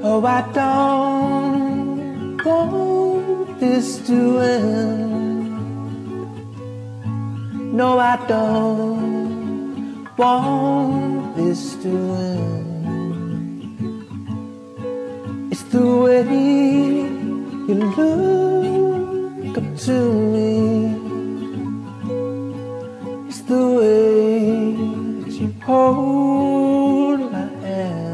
Oh, I don't want this to end. No, I don't want this to end. It's the way you look up to me. It's the way that you hold my hand.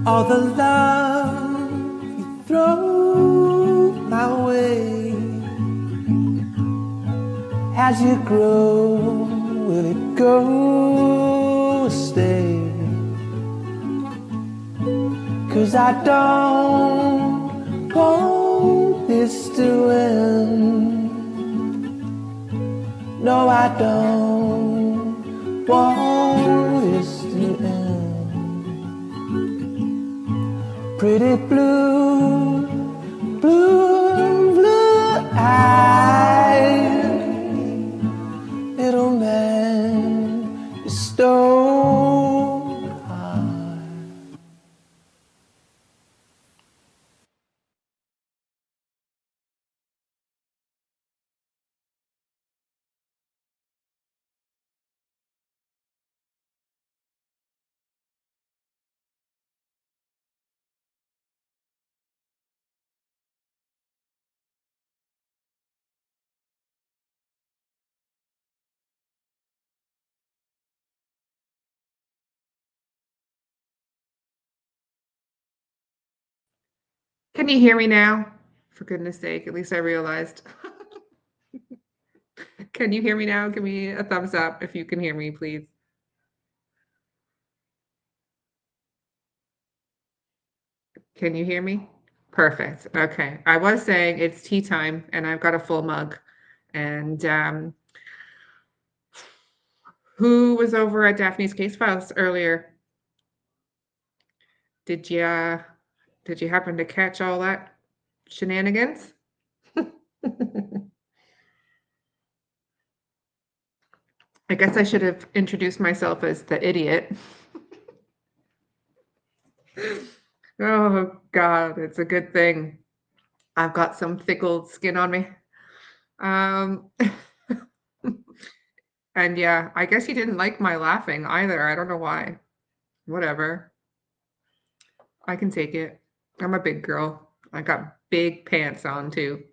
All the love you throw my way. As you grow, will it go or stay? 'Cause I don't want this to end. No, I don't want this to end. Pretty blue, blue, blue eyes, little man, you stone heart. Can you hear me now? For goodness sake, at least I realized. Can you hear me now? Give me a thumbs up if you can hear me, please. Can you hear me? Perfect. Okay. I was saying it's tea time and I've got a full mug. And who was over at Daphne's Case Files earlier? Did you happen to catch all that shenanigans? I guess I should have introduced myself as the idiot. Oh God, it's a good thing I've got some thick old skin on me. Um, and yeah, I guess he didn't like my laughing either. I don't know why. Whatever. I can take it. I'm a big girl. I got big pants on too.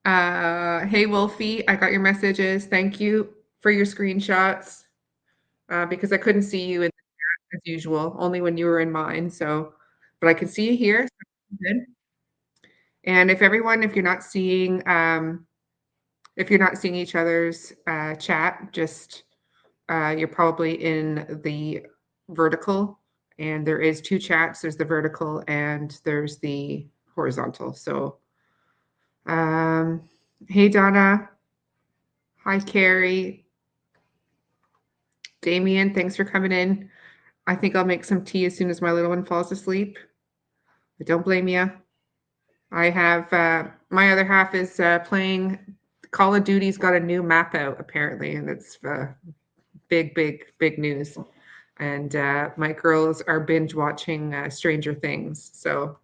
Hey Wolfie, I got your messages. Thank you for your screenshots. Because I couldn't see you in the chat as usual, only when you were in mine. So, but I can see you here. So good. And if you're not seeing each other's chat, just you're probably in the vertical, and there is two chats. There's the vertical and there's the horizontal. So, hey Donna, hi Carrie, Damien, thanks for coming in. I think I'll make some tea as soon as my little one falls asleep. I don't blame you. I have my other half is playing Call of Duty's got a new map out apparently, and it's big news. And my girls are binge watching Stranger Things, so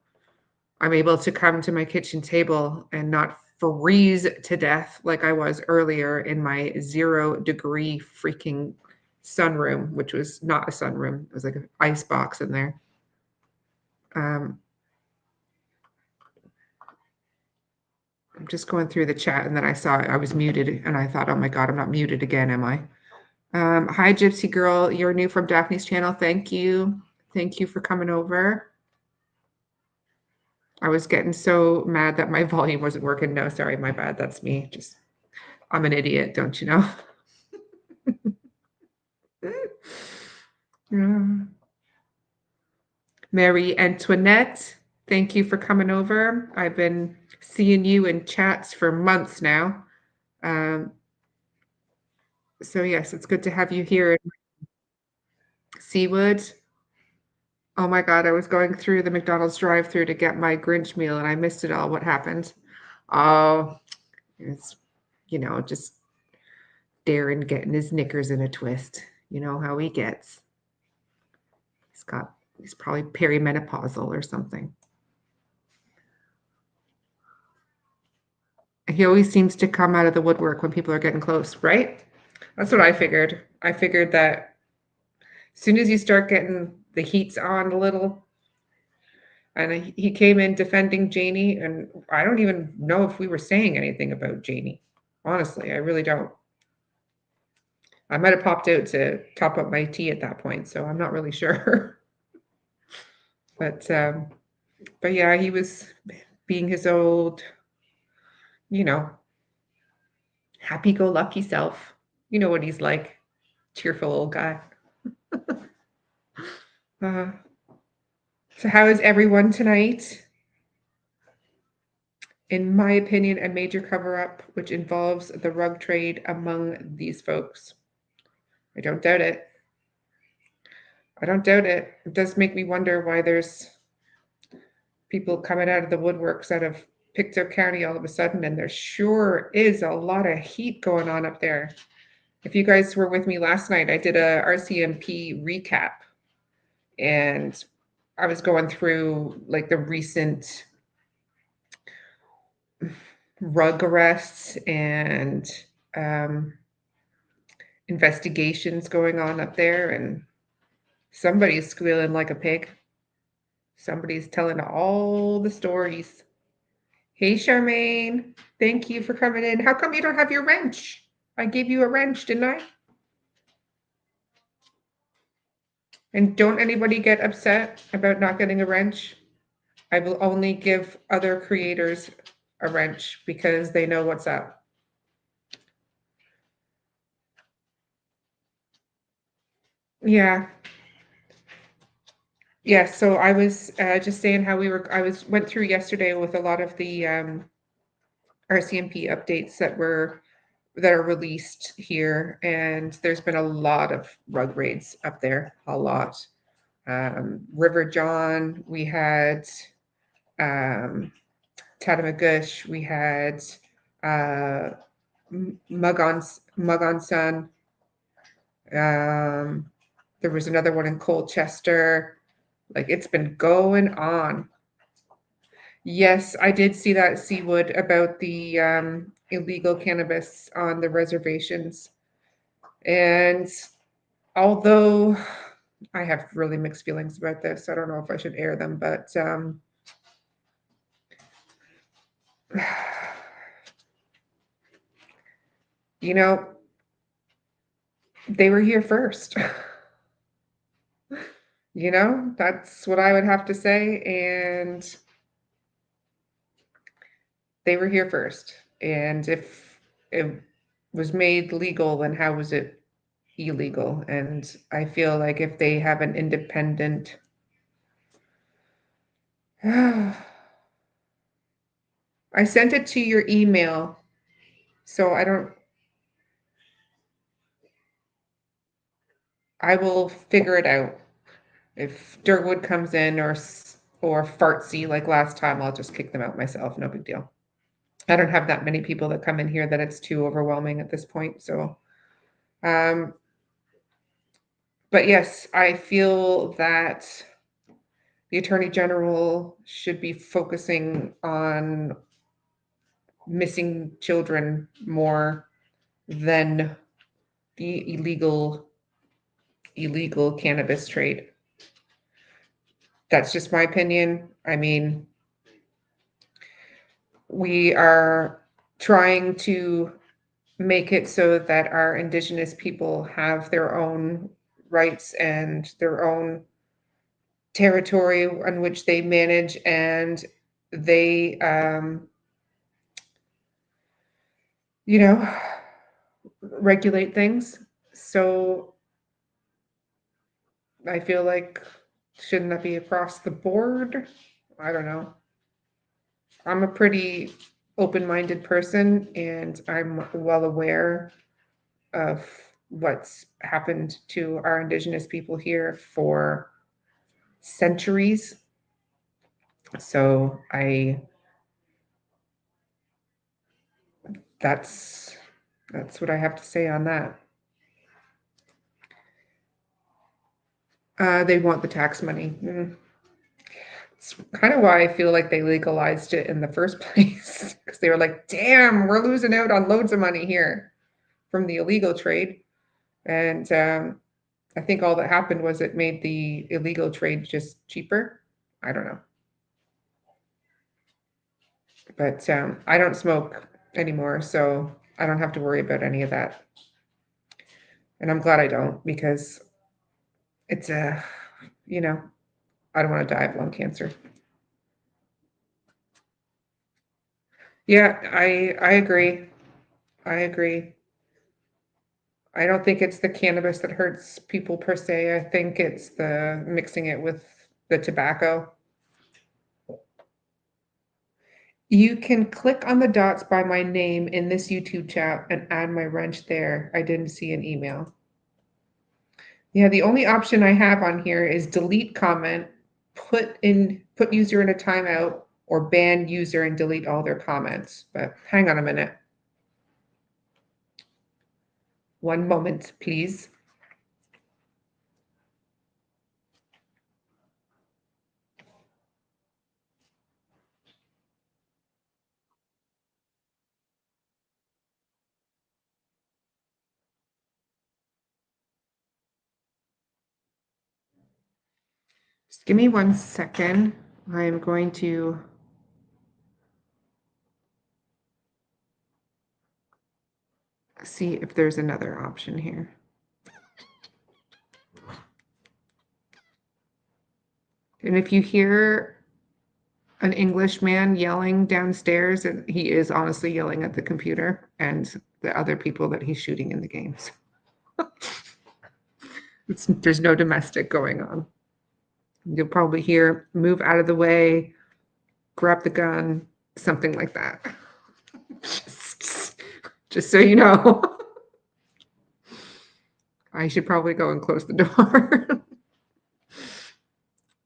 I'm able to come to my kitchen table and not freeze to death like I was earlier in my 0-degree freaking sunroom, which was not a sunroom. It was like an ice box in there. I'm just going through the chat, and then I saw I was muted, and I thought, oh my God, I'm not muted again, am I? Hi, Gypsy Girl. You're new from Daphne's channel. Thank you. Thank you for coming over. I was getting so mad that my volume wasn't working. No, sorry, my bad. That's me. Just, I'm an idiot, don't you know? Yeah. Mary Antoinette, thank you for coming over. I've been seeing you in chats for months now. So yes, it's good to have you here in Seawood. Oh my God, I was going through the McDonald's drive-through to get my Grinch meal and I missed it all. What happened? Oh, it's, just Darren getting his knickers in a twist. You know how he gets. He's probably perimenopausal or something. He always seems to come out of the woodwork when people are getting close, right? That's what I figured. I figured that as soon as you start getting the heats on a little, and he came in defending Janie, and I don't even know if we were saying anything about Janie. Honestly, I really don't. I might have popped out to top up my tea at that point, so I'm not really sure. But yeah, he was being his old, happy-go-lucky self. You know what he's like, cheerful old guy. So how is everyone tonight? In my opinion, a major cover-up which involves the rug trade among these folks. I don't doubt it. I don't doubt it. It does make me wonder why there's people coming out of the woodworks out of Pictou County all of a sudden, and there sure is a lot of heat going on up there. If you guys were with me last night, I did a RCMP recap, and I was going through like the recent rug arrests and investigations going on up there, and somebody's squealing like a pig. Somebody's telling all the stories. Hey, Charmaine, thank you for coming in. How come you don't have your wrench? I gave you a wrench, didn't I? And don't anybody get upset about not getting a wrench. I will only give other creators a wrench because they know what's up. Yeah. Yeah, so I was just saying how went through yesterday with a lot of the RCMP updates that are released here, and there's been a lot of rug raids up there, a lot. River John, we had Tatamagouche, we had Mug on Sun. There was another one in Colchester. Like, it's been going on. Yes, I did see that, Seawood, about the illegal cannabis on the reservations. And although I have really mixed feelings about this, I don't know if I should air them, but they were here first. That's what I would have to say. And they were here first. And if it was made legal, then how was it illegal? And I feel like if they have an independent I sent it to your email, so I will figure it out. If Durwood comes in or Fartsy like last time, I'll just kick them out myself. No big deal. I don't have that many people that come in here that it's too overwhelming at this point. So, but yes, I feel that the Attorney General should be focusing on missing children more than the illegal cannabis trade. That's just my opinion. I mean, we are trying to make it so that our Indigenous people have their own rights and their own territory on which they manage, and they, regulate things. So I feel like, shouldn't that be across the board? I don't know. I'm a pretty open-minded person, and I'm well aware of what's happened to our Indigenous people here for centuries. So that's what I have to say on that. They want the tax money. It's kind of why I feel like they legalized it in the first place, because they were like, damn, we're losing out on loads of money here from the illegal trade. And I think all that happened was it made the illegal trade just cheaper. I don't know. But I don't smoke anymore, so I don't have to worry about any of that. And I'm glad I don't, because it's a, you know, I don't want to die of lung cancer. Yeah, I agree. I agree. I don't think it's the cannabis that hurts people per se. I think it's the mixing it with the tobacco. You can click on the dots by my name in this YouTube chat and add my wrench there. I didn't see an email. Yeah, the only option I have on here is delete comment, put user in a timeout, or ban user and delete all their comments. But hang on a minute. One moment, please. Just give me 1 second. I'm going to see if there's another option here. And if you hear an Englishman yelling downstairs, and he is honestly yelling at the computer and the other people that he's shooting in the games. There's no domestic going on. You'll probably hear, move out of the way, grab the gun, something like that. Just so you know. I should probably go and close the door.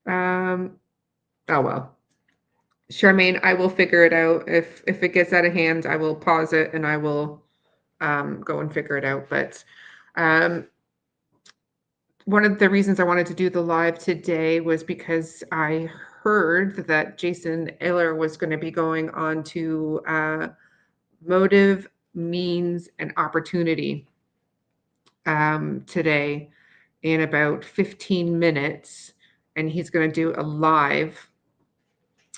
Oh well. Charmaine, I will figure it out. If it gets out of hand, I will pause it and I will go and figure it out. But one of the reasons I wanted to do the live today was because I heard that Jason Ehler was going to be going on to motive, means, and opportunity today in about 15 minutes. And he's going to do a live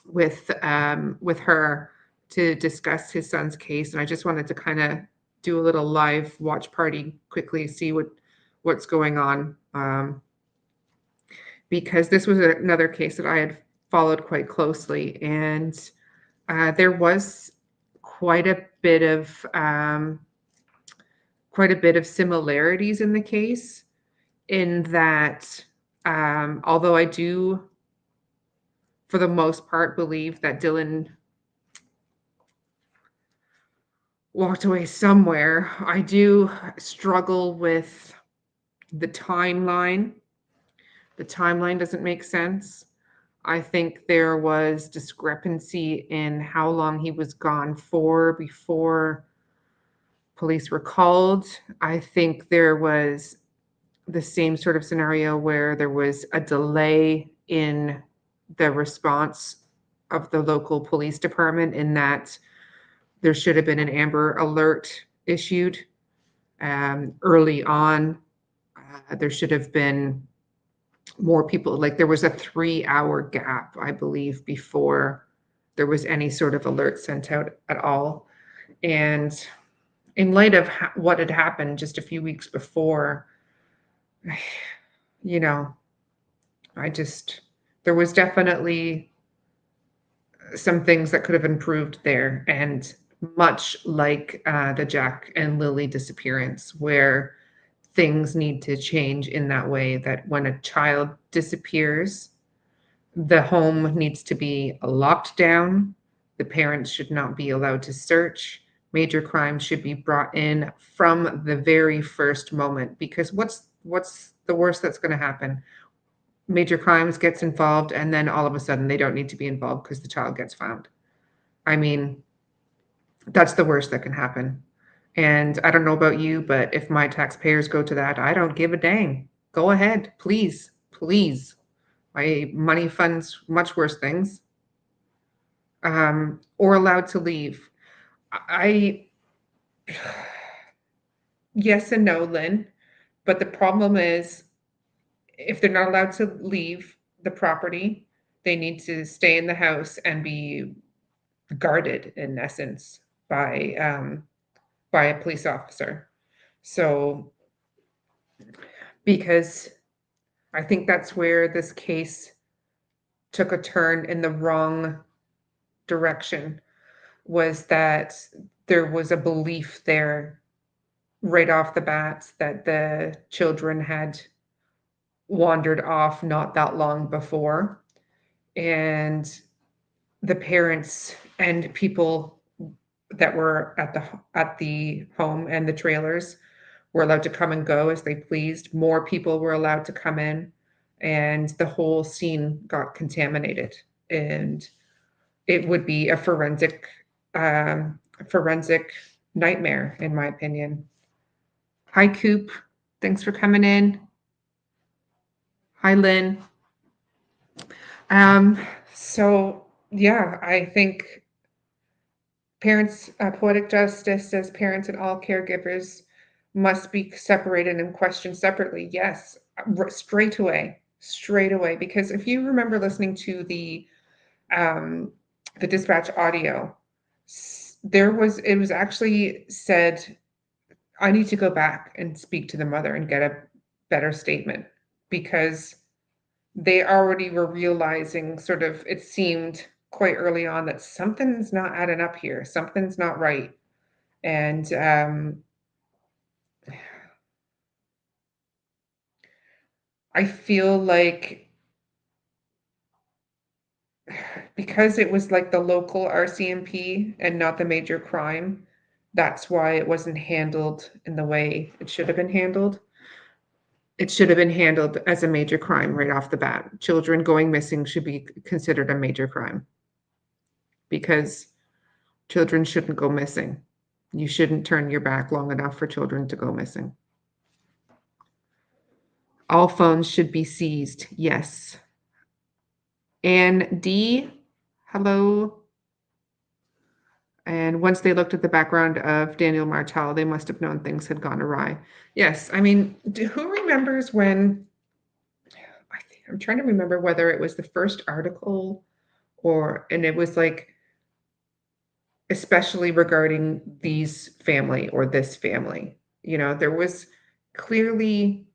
with her to discuss his son's case. And I just wanted to kind of do a little live watch party quickly, see what's going on. Because this was another case that I had followed quite closely, and there was quite a bit of similarities in the case, in that although I do, for the most part, believe that Dylan walked away somewhere, I do struggle with the timeline. The timeline doesn't make sense. I think there was discrepancy in how long he was gone for before police were called. I think there was the same sort of scenario where there was a delay in the response of the local police department, in that there should have been an Amber Alert issued early on. There should have been more people, like there was a 3-hour gap, I believe, before there was any sort of alert sent out at all. And in light of what had happened just a few weeks before, you know, there was definitely some things that could have improved there. And much like the Jack and Lilly disappearance, where things need to change in that way, that when a child disappears, the home needs to be locked down. The parents should not be allowed to search. Major crimes should be brought in from the very first moment, because what's the worst that's going to happen? Major crimes gets involved, and then all of a sudden they don't need to be involved because the child gets found. I mean, that's the worst that can happen. And I don't know about you, but if my taxpayers go to that, I don't give a dang. Go ahead, please please. My money funds much worse things. Or allowed to leave. I yes and no, Lynn. But the problem is, if they're not allowed to leave the property, they need to stay in the house and be guarded, in essence, by a police officer. So, because I think that's where this case took a turn in the wrong direction, was that there was a belief there right off the bat that the children had wandered off not that long before. And the parents and people that were at the home and the trailers were allowed to come and go as they pleased. More people were allowed to come in, and the whole scene got contaminated. And it would be a forensic nightmare, in my opinion. Hi, Coop. Thanks for coming in. Hi, Lynn. So yeah, I think parents, poetic justice says parents and all caregivers must be separated and questioned separately. Yes, straight away. Because if you remember listening to the dispatch audio, it was actually said, I need to go back and speak to the mother and get a better statement, because they already were realizing, sort of, it seemed quite early on, that something's not adding up here. Something's not right. And I feel like, because it was like the local RCMP and not the major crime, that's why it wasn't handled in the way it should have been handled. It should have been handled as a major crime right off the bat. Children going missing should be considered a major crime, because children shouldn't go missing. You shouldn't turn your back long enough for children to go missing. All phones should be seized. Yes. And D, hello. And once they looked at the background of Daniel Martel, they must have known things had gone awry. Yes. I mean, who remembers when, I'm trying to remember whether it was the first article, and it was like, especially regarding this family. There was clearly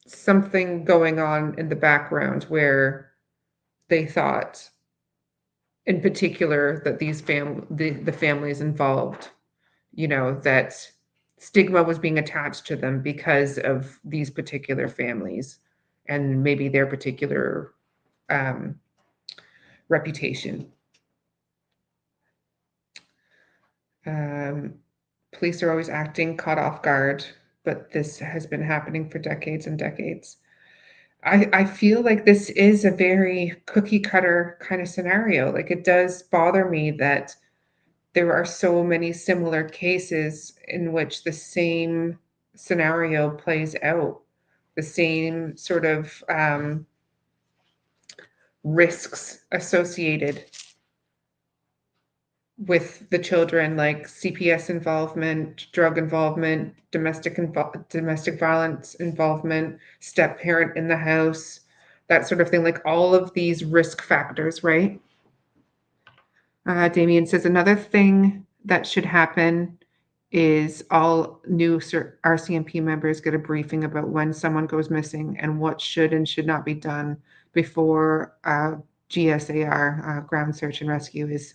something going on in the background where they thought, in particular, that the families involved, that stigma was being attached to them because of these particular families and maybe their particular reputation. Police are always acting caught off guard, but this has been happening for decades and decades. I feel like this is a very cookie cutter kind of scenario. Like, it does bother me that there are so many similar cases in which the same scenario plays out, the same sort of risks associated with the children, like CPS involvement, drug involvement, domestic violence involvement, step parent in the house, that sort of thing, like all of these risk factors, right? Damien says another thing that should happen is all new RCMP members get a briefing about when someone goes missing and what should and should not be done before GSAR, ground search and rescue, is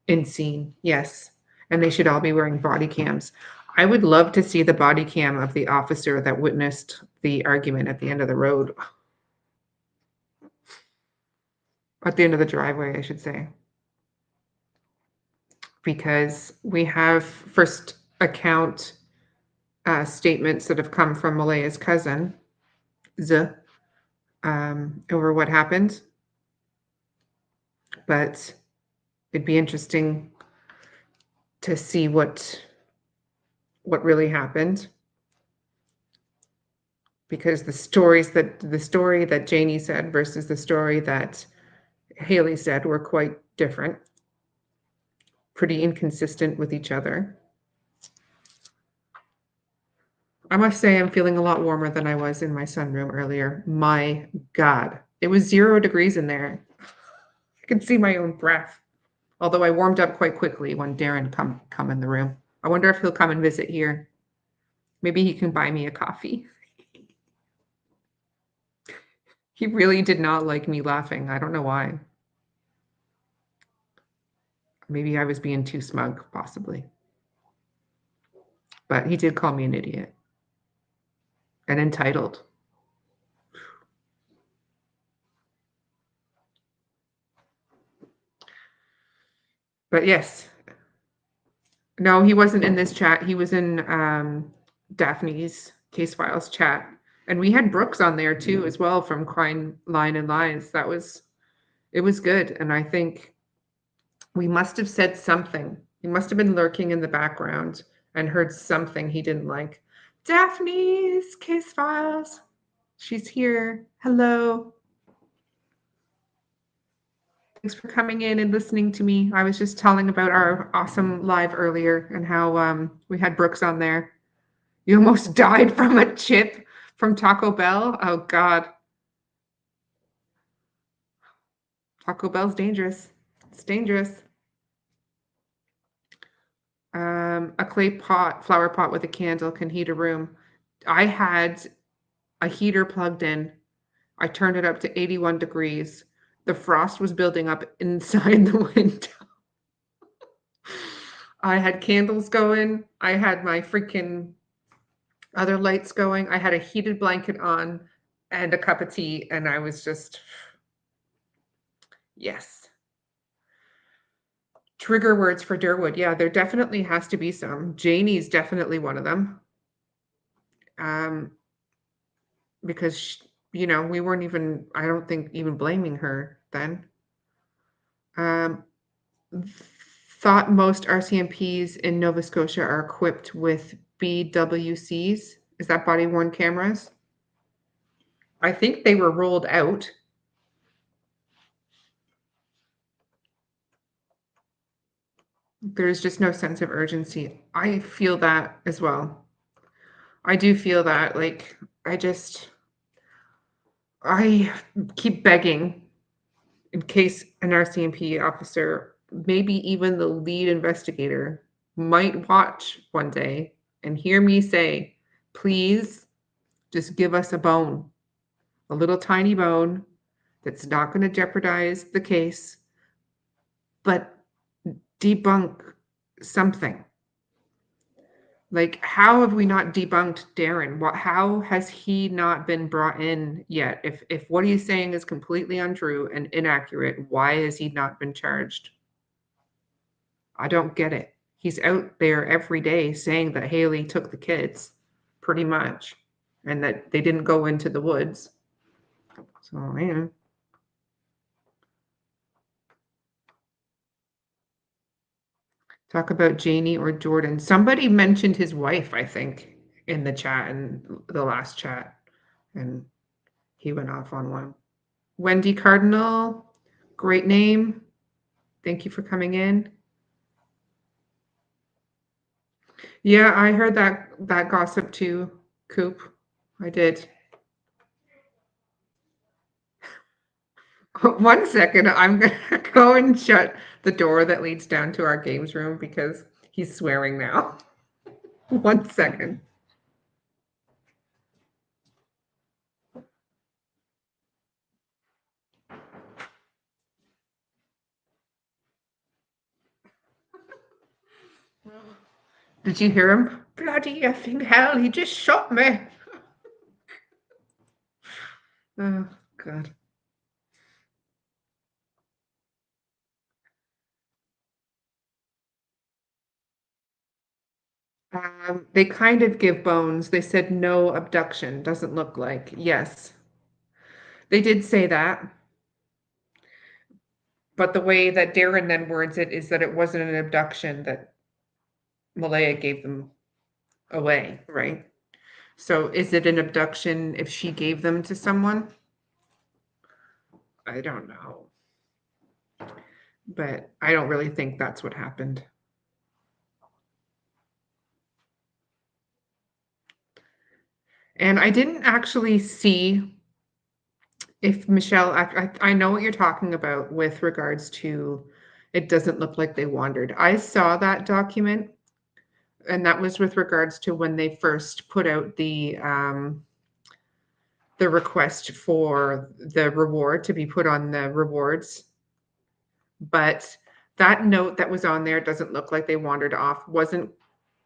in scene. Yes. And they should all be wearing body cams. I would love to see the body cam of the officer that witnessed the argument at the end of the road. At the end of the driveway, I should say. Because we have first account statements that have come from Malaya's cousin, over what happened. But it'd be interesting to see what really happened. because the story that Janie said versus the story that Haley said were quite different, pretty inconsistent with each other. I must say I'm feeling a lot warmer than I was in my sunroom earlier. My God, it was 0 degrees in there. I could see my own breath. Although I warmed up quite quickly when Darren come in the room. I wonder if he'll come and visit here. Maybe he can buy me a coffee. He really did not like me laughing. I don't know why. Maybe I was being too smug, possibly. But he did call me an idiot and entitled. But yes. No, he wasn't in this chat. He was in Daphne's Case Files chat. And we had Brooks on there too, as well, from Crime Line and Lies. It was good. And I think we must have said something. He must have been lurking in the background and heard something he didn't like. Daphne's Case Files. She's here. Hello. Thanks for coming in and listening to me. I was just telling about our awesome live earlier and how we had Brooks on there. You almost died from a chip from Taco Bell? Oh, God. Taco Bell's dangerous. It's dangerous. A clay pot, flower pot with a candle can heat a room. I had a heater plugged in. I turned it up to 81 degrees. The frost was building up inside the window. I had candles going. I had my freaking other lights going. I had a heated blanket on and a cup of tea, and I was just, yes. Trigger words for Durwood. Yeah, there definitely has to be some. Janie's definitely one of them. Because, we weren't even, I don't think, even blaming her then. Thought most RCMPs in Nova Scotia are equipped with BWCs. Is that body-worn cameras? I think they were rolled out. There's just no sense of urgency. I feel that as well. I do feel that, like, I keep begging in case an RCMP officer, maybe even the lead investigator, might watch one day and hear me say, please just give us a bone, a little tiny bone that's not going to jeopardize the case, but debunk something. Like, how have we not debunked Darren? How has he not been brought in yet? If what he's saying is completely untrue and inaccurate, why has he not been charged? I don't get it. He's out there every day saying that Haley took the kids, pretty much, and that they didn't go into the woods. So, man. Talk about Janie or Jordan. Somebody mentioned his wife, I think, in the chat, in the last chat, and he went off on one. Wendy Cardinal, great name. Thank you for coming in. Yeah, I heard that gossip too, Coop. I did. 1 second, I'm gonna go and shut the door that leads down to our games room because he's swearing now. 1 second. Did you hear him? Bloody effing hell, he just shot me. Oh, God. They kind of give bones. They said no abduction, doesn't look like. Yes. They did say that. But the way that Darren then words it is that it wasn't an abduction, that Malaya gave them away, right? So is it an abduction if she gave them to someone? I don't know. But I don't really think that's what happened. And I didn't actually see if Michelle, I know what you're talking about with regards to it doesn't look like they wandered. I saw that document, and that was with regards to when they first put out the request for the reward to be put on the rewards. But that note that was on there doesn't look like they wandered off, wasn't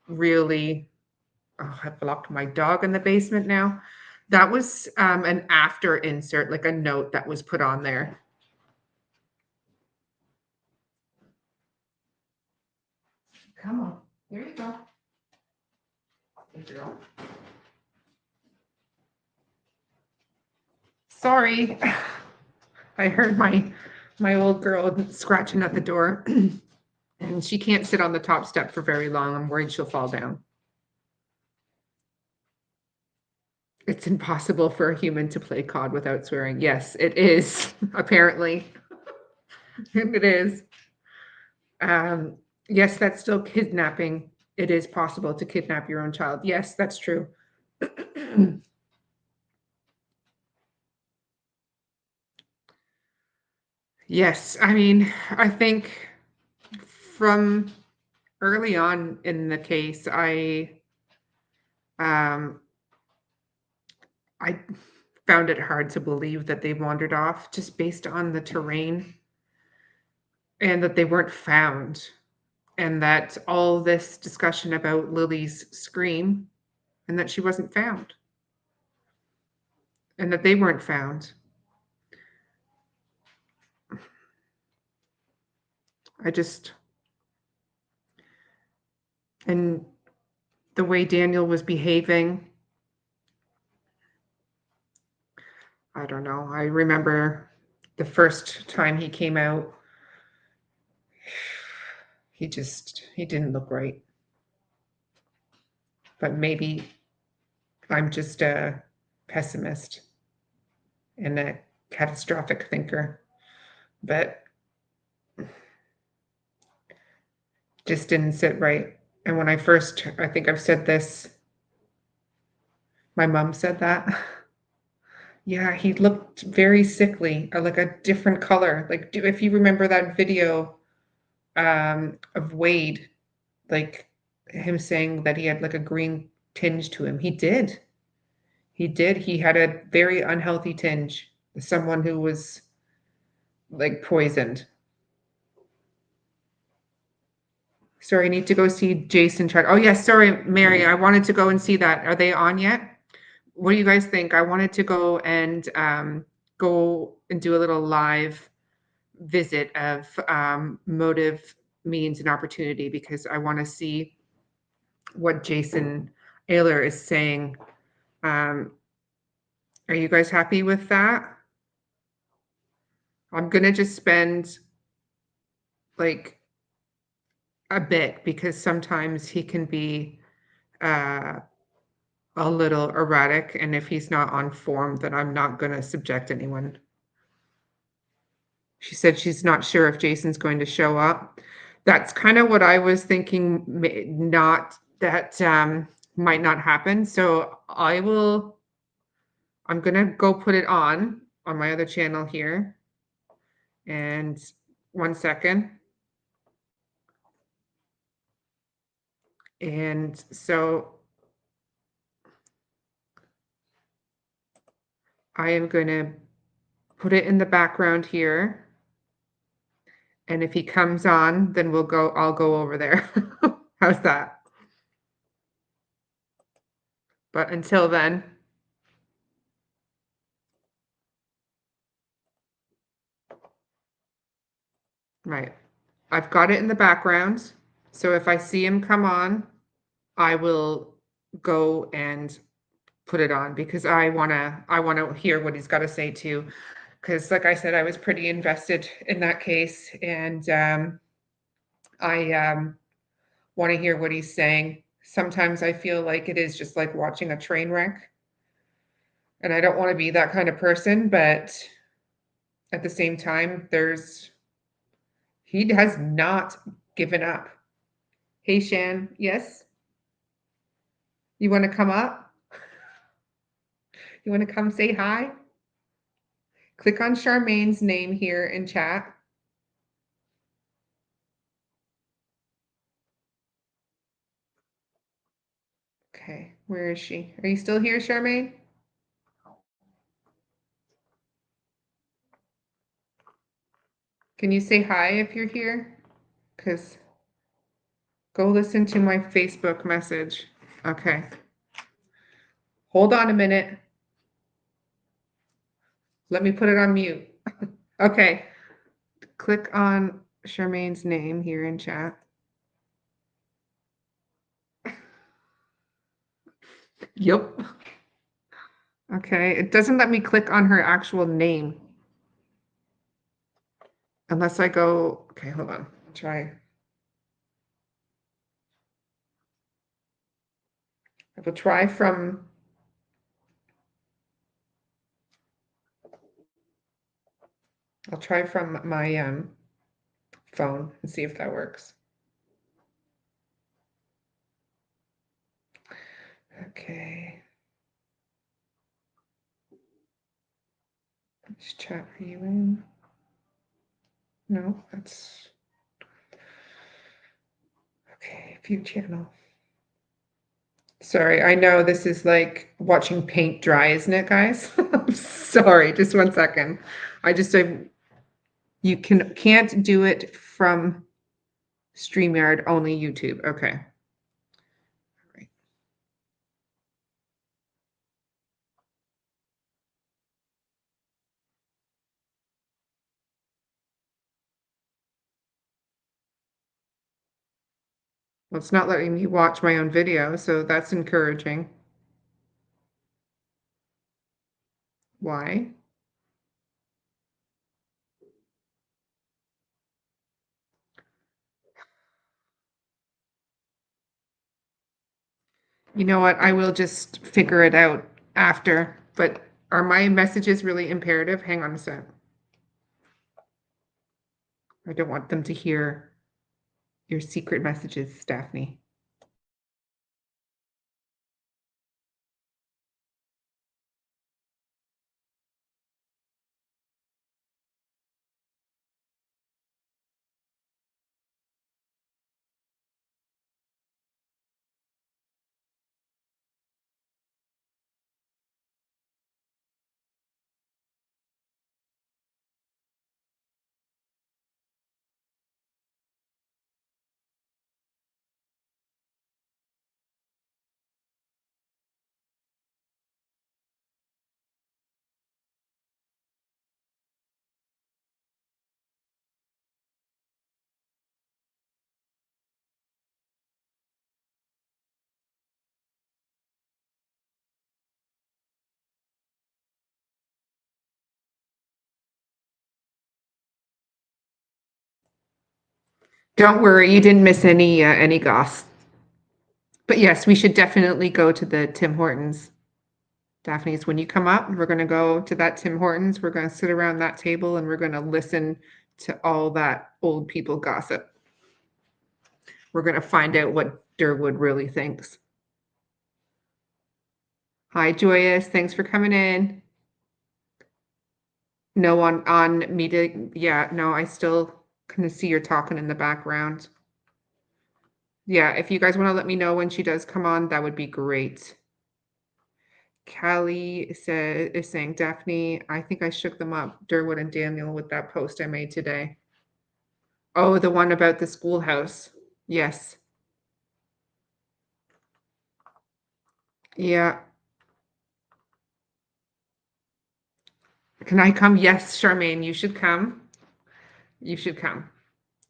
really. Oh, I've locked my dog in the basement now. That was an after insert, like a note that was put on there. Come on, here you go. Good girl. Sorry, I heard my old girl scratching at the door, and she can't sit on the top step for very long. I'm worried she'll fall down. It's impossible for a human to play COD without swearing. Yes, it is, apparently. It is. Yes, that's still kidnapping. It is possible to kidnap your own child. Yes, that's true. Yes, I mean, I think from early on in the case, um, I found it hard to believe that they wandered off just based on the terrain and that they weren't found, and that all this discussion about Lily's scream and that she wasn't found and that they weren't found. I just, and the way Daniel was behaving, I don't know. I remember the first time he came out, he didn't look right. But maybe I'm just a pessimist and a catastrophic thinker, but just didn't sit right. And when I think I've said this, my mom said that. Yeah, he looked very sickly, or like a different color. Like, if you remember that video of Wade, like him saying that he had like a green tinge to him. He did. He did. He had a very unhealthy tinge. Someone who was like poisoned. Sorry, I need to go see Jason Chuck. Oh, yes. Sorry, Mary. I wanted to go and see that. Are they on yet? What do you guys think? I wanted to go and do a little live visit of motive, means, and opportunity, because I want to see what Jason Ehler is saying. Are you guys happy with that? I'm gonna just spend like a bit, because sometimes he can be uh, a little erratic, and if he's not on form, then I'm not gonna subject anyone. She said she's not sure if Jason's going to show up. That's kind of what I was thinking, not that might not happen. So I'm gonna go put it on my other channel here. And 1 second. And so I am going to put it in the background here. And if he comes on, then I'll go over there. How's that? But until then, right. I've got it in the background. So if I see him come on, I will go and put it on, because I wanna hear what he's got to say too. Because like I said, I was pretty invested in that case, and I want to hear what he's saying. sometimes I feel like it is just like watching a train wreck. And I don't want to be that kind of person, but at the same time, he has not given up. Hey, Shan, yes? You want to come up? You want to come say hi? Click on Charmaine's name here in chat. Okay, where is she? Are you still here, Charmaine? Can you say hi if you're here? Because go listen to my Facebook message. Okay. Hold on a minute. Let me put it on mute. Okay. Click on Charmaine's name here in chat. Yep. Okay. It doesn't let me click on her actual name. Unless I go, okay, hold on. Try. I will try from I'll try from my phone and see if that works. Okay. Let's chat for you in. No, that's okay. View channel. Sorry, I know this is like watching paint dry, isn't it, guys? I'm sorry, just 1 second. You can't do it from StreamYard, only YouTube. Okay. All right. Well, it's not letting me watch my own video, so that's encouraging. Why? You know what? I will just figure it out after. But are my messages really imperative? Hang on a sec. I don't want them to hear your secret messages, Daphne. Don't worry, you didn't miss any goss. But yes, we should definitely go to the Tim Hortons. Daphne's, when you come up, we're going to go to that Tim Hortons. We're going to sit around that table and we're going to listen to all that old people gossip. We're going to find out what Durwood really thinks. Hi, Joyous. Thanks for coming in. No, on media. Yeah, no, I still kind of see her talking in the background. Yeah, if you guys want to let me know when she does come on, that would be great. Callie is saying, Daphne, I think I shook them up, Durwood and Daniel, with that post I made today. Oh, the one about the schoolhouse. Yes. Yeah. Can I come? Yes, Charmaine, you should come. You should come.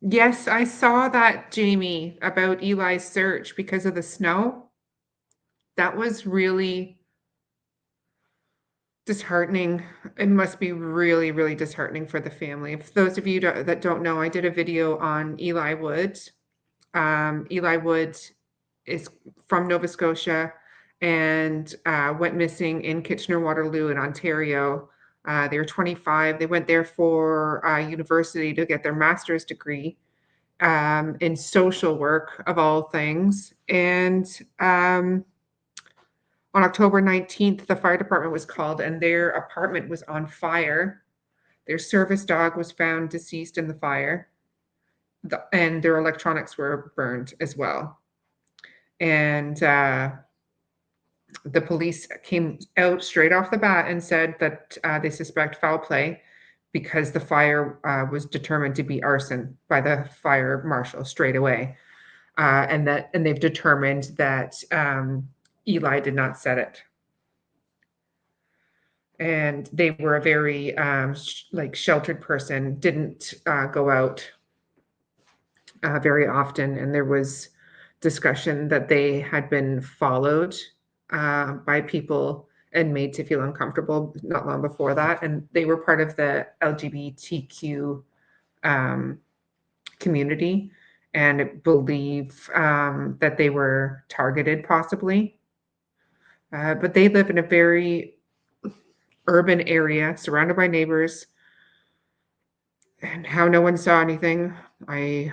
Yes, I saw that, Jamie, about Eli's search because of the snow. That was really disheartening. It must be really, really disheartening for the family. For those of you that don't know, I did a video on Eli Wood. Eli Wood is from Nova Scotia and went missing in Kitchener-Waterloo in Ontario. They were 25. They went there for university to get their master's degree in social work, of all things. And on October 19th, the fire department was called and their apartment was on fire. Their service dog was found deceased in the fire, and their electronics were burned as well. And the police came out straight off the bat and said that they suspect foul play because the fire was determined to be arson by the fire marshal straight away, and they've determined that Eli did not set it. And they were a very sheltered person, didn't go out very often, and there was discussion that they had been followed by people and made to feel uncomfortable not long before that, and they were part of the LGBTQ community, and believe that they were targeted possibly. But they live in a very urban area surrounded by neighbors, and how no one saw anything, I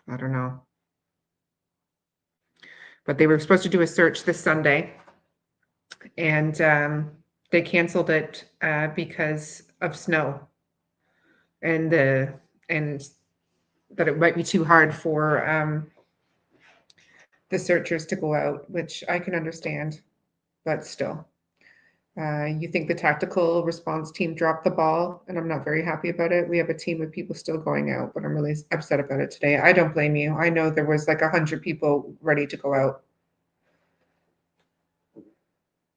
don't know. But they were supposed to do a search this Sunday, and they canceled it because of snow, and that it might be too hard for the searchers to go out, which I can understand, but still. You think the tactical response team dropped the ball, and I'm not very happy about it. We have a team of people still going out, but I'm really upset about it today. I don't blame you. I know there was like 100 people ready to go out.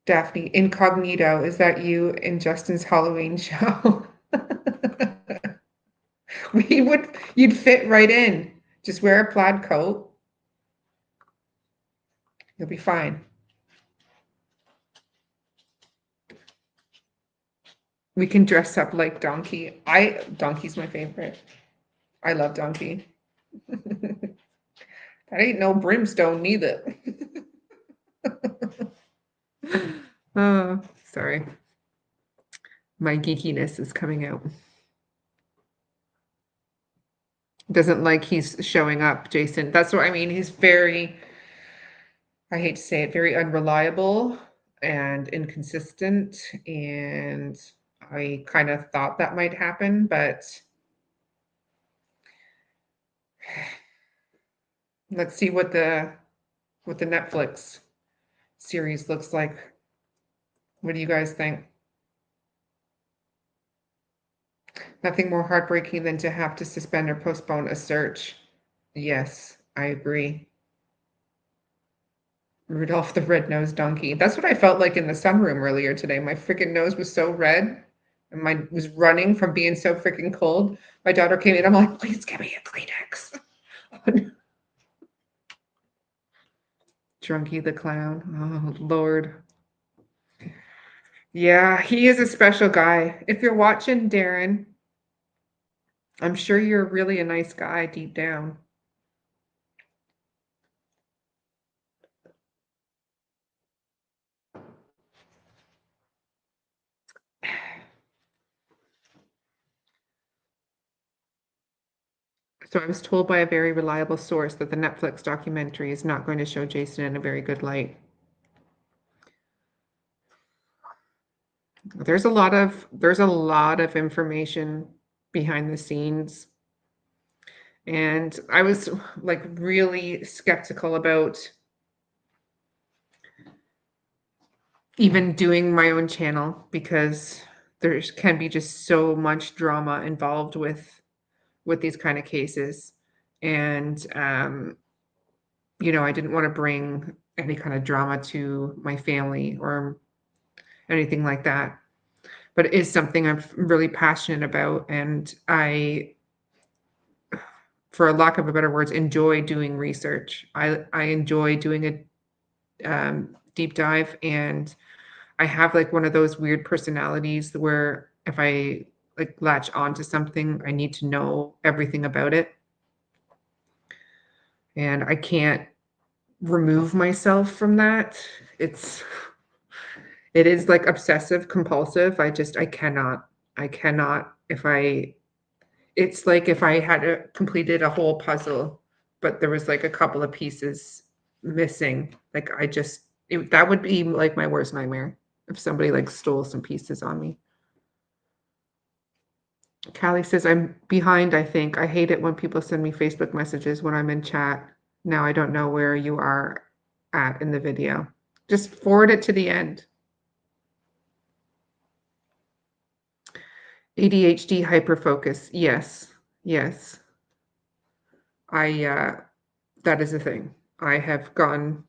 Daphne, incognito, is that you in Justin's Halloween show? You'd fit right in. Just wear a plaid coat. You'll be fine. We can dress up like Donkey. Donkey's my favorite. I love Donkey. That ain't no brimstone neither. Oh, sorry. My geekiness is coming out. Doesn't like he's showing up, Jason. That's what I mean. He's very, I hate to say it, very unreliable and inconsistent. And I kind of thought that might happen, but let's see what the Netflix series looks like. What do you guys think? Nothing more heartbreaking than to have to suspend or postpone a search. Yes, I agree. Rudolph the red-nosed donkey. That's what I felt like in the sunroom earlier today. My freaking nose was so red, and mine was running from being so freaking cold. My daughter came in. I'm like, please give me a Kleenex. Drunky the clown. Oh, Lord. Yeah, he is a special guy. If you're watching, Darren, I'm sure you're really a nice guy deep down. So I was told by a very reliable source that the Netflix documentary is not going to show Jason in a very good light. There's a lot of information behind the scenes. And I was like really skeptical about even doing my own channel because there can be just so much drama involved with these kind of cases. And I didn't want to bring any kind of drama to my family or anything like that. But it is something I'm really passionate about, and I, for lack of a better words, enjoy doing research. I enjoy doing a deep dive, and I have like one of those weird personalities where if I like latch onto something, I need to know everything about it. and I can't remove myself from that. It is like obsessive compulsive. I cannot if I it's like if I had completed a whole puzzle, but there was like a couple of pieces missing. Like that would be like my worst nightmare if somebody like stole some pieces on me. Callie says, I'm behind, I think. I hate it when people send me Facebook messages when I'm in chat. Now I don't know where you are at in the video. Just forward it to the end. ADHD hyperfocus. Yes. Yes. That is a thing. I have gone,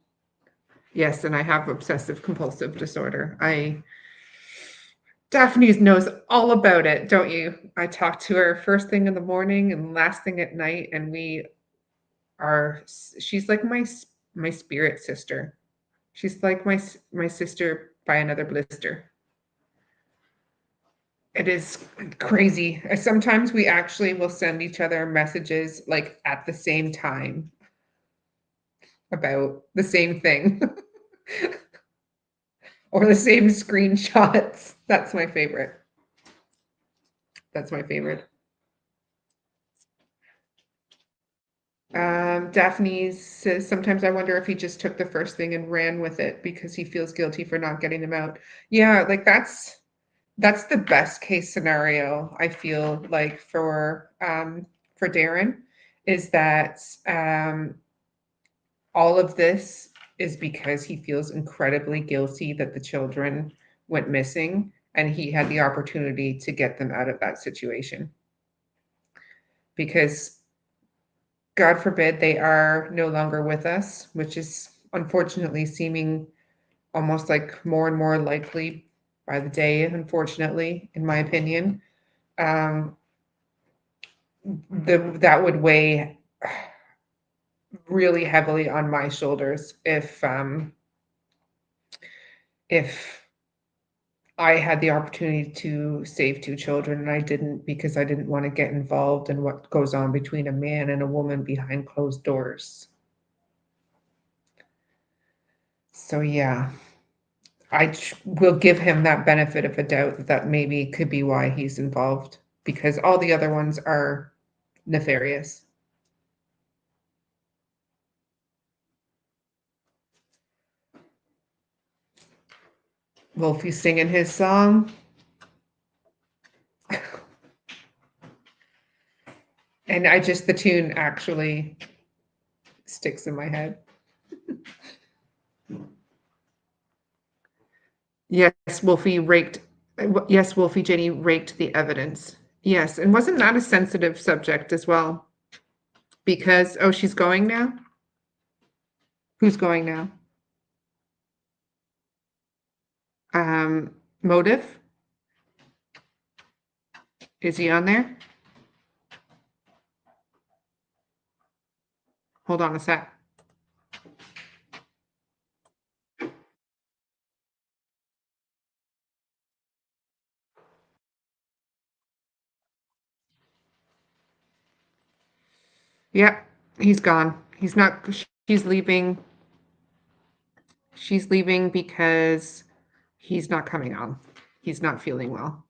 yes, and I have obsessive compulsive disorder. Daphne knows all about it, don't you? I talk to her first thing in the morning and last thing at night, and she's like my spirit sister. She's like my sister by another blister. It is crazy. Sometimes we actually will send each other messages like at the same time about the same thing or the same screenshots. That's my favorite. That's my favorite. Daphne says, sometimes I wonder if he just took the first thing and ran with it because he feels guilty for not getting them out. Yeah, like that's the best case scenario, I feel like for Darren, is that all of this is because he feels incredibly guilty that the children went missing and he had the opportunity to get them out of that situation. Because God forbid they are no longer with us, which is unfortunately seeming almost like more and more likely by the day, unfortunately, in my opinion. That would weigh really heavily on my shoulders if I had the opportunity to save two children and I didn't because I didn't want to get involved in what goes on between a man and a woman behind closed doors. So yeah, I will give him that benefit of a doubt that maybe could be why he's involved because all the other ones are nefarious. Wolfie's singing his song. And the tune actually sticks in my head. Yes, Wolfie Jenny raked the evidence. Yes, and wasn't that a sensitive subject as well? Because, oh, she's going now? Who's going now? Motive? Is he on there? Hold on a sec. Yep, he's gone. He's not, she's leaving. She's leaving because he's not coming on. He's not feeling well.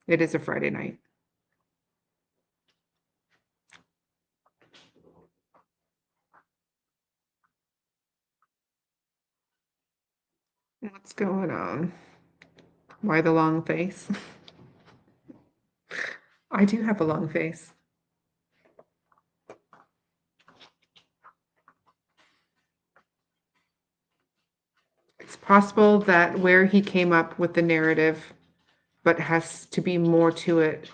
It is a Friday night. What's going on? Why the long face? I do have a long face. It's possible that where he came up with the narrative, but has to be more to it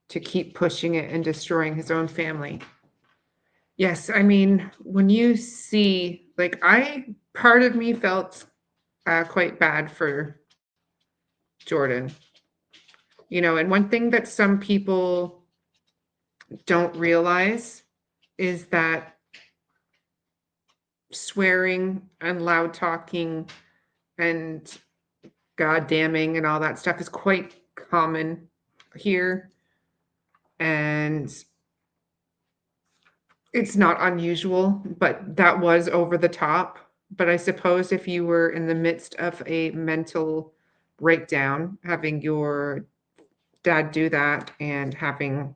to keep pushing it and destroying his own family. Yes, I mean, when you see, like, part of me felt quite bad for Jordan. And one thing that some people don't realize is that swearing and loud talking and god damning and all that stuff is quite common here. And It's not unusual, but that was over the top. But I suppose if you were in the midst of a mental breakdown, having your dad do that and having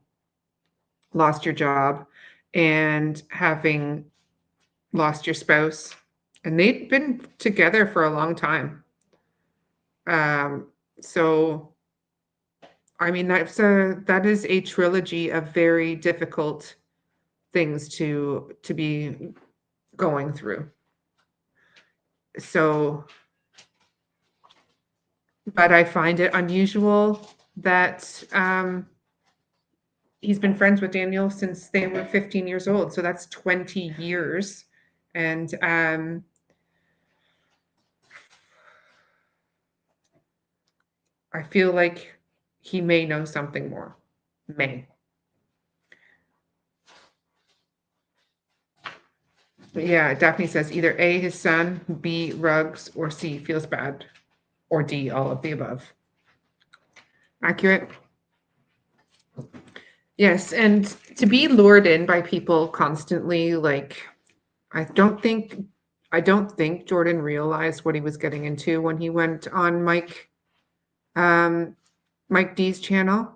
lost your job and having lost your spouse, and they'd been together for a long time. Um, so I mean that is a trilogy of very difficult things to be going through. So, but I find it unusual that he's been friends with Daniel since they were 15 years old. So that's 20 years. And I feel like he may know something more. May. But yeah, Daphne says either A, his son, B, Ruggs, or C, feels bad, or D, all of the above. Accurate? Yes, and to be lured in by people constantly, like I don't think Jordan realized what he was getting into when he went on Mike D's channel.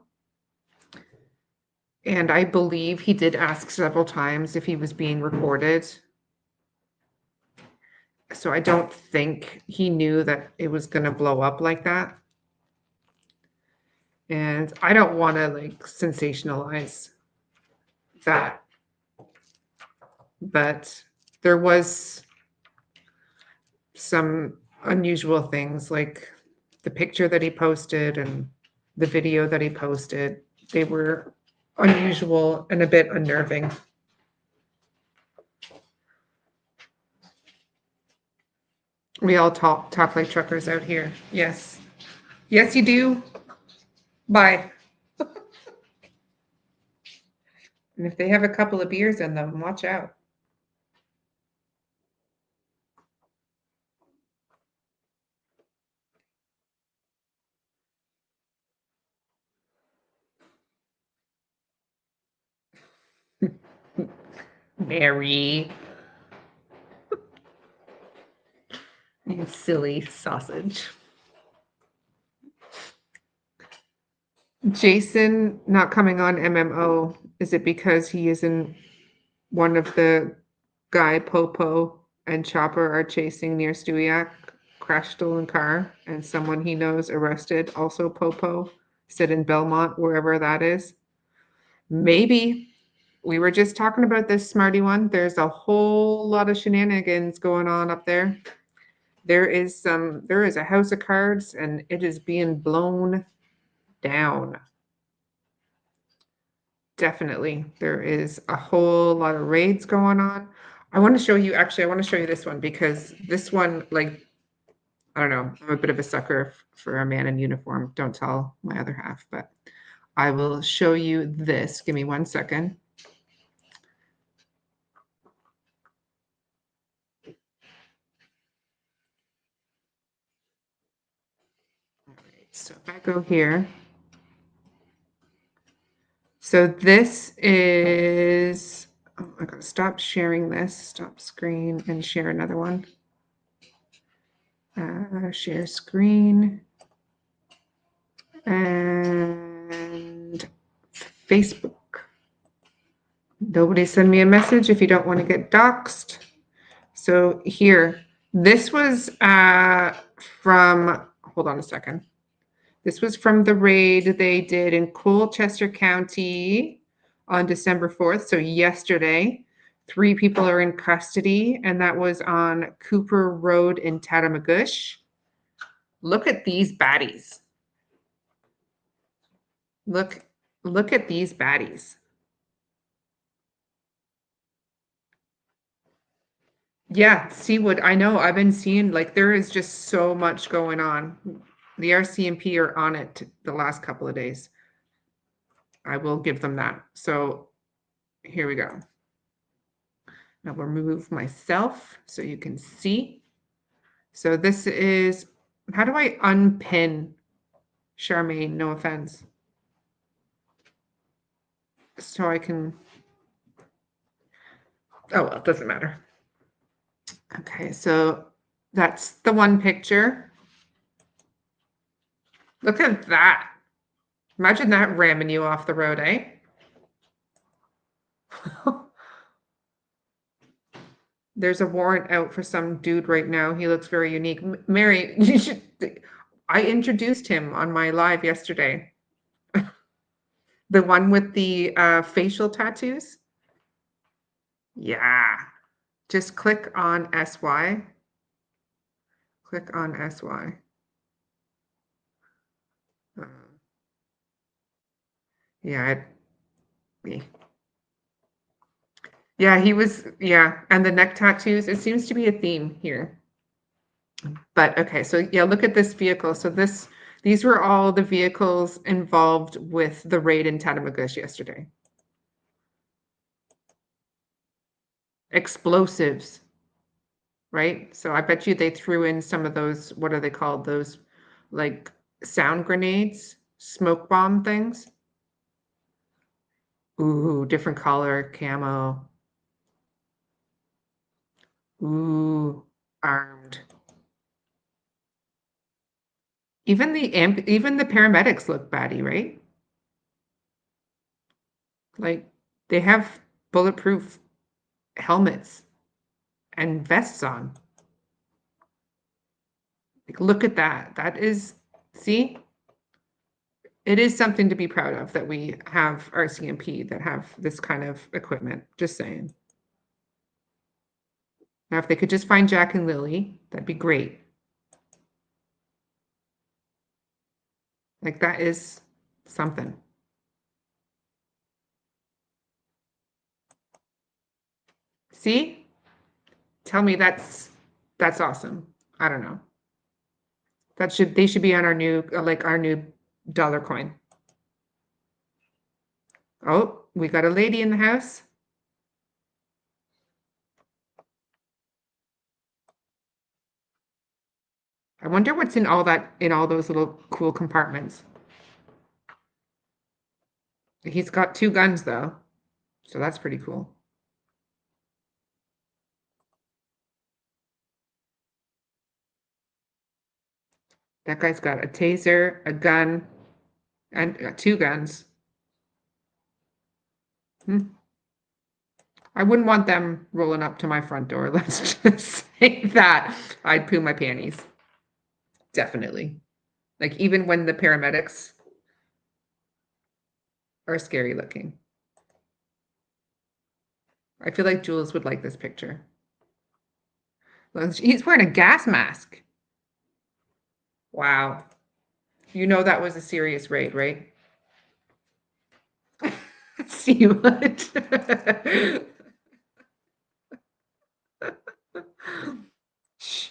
And I believe he did ask several times if he was being recorded. So I don't think he knew that it was going to blow up like that. And I don't want to like sensationalize that. But there was some unusual things like the picture that he posted and the video that he posted. They were unusual and a bit unnerving. We all talk like truckers out here. Yes. Yes, you do. Bye. And if they have a couple of beers in them, watch out. Mary. You silly sausage. Jason not coming on MMO. Is it because he isn't one of the guy Popo and Chopper are chasing near Stewiacke, crash stolen car, and someone he knows arrested, also Popo, sit in Belmont, wherever that is? Maybe. We were just talking about this, smarty one. There's a whole lot of shenanigans going on up there. There is a house of cards and it is being blown down. Definitely. There is a whole lot of raids going on. I want to show you this one because this one, like, I don't know, I'm a bit of a sucker for a man in uniform. Don't tell my other half, but I will show you this. Give me 1 second. All right, so if I go here, so this is, oh, I gotta stop sharing this, stop screen and share another one. Share screen and Facebook. Nobody send me a message if you don't want to get doxxed. So here, this was from, hold on a second. This was from the raid they did in Colchester County on December 4th. So yesterday, 3 people are in custody, and that was on Cooper Road in Tatamagouche. Look at these baddies. Look at these baddies. Yeah, Seawood. I know. I've been seeing like there is just so much going on. The RCMP are on it the last couple of days. I will give them that. So here we go. Now we'll remove myself so you can see. So this is, how do I unpin Charmaine? No offense. So I can, Oh, well, it doesn't matter. Okay, so that's the one picture. Look at that. Imagine that ramming you off the road, eh? There's a warrant out for some dude right now. He looks very unique. Mary, you should. I introduced him on my live yesterday. The one with the facial tattoos. Yeah. Just click on SY. Click on SY. Yeah, yeah, he was, yeah, and the neck tattoos, it seems to be a theme here. But okay, so yeah, look at this vehicle. So these were all the vehicles involved with the raid in Tatamagouche yesterday. Explosives, right? So I bet you they threw in some of those, what are they called? Those like sound grenades, smoke bomb things. Ooh, different color, camo. Ooh, armed. Even the paramedics look batty, right? Like they have bulletproof helmets and vests on. Like, look at that. That is, see, it is something to be proud of that we have RCMP that have this kind of equipment. Just saying. Now, if they could just find Jack and Lilly, that'd be great. Like that is something. See? Tell me that's awesome. I don't know. They should be on our new like our new dollar coin. Oh, we got a lady in the house. I wonder what's in all those little cool compartments. He's got 2 guns though, so that's pretty cool. That guy's got a taser, a gun, and 2 guns. I wouldn't want them rolling up to my front door. Let's just say that. I'd poo my panties. Definitely. Like even when the paramedics are scary looking. I feel like Jules would like this picture. Well, he's wearing a gas mask. Wow. You know that was a serious raid, right? See what? Shh.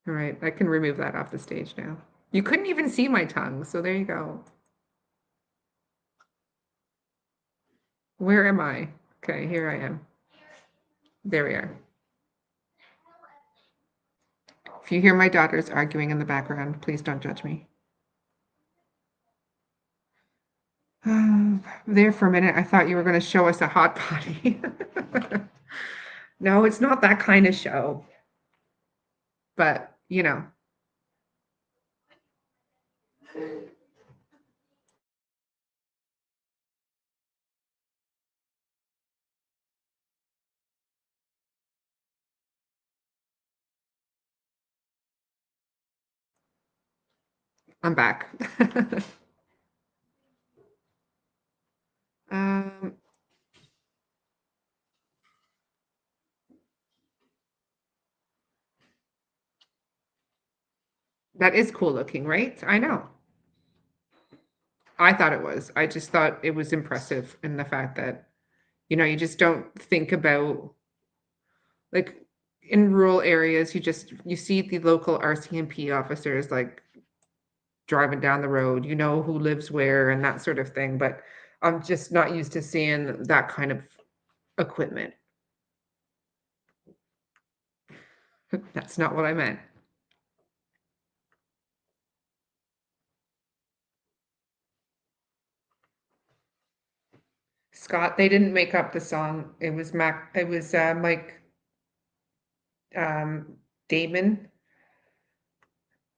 All right, I can remove that off the stage now. You couldn't even see my tongue, so there you go. Where am I? Okay, here I am. There we are. If you hear my daughters arguing in the background, please don't judge me. There for a minute, I thought you were going to show us a hot potty. No, it's not that kind of show. But, you know. I'm back. um, that is cool looking, right? I know. I thought it was. I just thought it was impressive in the fact that, you just don't think about like in rural areas, you see the local RCMP officers like driving down the road, you know who lives where and that sort of thing. But I'm just not used to seeing that kind of equipment. That's not what I meant. Scott. They didn't make up the song. It was Mike Damon,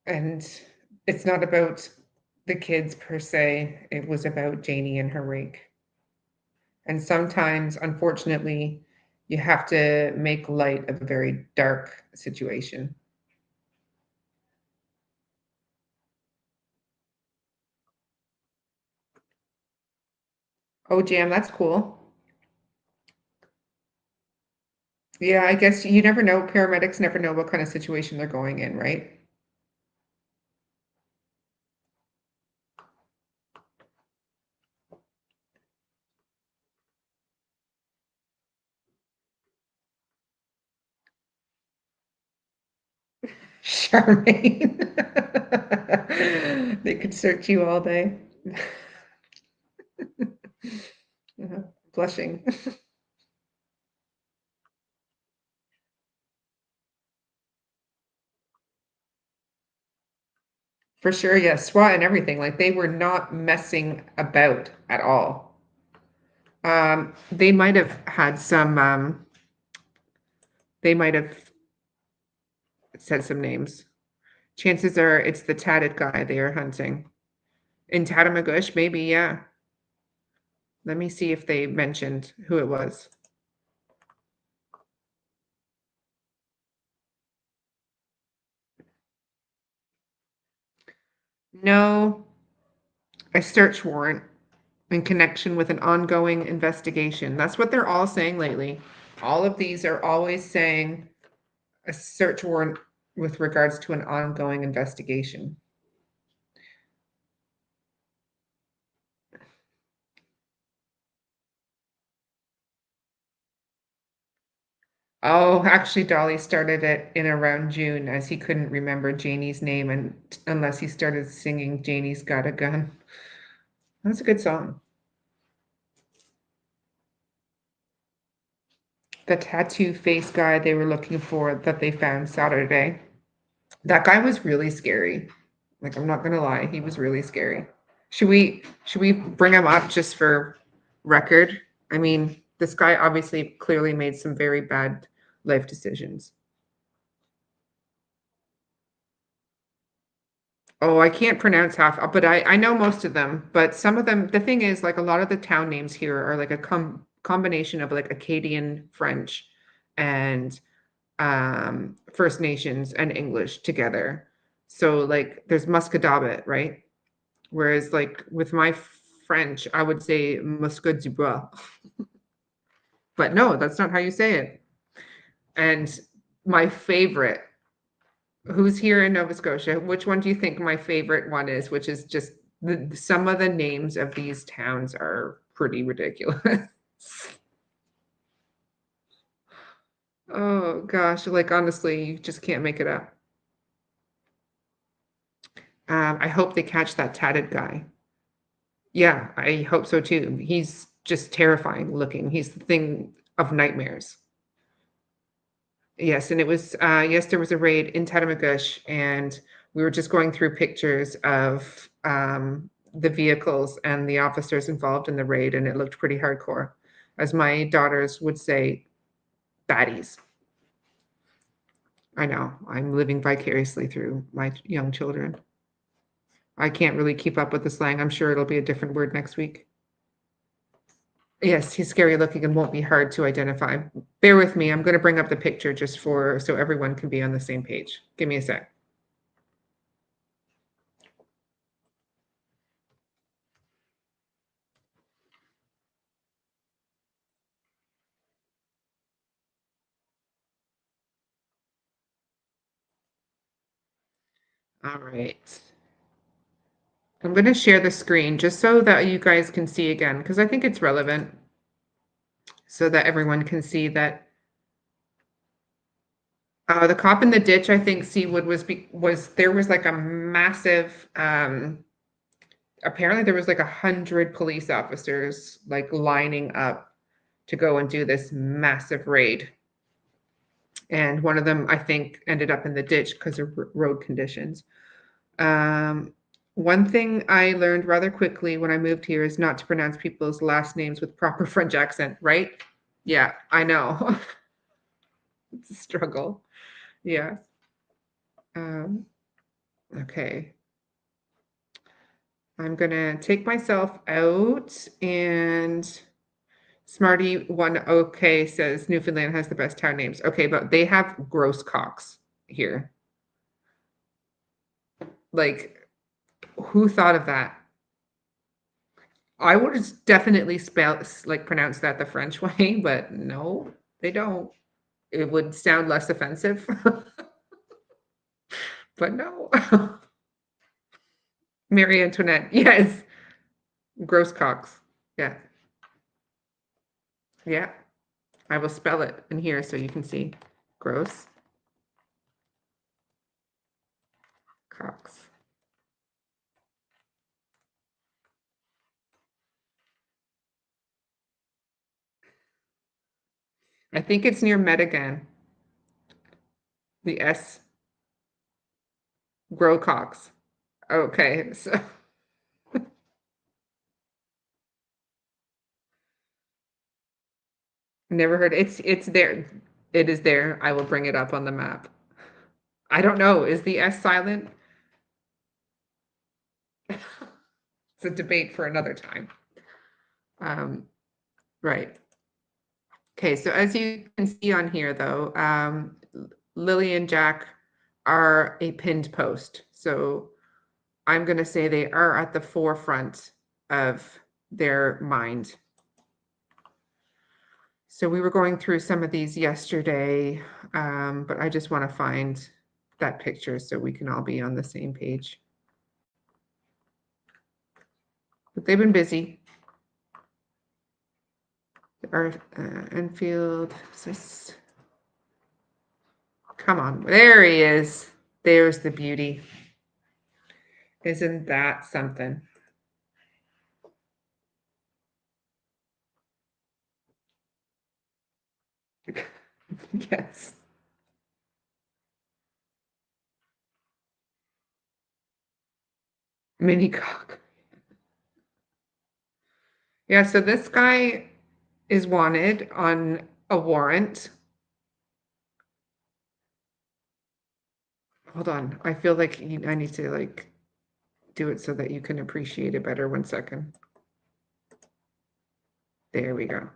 and it's not about the kids per se. It was about Janie and her rake. And sometimes, unfortunately, you have to make light of a very dark situation. Oh, Jam, that's cool. Yeah, I guess you never know. Paramedics never know what kind of situation they're going in, right? Charmaine. They could search you all day. Blushing. For sure, yes. SWAT and everything. Like they were not messing about at all. They might have had some, they might have said some names. Chances are it's the tatted guy they are hunting. In Tatamagouche, maybe, yeah. Let me see if they mentioned who it was. No, a search warrant in connection with an ongoing investigation. That's what they're all saying lately. All of these are always saying a search warrant with regards to an ongoing investigation. Oh, actually, Dolly started it in around June as he couldn't remember Janie's name and unless he started singing Janie's Got a Gun. That's a good song. The tattoo face guy they were looking for that they found Saturday. That guy was really scary. Like I'm not gonna lie, he was really scary. Should we bring him up just for record? I mean, this guy obviously clearly made some very bad life decisions. Oh, I can't pronounce half, but I know most of them. But some of them, the thing is, like a lot of the town names here are like a combination of like Acadian French and First Nations and English together. So like there's Muscadabit, right? Whereas like with my French, I would say Muscat du Bois. But no, that's not how you say it. And my favorite, who's here in Nova Scotia, which one do you think my favorite one is? Which is just some of the names of these towns are pretty ridiculous. Oh gosh, like honestly, you just can't make it up. I hope they catch that tatted guy. Yeah, I hope so too. He's just terrifying looking. He's the thing of nightmares. Yes, and it was yes, there was a raid in Tatamagouche, and we were just going through pictures of the vehicles and the officers involved in the raid, and it looked pretty hardcore. As my daughters would say, baddies. I know, I'm living vicariously through my young children. I can't really keep up with the slang. I'm sure it'll be a different word next week. Yes, he's scary looking and won't be hard to identify. Bear with me. I'm going to bring up the picture just for so everyone can be on the same page. Give me a sec. All right. I'm going to share the screen just so that you guys can see again, because I think it's relevant so that everyone can see that the cop in the ditch, I think Seawood was there was like a massive apparently there was like 100 police officers like lining up to go and do this massive raid. And one of them, I think, ended up in the ditch because of road conditions. Um, One thing I learned rather quickly when I moved here is not to pronounce people's last names with proper French accent, right? Yeah, I know. It's a struggle. Yeah. Um, okay. I'm gonna take myself out, and Smarty one okay says Newfoundland has the best town names. Okay, but they have gross cocks here. Like, who thought of that? I would definitely spell like pronounce that the French way, but no, they don't. It would sound less offensive, but no. Marie Antoinette, yes. Gross cocks. Yeah. Yeah. I will spell it in here so you can see. Gross cocks. I think it's near Medigan. The S. Grow cocks. Okay, so never heard. It's there. It is there. I will bring it up on the map. I don't know. Is the S silent? It's a debate for another time. Right. Okay, so as you can see on here, though, Lily and Jack are a pinned post. So I'm going to say they are at the forefront of their mind. So we were going through some of these yesterday, but I just want to find that picture so we can all be on the same page. But they've been busy. Enfield, come on, there he is. There's the beauty. Isn't that something? Yes. Mini cock. Yeah, so this guy is wanted on a warrant. Hold on. I feel like I need to like do it so that you can appreciate it better. 1 second. There we go.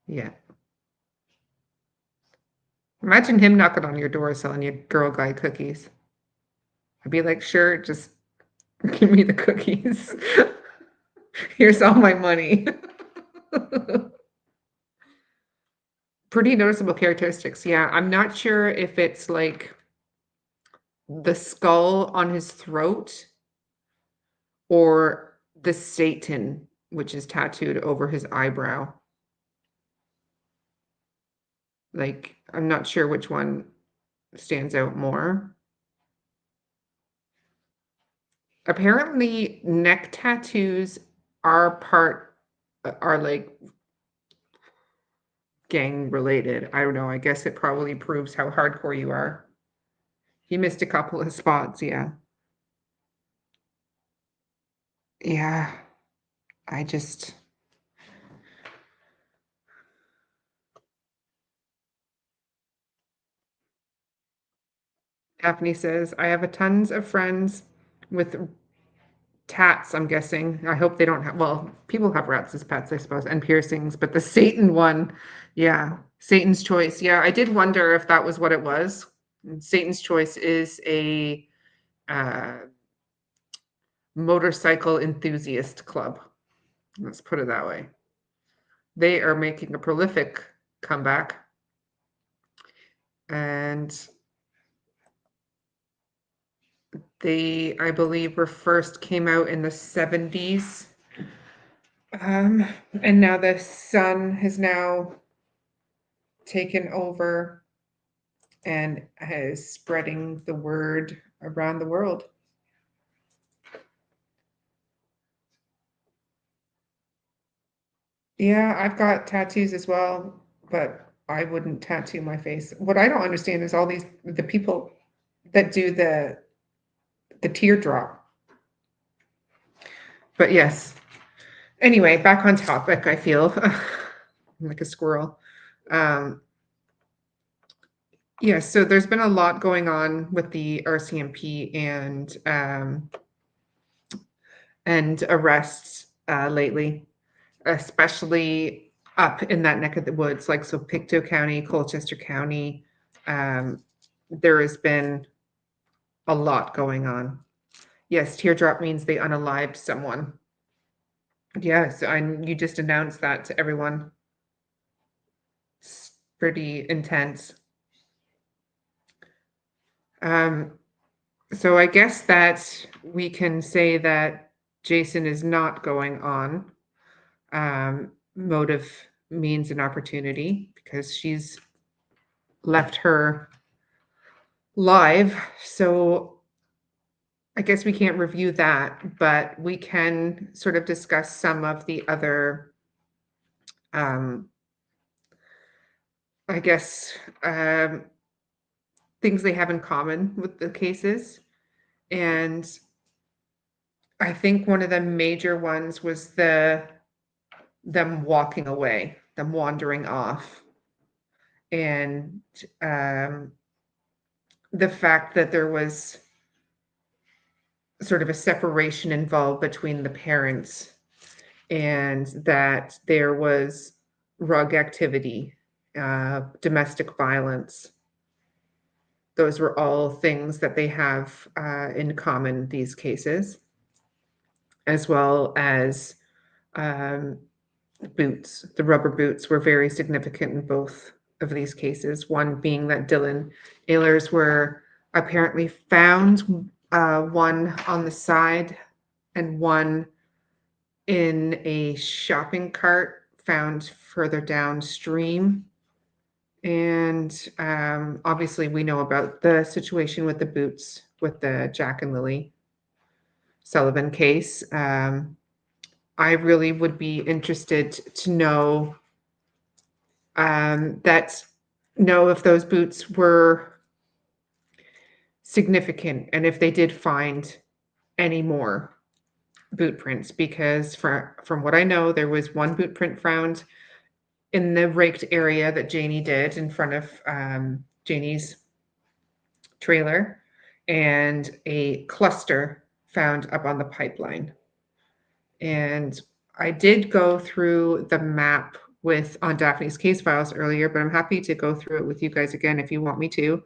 Yeah. Imagine him knocking on your door selling you Girl Guide cookies. I'd be like, sure, just give me the cookies. Here's all my money. Pretty noticeable characteristics. Yeah, I'm not sure if it's like the skull on his throat or the Satan, which is tattooed over his eyebrow. Like, I'm not sure which one stands out more. Apparently, neck tattoos are like gang related. I don't know. I guess it probably proves how hardcore you are. He missed a couple of spots. Yeah. Yeah. I just, Daphne says, I have a tons of friends with tats, I'm guessing. I hope they don't have, well, people have rats as pets, I suppose, and piercings, but the Satan one, yeah, Satan's Choice. Yeah, I did wonder if that was what it was. Satan's Choice is a uh, motorcycle enthusiast club. Let's put it that way. They are making a prolific comeback. And they, I believe, were first came out in the 70s. And now the son has now taken over and is spreading the word around the world. Yeah, I've got tattoos as well, but I wouldn't tattoo my face. What I don't understand is all the people that do the teardrop. But yes. Anyway, back on topic, I feel like a squirrel. Um, yeah, so there's been a lot going on with the RCMP and arrests lately, especially up in that neck of the woods, like so Pictou County, Colchester County. There has been a lot going on. Yes, teardrop means they unalived someone. Yes, and you just announced that to everyone. It's pretty intense. So I guess that we can say that Jason is not going on motive, means, and opportunity because she's left her live. So I guess we can't review that, but we can sort of discuss some of the other, I guess, things they have in common with the cases. And I think one of the major ones was them walking away, them wandering off, and the fact that there was sort of a separation involved between the parents and that there was rug activity, domestic violence. Those were all things that they have in common, these cases, as well as boots. The rubber boots were very significant in both of these cases. One being that Dylan Ehlers were apparently found, one on the side and one in a shopping cart found further downstream. And obviously, we know about the situation with the boots with the Jack and Lilly Sullivan case. I really would be interested to know if those boots were significant and if they did find any more boot prints, because from what I know, there was one boot print found in the raked area that Janie did in front of Janie's trailer, and a cluster found up on the pipeline. And I did go through the map on Daphne's case files earlier, but I'm happy to go through it with you guys again if you want me to.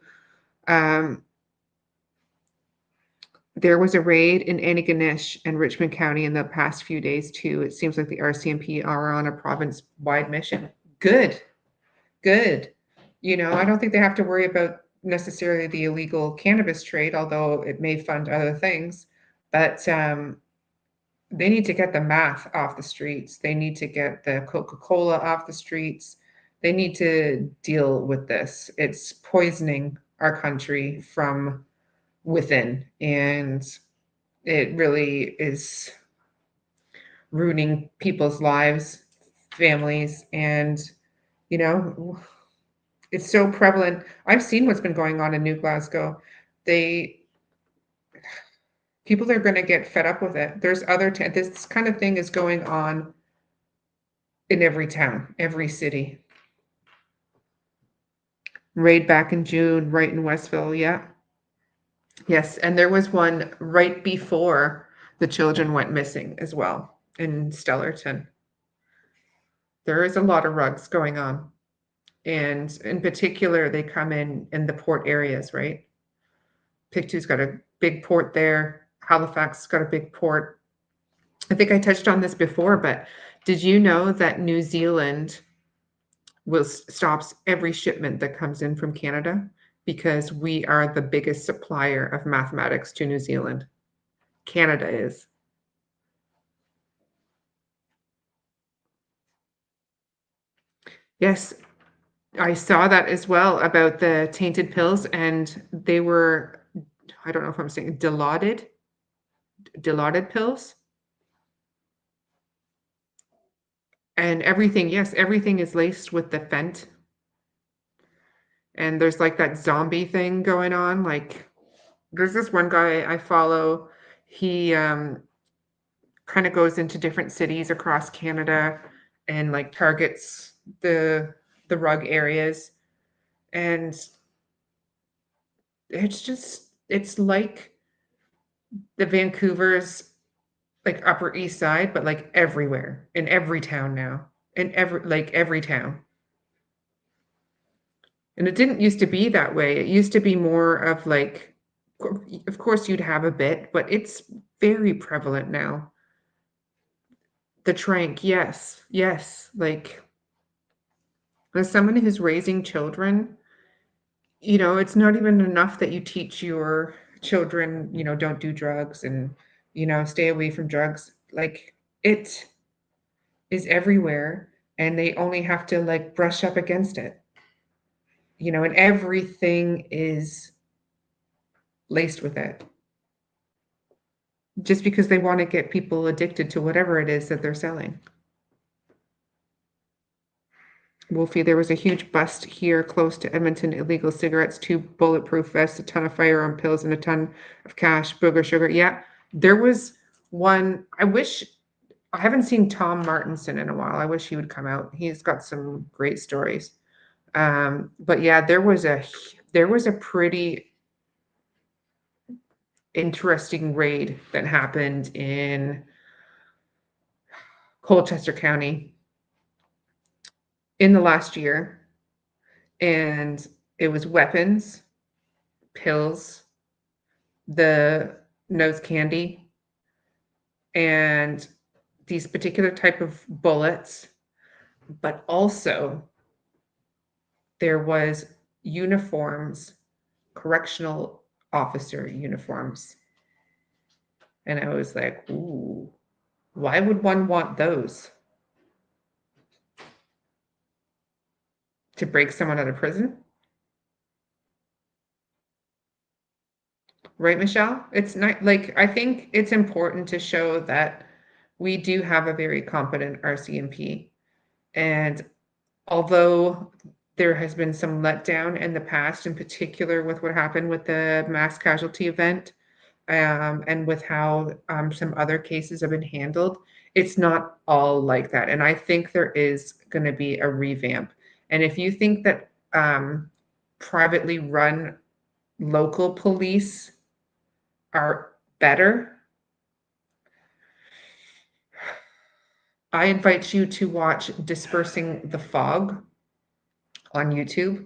There was a raid in Antigonish and Richmond County in the past few days too. It seems like the RCMP are on a province-wide mission. Good. I don't think they have to worry about necessarily the illegal cannabis trade, although it may fund other things. But they need to get the meth off the streets. They need to get the Coca-Cola off the streets. They need to deal with this. It's poisoning our country from within, and it really is ruining people's lives, families, and it's so prevalent. I've seen what's been going on in New Glasgow. People are going to get fed up with it. There's this kind of thing is going on in every town, every city. Raid back in June, right in Westville, yeah. Yes, and there was one right before the children went missing as well in Stellarton. There is a lot of rugs going on. And in particular, they come in the port areas, right? Pictou's got a big port there. Halifax has got a big port. I think I touched on this before, but did you know that New Zealand stops every shipment that comes in from Canada because we are the biggest supplier of mathematics to New Zealand? Canada is. Yes, I saw that as well about the tainted pills, and they were, I don't know if I'm saying dilaudid pills. And everything, yes, everything is laced with the fent. And there's like that zombie thing going on, like There's this one guy I follow. He kind of goes into different cities across Canada and like targets the rug areas, and it's like the Vancouver's like Upper East Side, but like everywhere in every town now, in every town. And it didn't used to be that way. It used to be more of like, of course you'd have a bit, but it's very prevalent now. The trank, yes, yes. Like as someone who's raising children, it's not even enough that you teach your children, don't do drugs and, stay away from drugs. Like it is everywhere and they only have to like brush up against it, and everything is laced with it just because they want to get people addicted to whatever it is that they're selling. Wolfie, there was a huge bust here close to Edmonton. Illegal cigarettes, 2 bulletproof vests, a ton of firearm pills, and a ton of cash, booger sugar. Yeah, there was one. I haven't seen Tom Martinson in a while. I wish he would come out. He's got some great stories. But yeah, there was a pretty interesting raid that happened in Colchester County in the last year, and it was weapons, pills, the nose candy, and these particular type of bullets, but also there was uniforms, correctional officer uniforms. And I was like, ooh, why would one want those? To break someone out of prison? Right, Michelle? It's not like I think it's important to show that we do have a very competent RCMP. And although there has been some letdown in the past, in particular with what happened with the mass casualty event, and with how some other cases have been handled, it's not all like that. And I think there is going to be a revamp. And if you think that privately run local police are better, I invite you to watch Dispersing the Fog on YouTube.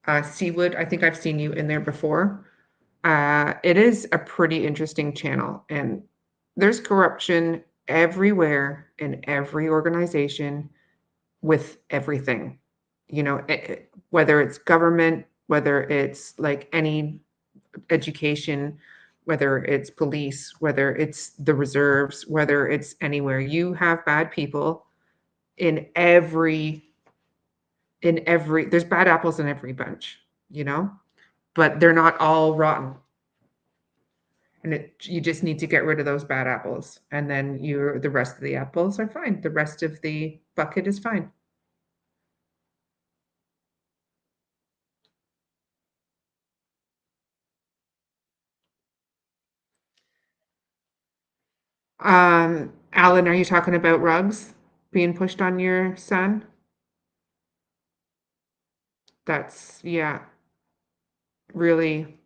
Seawood, I think I've seen you in there before. It is a pretty interesting channel, and there's corruption everywhere in every organization with everything. Whether it's government, whether it's like any education, whether it's police, whether it's the reserves, whether it's anywhere, you have bad people in every there's bad apples in every bunch, but they're not all rotten. And you just need to get rid of those bad apples, and then the rest of the apples are fine. The rest of the bucket is fine. Alan, are you talking about rugs being pushed on your son? That's, yeah, really.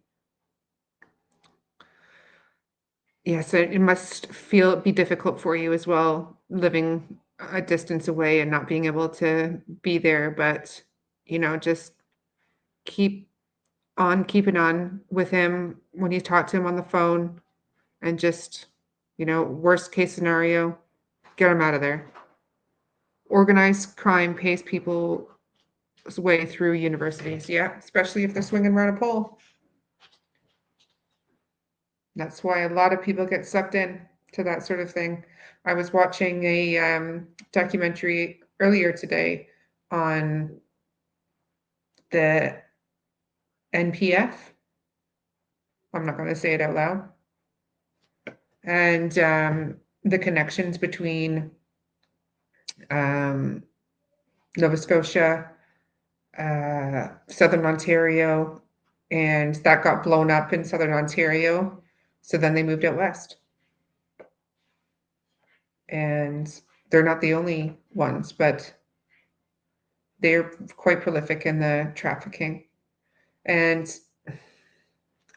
Yes, it must be difficult for you as well, living a distance away and not being able to be there. But, just keep keeping on with him when you talk to him on the phone, and just, worst case scenario, get him out of there. Organized crime pays people's way through universities. Yeah, especially if they're swinging around a pole. That's why a lot of people get sucked in to that sort of thing. I was watching a documentary earlier today on the NPF. I'm not going to say it out loud. And the connections between Nova Scotia, Southern Ontario, and that got blown up in Southern Ontario. So then they moved out west. And they're not the only ones, but they're quite prolific in the trafficking. And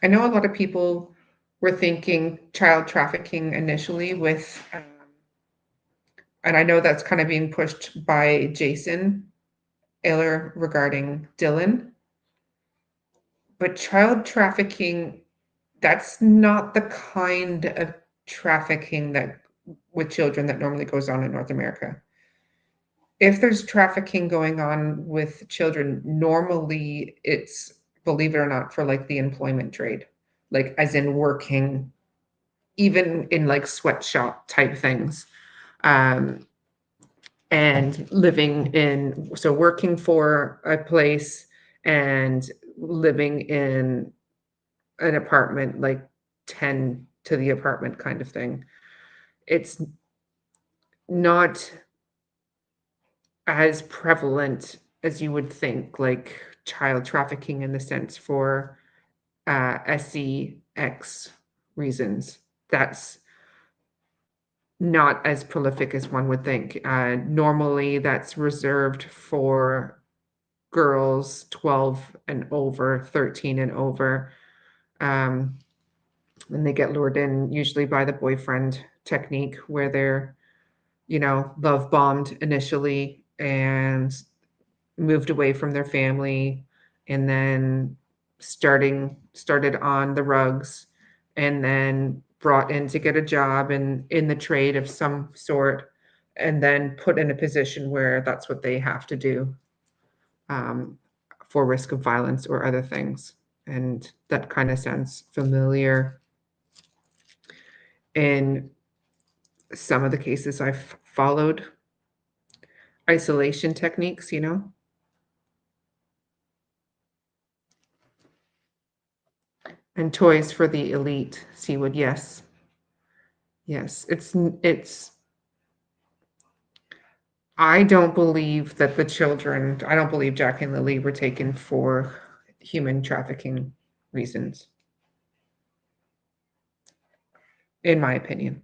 I know a lot of people were thinking child trafficking initially with, and I know that's kind of being pushed by Jason Ehler regarding Dylan, but child trafficking, that's not the kind of trafficking that with children that normally goes on in North America. If there's trafficking going on with children, normally it's, believe it or not, for like the employment trade, like as in working, even in like sweatshop type things, um, and living in, so working for a place and living in an apartment, like 10 to the apartment kind of thing. It's not as prevalent as you would think, like child trafficking in the sense for SCX reasons. That's not as prolific as one would think. Normally, that's reserved for girls 12 and over, 13 and over. And they get lured in usually by the boyfriend technique where they're, love bombed initially and moved away from their family, and then started on the rugs, and then brought in to get a job in the trade of some sort, and then put in a position where that's what they have to do, um, for risk of violence or other things. And that kind of sounds familiar in some of the cases I've followed. Isolation techniques, and toys for the elite. Seawood, yes. Yes, it's I don't believe that I don't believe Jack and Lilly were taken for human trafficking reasons, in my opinion.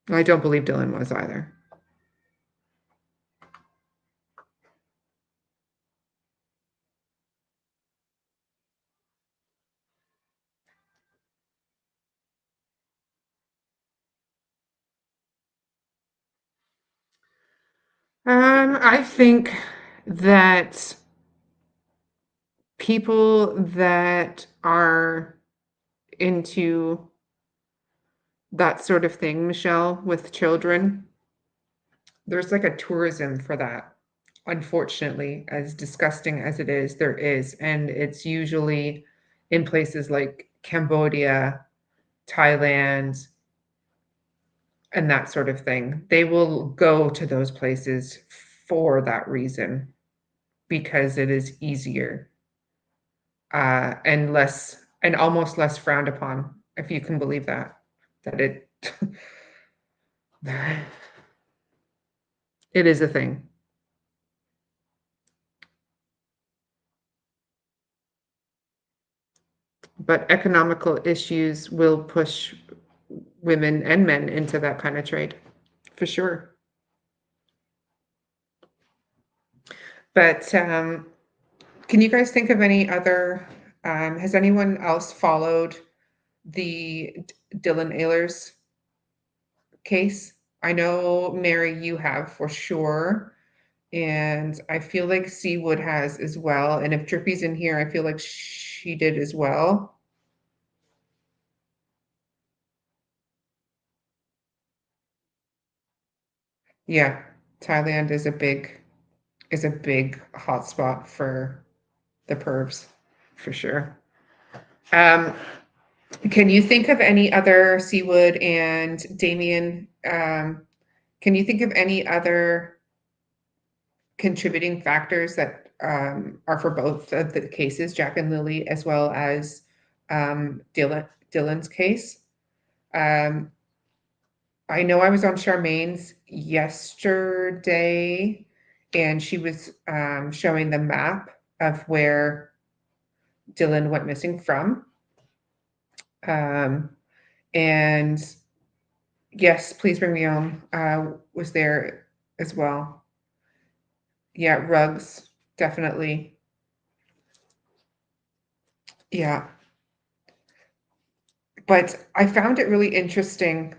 I don't believe Dylan was either. I think that people that are into that sort of thing, Michelle, with children, there's like a tourism for that. Unfortunately, as disgusting as it is, there is. And it's usually in places like Cambodia, Thailand, and that sort of thing. They will go to those places for that reason because it is easier, and less, and almost less frowned upon, if you can believe that. That it it is a thing. But economical issues will push women and men into that kind of trade, for sure. But can you guys think of any other? Has anyone else followed the Dylan Ehlers case? I know, Mary, you have for sure. And I feel like Seawood has as well. And if Drippy's in here, I feel like she did as well. Yeah, Thailand is a big hotspot for the pervs, for sure. Um, can you think of any other, Seawood and Damien? Can you think of any other contributing factors that are for both of the cases, Jack and Lilly, as well as Dylan's case? Um, I know I was on Charmaine's yesterday, and she was showing the map of where Dylan went missing from. And yes, Please Bring Me Home was there as well. Yeah, rugs, definitely. Yeah. But I found it really interesting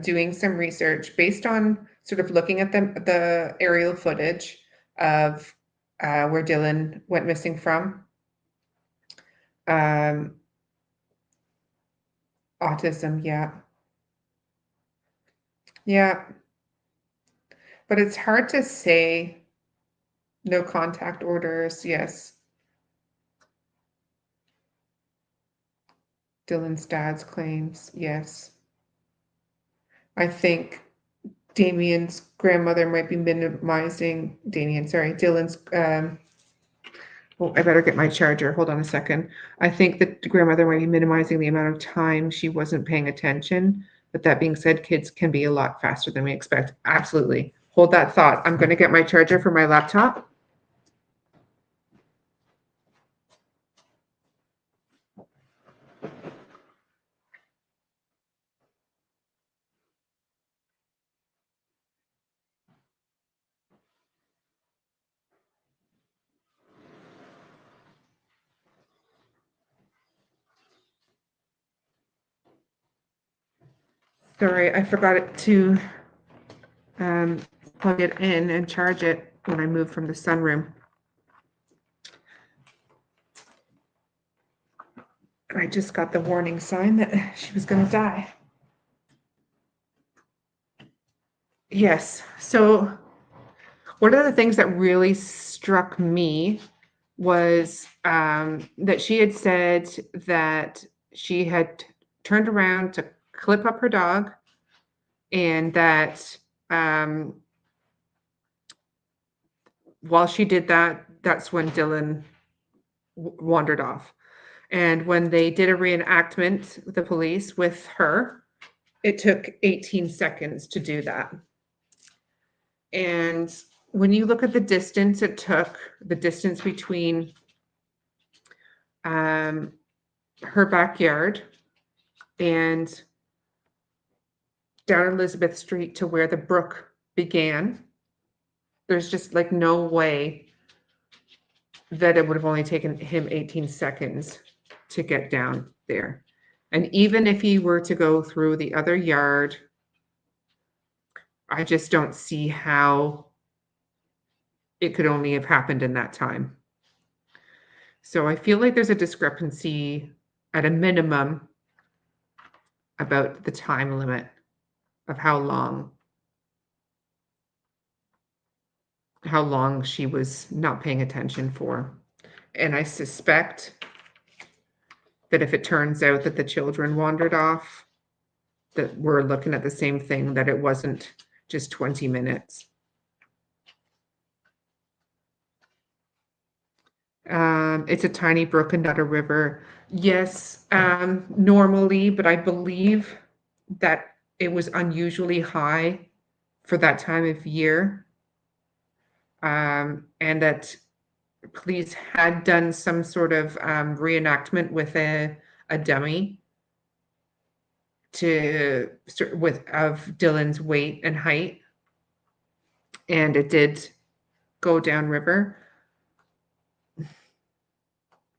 doing some research based on sort of looking at the aerial footage of where Dylan went missing from. Um, autism, yeah. Yeah. But it's hard to say. No contact orders, yes. Dylan's dad's claims, yes. I think Damien's grandmother might be minimizing Dylan's oh, I better get my charger. Hold on a second. I think that the grandmother might be minimizing the amount of time she wasn't paying attention. But that being said, kids can be a lot faster than we expect. Absolutely. Hold that thought. I'm going to get my charger for my laptop. Sorry, I forgot it to plug it in and charge it when I moved from the sunroom. I just got the warning sign that she was going to die. Yes. So one of the things that really struck me was that she had said that she had turned around to clip up her dog, and that while she did that, that's when Dylan wandered off. And when they did a reenactment with the police with her, it took 18 seconds to do that. And when you look at the distance it took, the distance between her backyard and down Elizabeth Street to where the brook began, there's just like no way that it would have only taken him 18 seconds to get down there. And even if he were to go through the other yard, I just don't see how it could only have happened in that time. So I feel like there's a discrepancy at a minimum about the time limit of how long she was not paying attention for. And I suspect that if it turns out that the children wandered off, that we're looking at the same thing, that it wasn't just 20 minutes. It's a tiny brook and not a river. Yes, normally, but I believe that it was unusually high for that time of year. And that police had done some sort of reenactment with a dummy of Dylan's weight and height, and it did go downriver.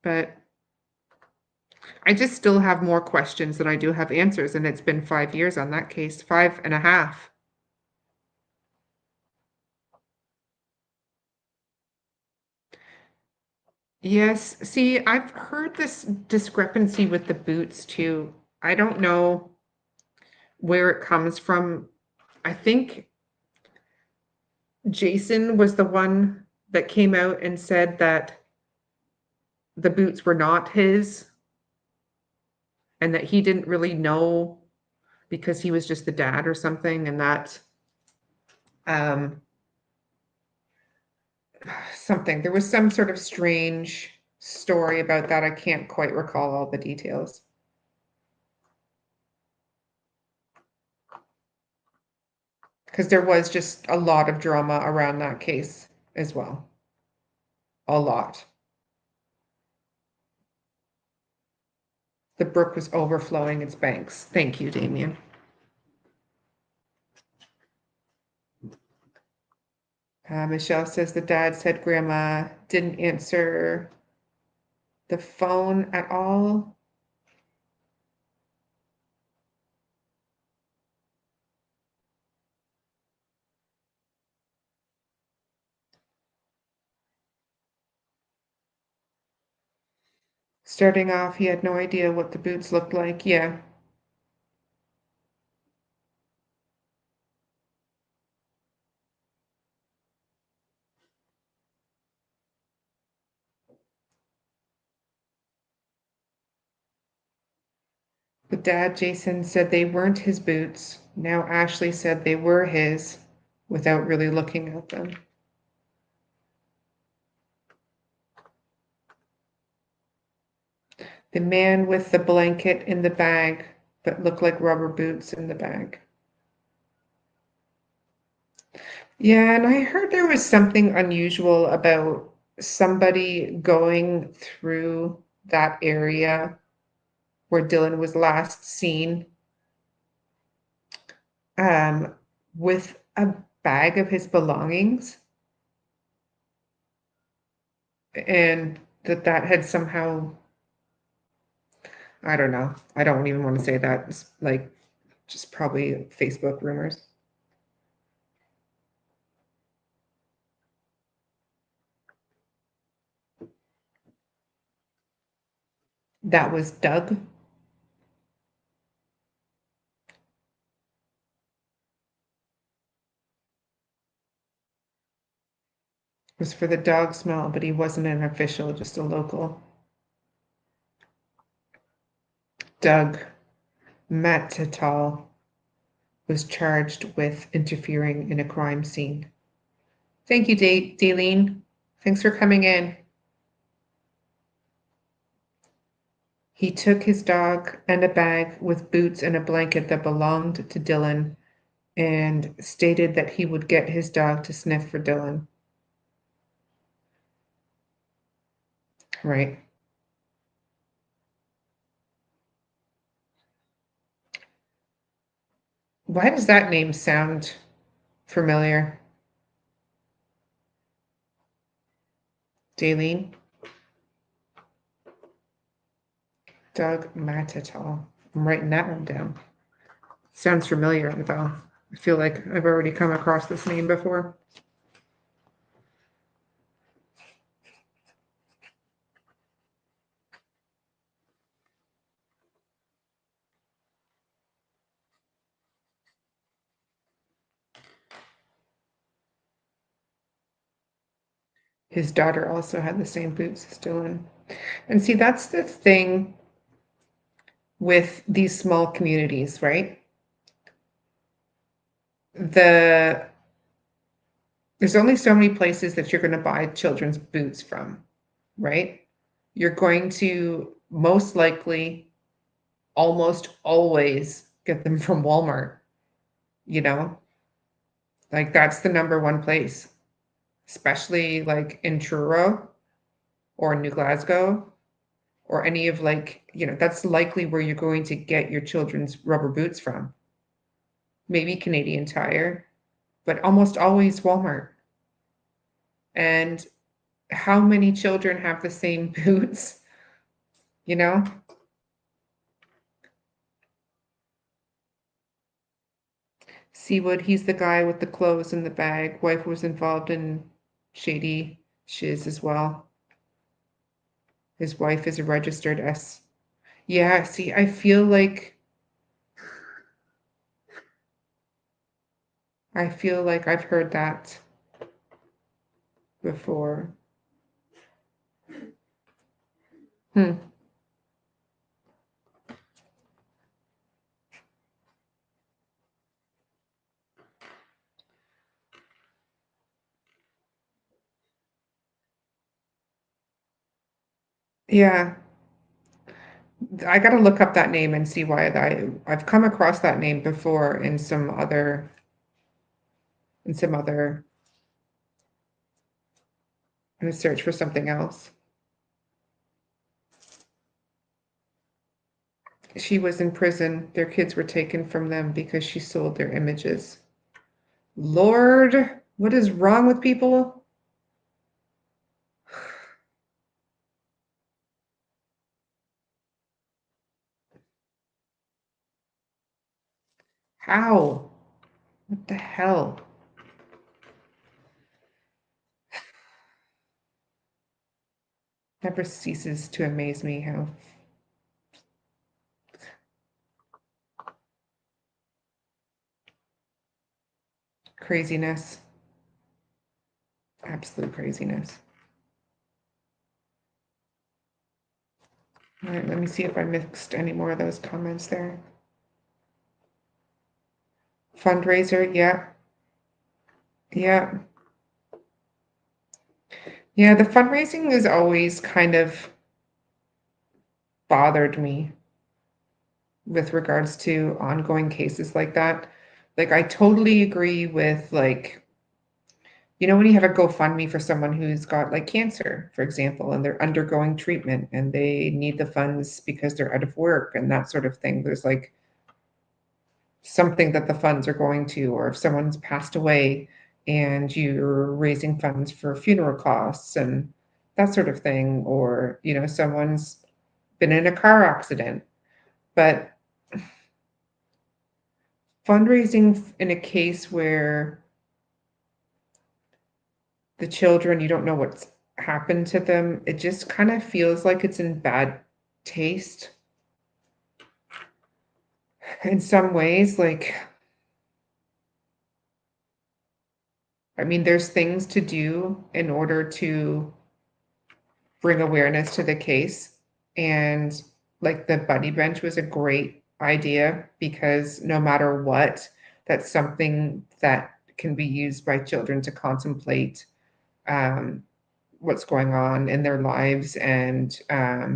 But I just still have more questions than I do have answers, and it's been 5 years on that case, 5.5. Yes, see, I've heard this discrepancy with the boots too. I don't know where it comes from. I think Jason was the one that came out and said that the boots were not his and that he didn't really know because he was just the dad or something, and that something, there was some sort of strange story about that. I can't quite recall all the details. Because there was just a lot of drama around that case as well. a lot. The brook was overflowing its banks. Thank you, Damien. Michelle says the dad said grandma didn't answer the phone at all. Starting off, he had no idea what the boots looked like. Yeah. The dad, Jason, said they weren't his boots. Now Ashley said they were his without really looking at them. The man with the blanket in the bag, but looked like rubber boots in the bag. Yeah, and I heard there was something unusual about somebody going through that area where Dylan was last seen with a bag of his belongings, and that had somehow, I don't know. I don't even want to say that. It's like just probably Facebook rumors. That was Doug. It was for the dog smell, but he wasn't an official, just a local. Doug Matatal was charged with interfering in a crime scene. Thank you, Daleen. Thanks for coming in. He took his dog and a bag with boots and a blanket that belonged to Dylan and stated that he would get his dog to sniff for Dylan. Right. Why does that name sound familiar? Daleen? Doug Matatal. I'm writing that one down. Sounds familiar, though. I feel like I've already come across this name before. His daughter also had the same boots as Dylan. And see, that's the thing with these small communities, right? There's only so many places that you're going to buy children's boots from, right? You're going to most likely almost always get them from Walmart, you know? Like that's the number one place, especially like in Truro or New Glasgow or any of like, that's likely where you're going to get your children's rubber boots from. Maybe Canadian Tire, but almost always Walmart. And how many children have the same boots, you know? Seawood, he's the guy with the clothes in the bag. Wife was involved in shady shiz as well. His wife is a registered S. Yeah, see, I feel like I've heard that before. Hmm. Yeah. I got to look up that name and see why I've come across that name before in some other in a search for something else. She was in prison. Their kids were taken from them because she sold their images. Lord, what is wrong with people? How? What the hell? Never ceases to amaze me how craziness, absolute craziness. All right, let me see if I mixed any more of those comments there. Fundraiser, yeah. Yeah. Yeah, the fundraising has always kind of bothered me with regards to ongoing cases like that. Like, I totally agree with, like, when you have a GoFundMe for someone who's got like cancer, for example, and they're undergoing treatment and they need the funds because they're out of work and that sort of thing. There's like something that the funds are going to, or if someone's passed away and you're raising funds for funeral costs and that sort of thing, or someone's been in a car accident. But fundraising in a case where the children, you don't know what's happened to them, it just kind of feels like it's in bad taste in some ways. Like, I mean, there's things to do in order to bring awareness to the case. And like the buddy bench was a great idea because no matter what, that's something that can be used by children to contemplate um, what's going on in their lives, and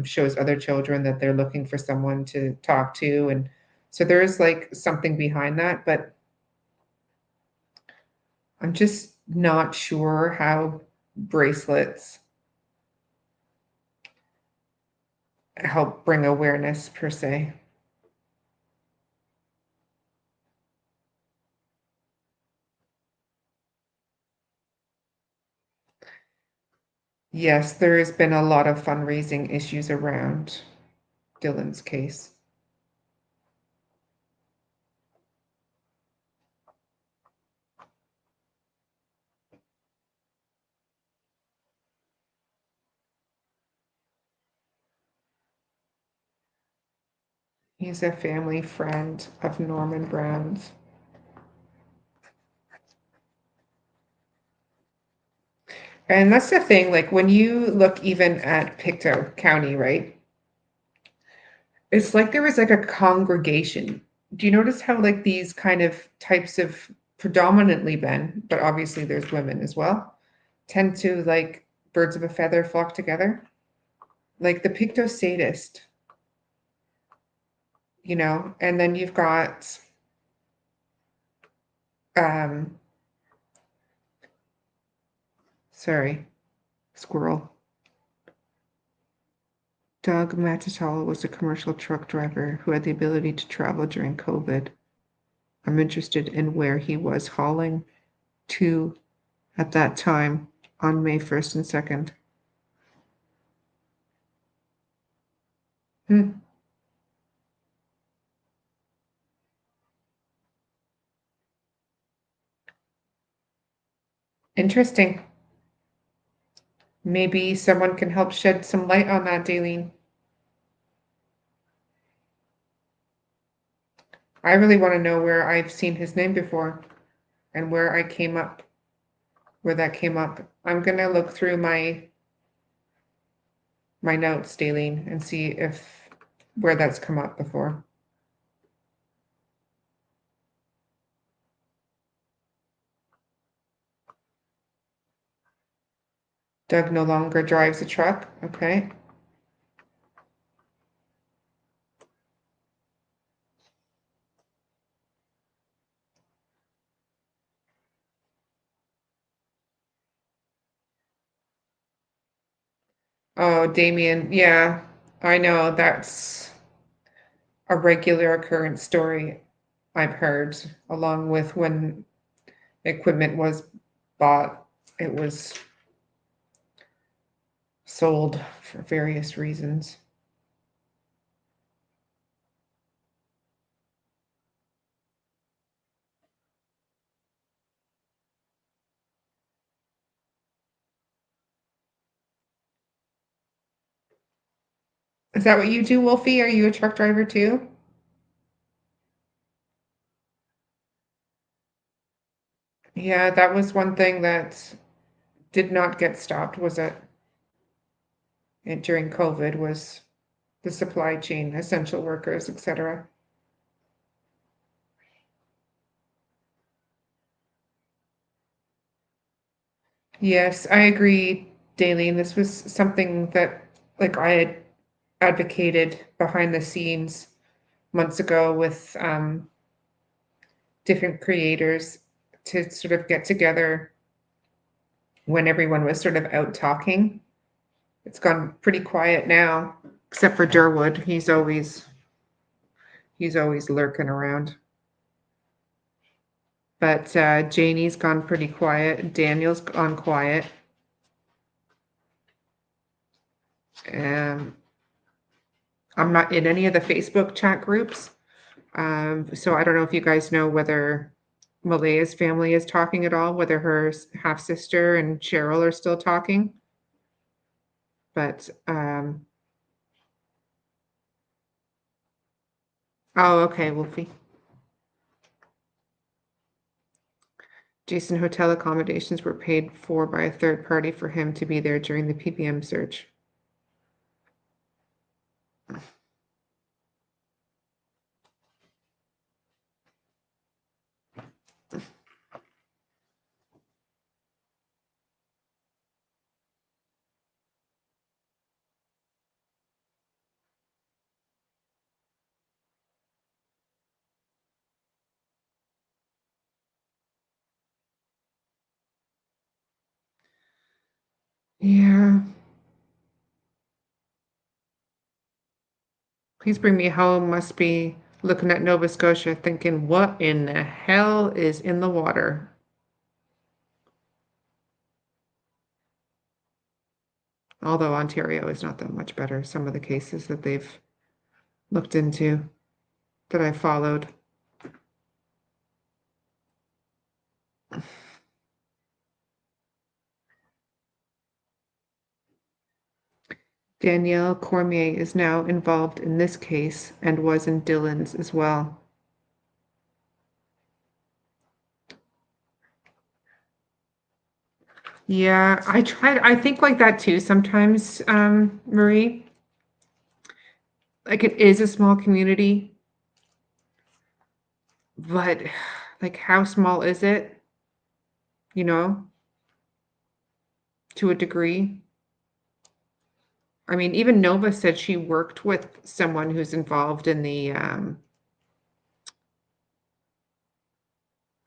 shows other children that they're looking for someone to talk to. And so there's like something behind that, but I'm just not sure how bracelets help bring awareness per se. Yes, there has been a lot of fundraising issues around Dylan's case. He's a family friend of Norman Brown's. And that's the thing, like when you look even at Pictou County, right? It's like there was like a congregation. Do you notice how like these kind of types of predominantly men, but obviously there's women as well, tend to like birds of a feather flock together? Like the Pictou sadist, and then you've got um sorry, squirrel. Doug Matatal was a commercial truck driver who had the ability to travel during COVID. I'm interested in where he was hauling to at that time on May 1st and 2nd. Hmm. Interesting. Maybe someone can help shed some light on that, Daleen. I really want to know where I've seen his name before and where that came up. I'm gonna look through my notes, Daleen, and see if where that's come up before. Doug no longer drives a truck. Okay. Oh, Damien. Yeah, I know. That's a regular occurrence story I've heard, along with when equipment was bought, it was sold for various reasons. Is that what you do, Wolfie? Are you a truck driver too? Yeah, that was one thing that did not get stopped, was it? And during COVID was the supply chain, essential workers, etc. Yes, I agree, Daleen. This was something that like I had advocated behind the scenes months ago with different creators to sort of get together when everyone was sort of out talking. It's gone pretty quiet now, except for Durwood. He's always lurking around. But Janie's gone pretty quiet. Daniel's gone quiet. Um, I'm not in any of the Facebook chat groups. So I don't know if you guys know whether Malaya's family is talking at all, whether her half sister and Cheryl are still talking. But oh, okay, Wolfie. Jason, hotel accommodations were paid for by a third party for him to be there during the PPM search. Yeah. Please bring me home must be looking at Nova Scotia thinking, what in the hell is in the water? Although Ontario is not that much better, some of the cases that they've looked into that I followed. Danielle Cormier is now involved in this case and was in Dylan's as well. Yeah, I think like that too sometimes, Marie. Like it is a small community, but like how small is it, you know, to a degree? I mean, even Nova said she worked with someone who's involved in the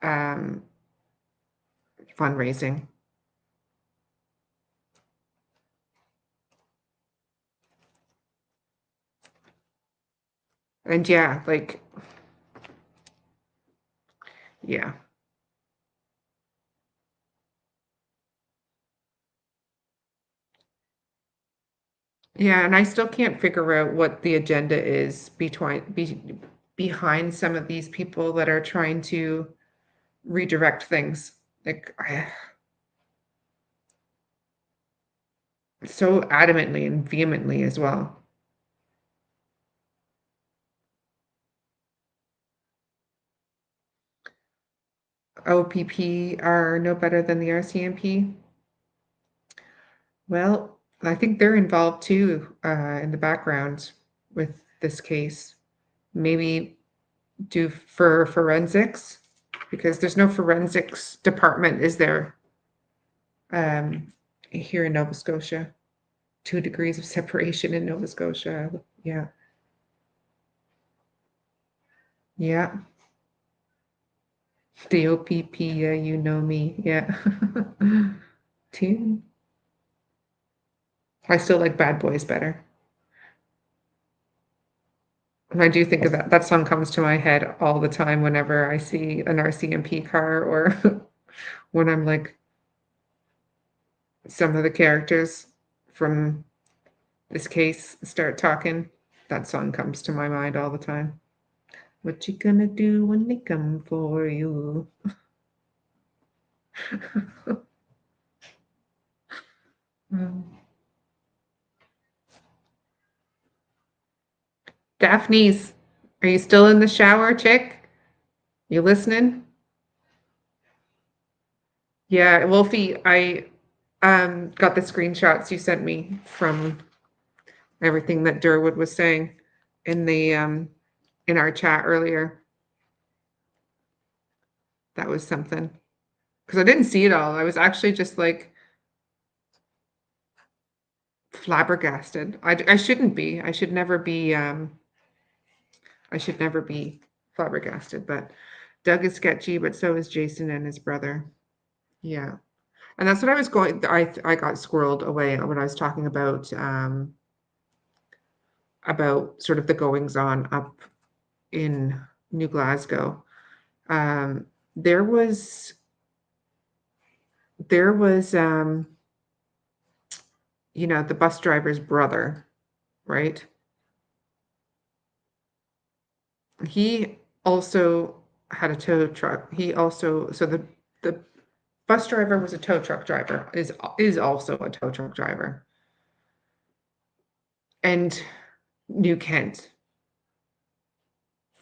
um, fundraising. And yeah, like, yeah. Yeah, and I still can't figure out what the agenda is behind some of these people that are trying to redirect things. Like, so adamantly and vehemently as well. OPP are no better than the RCMP. Well, I think they're involved too in the background with this case. Maybe do for forensics because there's no forensics department, is there? Um, Here in Nova Scotia, 2 degrees of separation in Nova Scotia. Yeah, yeah. The OPP, yeah, you know me. Yeah. Two. I still like Bad Boys better. And I do think of that. That song comes to my head all the time whenever I see an RCMP car or when I'm like some of the characters from this case start talking. That song comes to my mind all the time. What you gonna do when they come for you? Mm. Daphne's, are you still in the shower, chick? You listening? Yeah, Wolfie, I got the screenshots you sent me from everything that Durwood was saying in the in our chat earlier. That was something. Because I didn't see it all. I was actually just like flabbergasted. I shouldn't be. I should never be flabbergasted, but Doug is sketchy, but so is Jason and his brother. Yeah. And that's what I was going I got squirreled away when I was talking about sort of the goings on up in New Glasgow. Um, there was there was the bus driver's brother, right? He also had a tow truck. He also so the bus driver was a tow truck driver, is also a tow truck driver, and knew Kent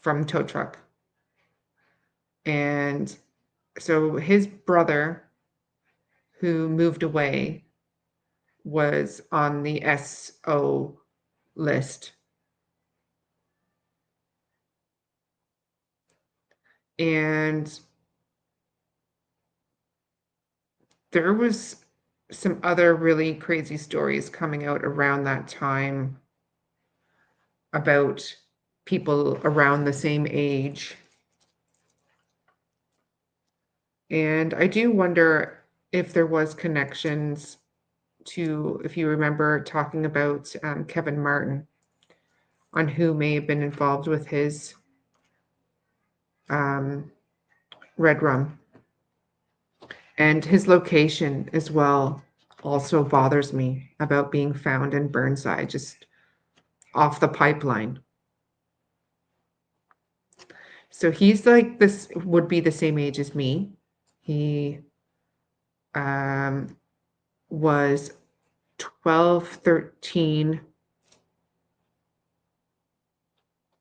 from tow truck. And so his brother, who moved away, was on the SO list. And there was some other really crazy stories coming out around that time about people around the same age. And I do wonder if there was connections to, if you remember talking about Kevin Martin, on who may have been involved with his um, red rum. And his location as well also bothers me about being found in Burnside, just off the pipeline. So he's like, this would be the same age as me. He um, was 12, 13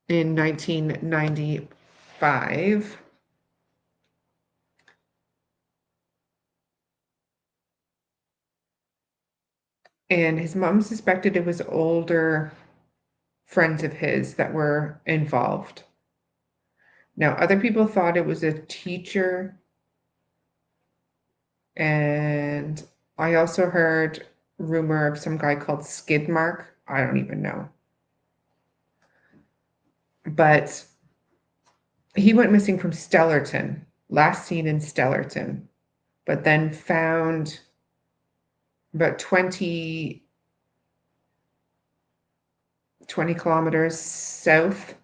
in 1995. And his mom suspected it was older friends of his that were involved. Now, other people thought it was a teacher. And I also heard rumor of some guy called Skidmark. I don't even know. But he went missing from Stellarton, last seen in Stellarton, but then found about 20 kilometers south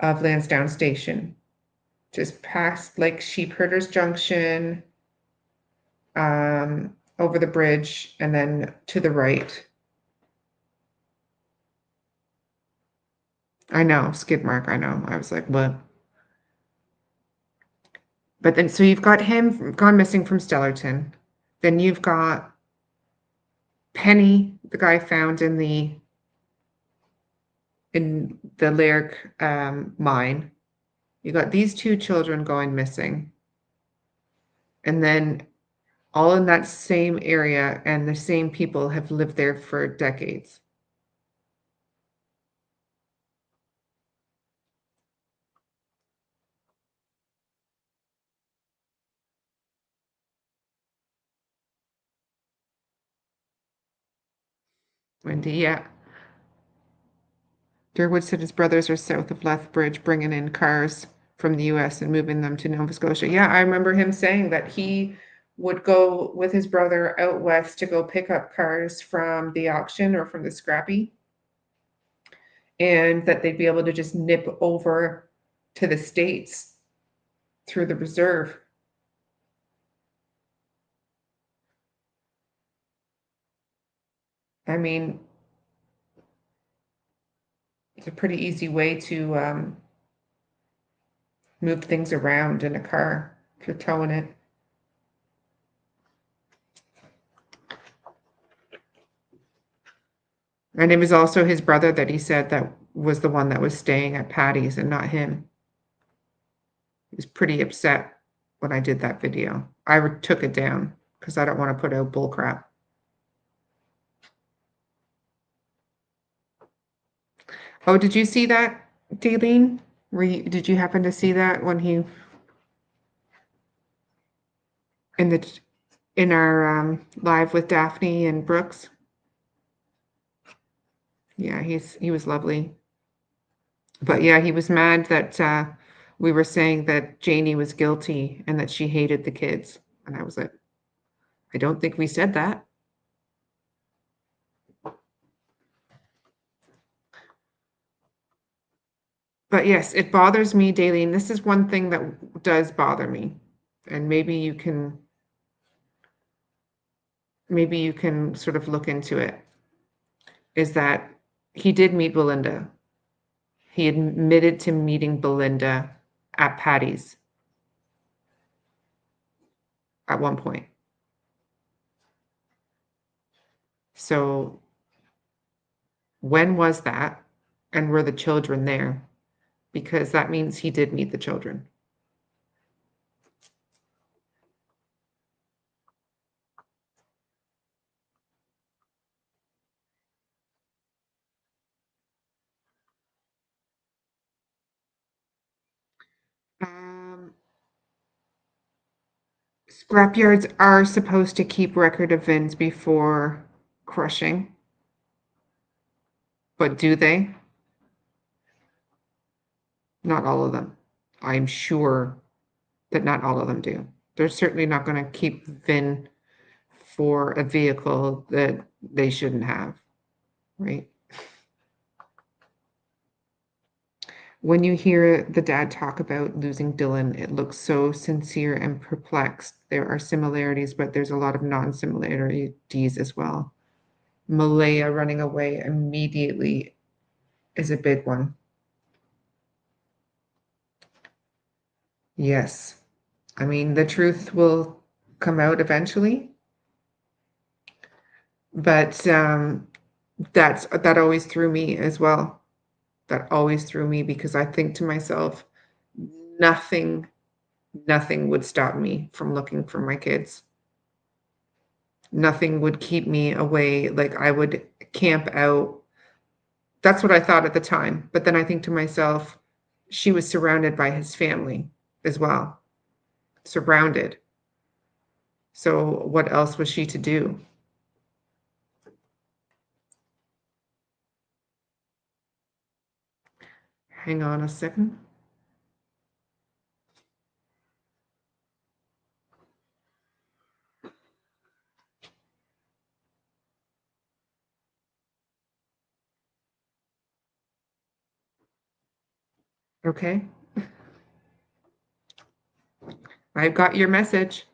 of Lansdowne Station, just past like Sheepherders Junction, over the bridge, and then to the right. I know, Skidmark, I know. I was like, what? But then, so you've got him gone missing from Stellarton. Then you've got Penny, the guy found in the Lairg mine. You got these two children going missing, and then all in that same area, and the same people have lived there for decades. Wendy, yeah. Durwood said his brothers are south of Lethbridge, bringing in cars from the US and moving them to Nova Scotia. Yeah, I remember him saying that he would go with his brother out west to go pick up cars from the auction or from the scrappy, and that they'd be able to just nip over to the States through the reserve. I mean, it's a pretty easy way to move things around in a car if you're towing it. And it was also his brother that he said that was the one that was staying at Patty's and not him. He was pretty upset when I did that video. I took it down because I don't want to put out bullcrap. Oh, did you see that, Daleen? Did you happen to see that when he in our live with Daphne and Brooks? Yeah, he was lovely. But yeah, he was mad that we were saying that Janie was guilty and that she hated the kids. And I was like, I don't think we said that. But yes, it bothers me daily. And this is one thing that does bother me. And maybe you can sort of look into it, is that he did meet Belinda. He admitted to meeting Belinda at Patty's at one point. So when was that? And were the children there? Because that means he did meet the children. Scrapyards are supposed to keep record of VINs before crushing, but do they? Not all of them. I'm sure that not all of them do. They're certainly not going to keep VIN for a vehicle that they shouldn't have, right? When you hear the dad talk about losing Dylan, it looks so sincere and perplexed. There are similarities, but there's a lot of non-similarities as well. Malaya running away immediately is a big one. Yes. I mean, the truth will come out eventually, but that always threw me as well. That always threw me because I think to myself, nothing would stop me from looking for my kids. Nothing would keep me away. Like, I would camp out. That's what I thought at the time. But then I think to myself, she was surrounded by his family as well. Surrounded. So what else was she to do? Hang on a second. Okay. I've got your message.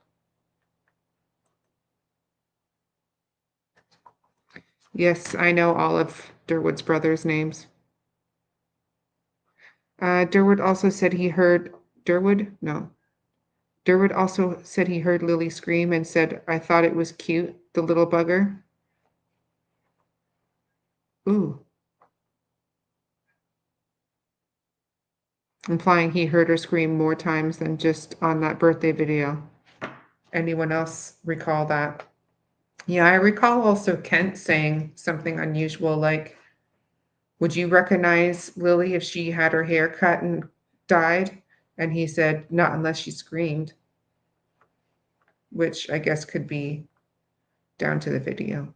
Yes, I know all of Durwood's brothers' names. Durwood also said he heard Durwood? No. Durwood also said he heard Lily scream and said, I thought it was cute, the little bugger. Ooh. Implying he heard her scream more times than just on that birthday video. Anyone else recall that? Yeah, I recall also Kent saying something unusual like, would you recognize Lily if she had her hair cut and dyed? And he said, not unless she screamed, which I guess could be down to the video.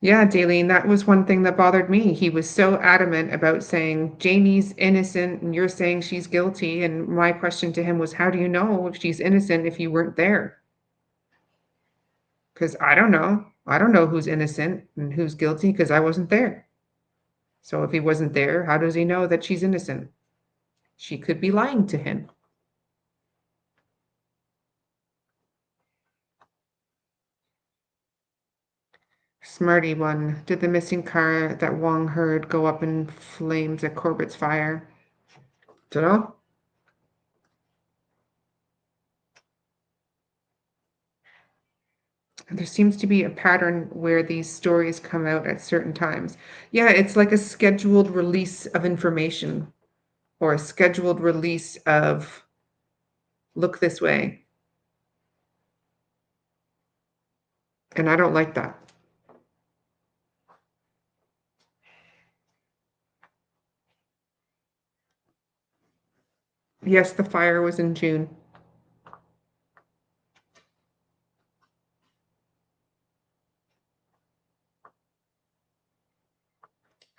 Yeah, Daleen, that was one thing that bothered me. He was so adamant about saying Jamie's innocent and you're saying she's guilty. And my question to him was, how do you know if she's innocent if you weren't there? Because I don't know. I don't know who's innocent and who's guilty because I wasn't there. So if he wasn't there, how does he know that she's innocent? She could be lying to him. Smarty one. Did the missing car that Wong heard go up in flames at Corbett's fire? Dunno. There seems to be a pattern where these stories come out at certain times. Yeah, it's like a scheduled release of information or a scheduled release of look this way. And I don't like that. Yes, the fire was in June.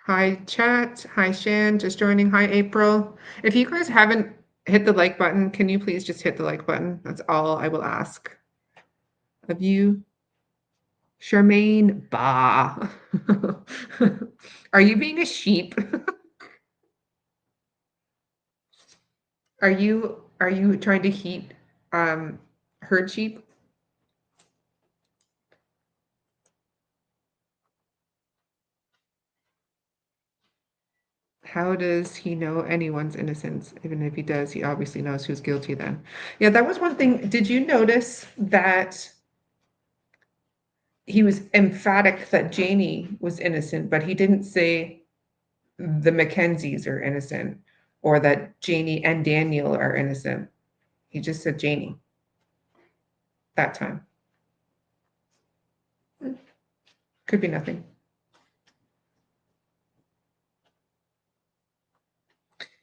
Hi, chat. Hi, Shan. Just joining. Hi, April. If you guys haven't hit the like button, can you please just hit the like button? That's all I will ask of you. Charmaine, bah. Are you being a sheep? Are you trying to heat herd sheep? How does he know anyone's innocence? Even if he does, he obviously knows who's guilty then. Yeah, that was one thing. Did you notice that he was emphatic that Janie was innocent, but he didn't say the Mackenzies are innocent or that Janie and Daniel are innocent. He just said Janie that time. Could be nothing.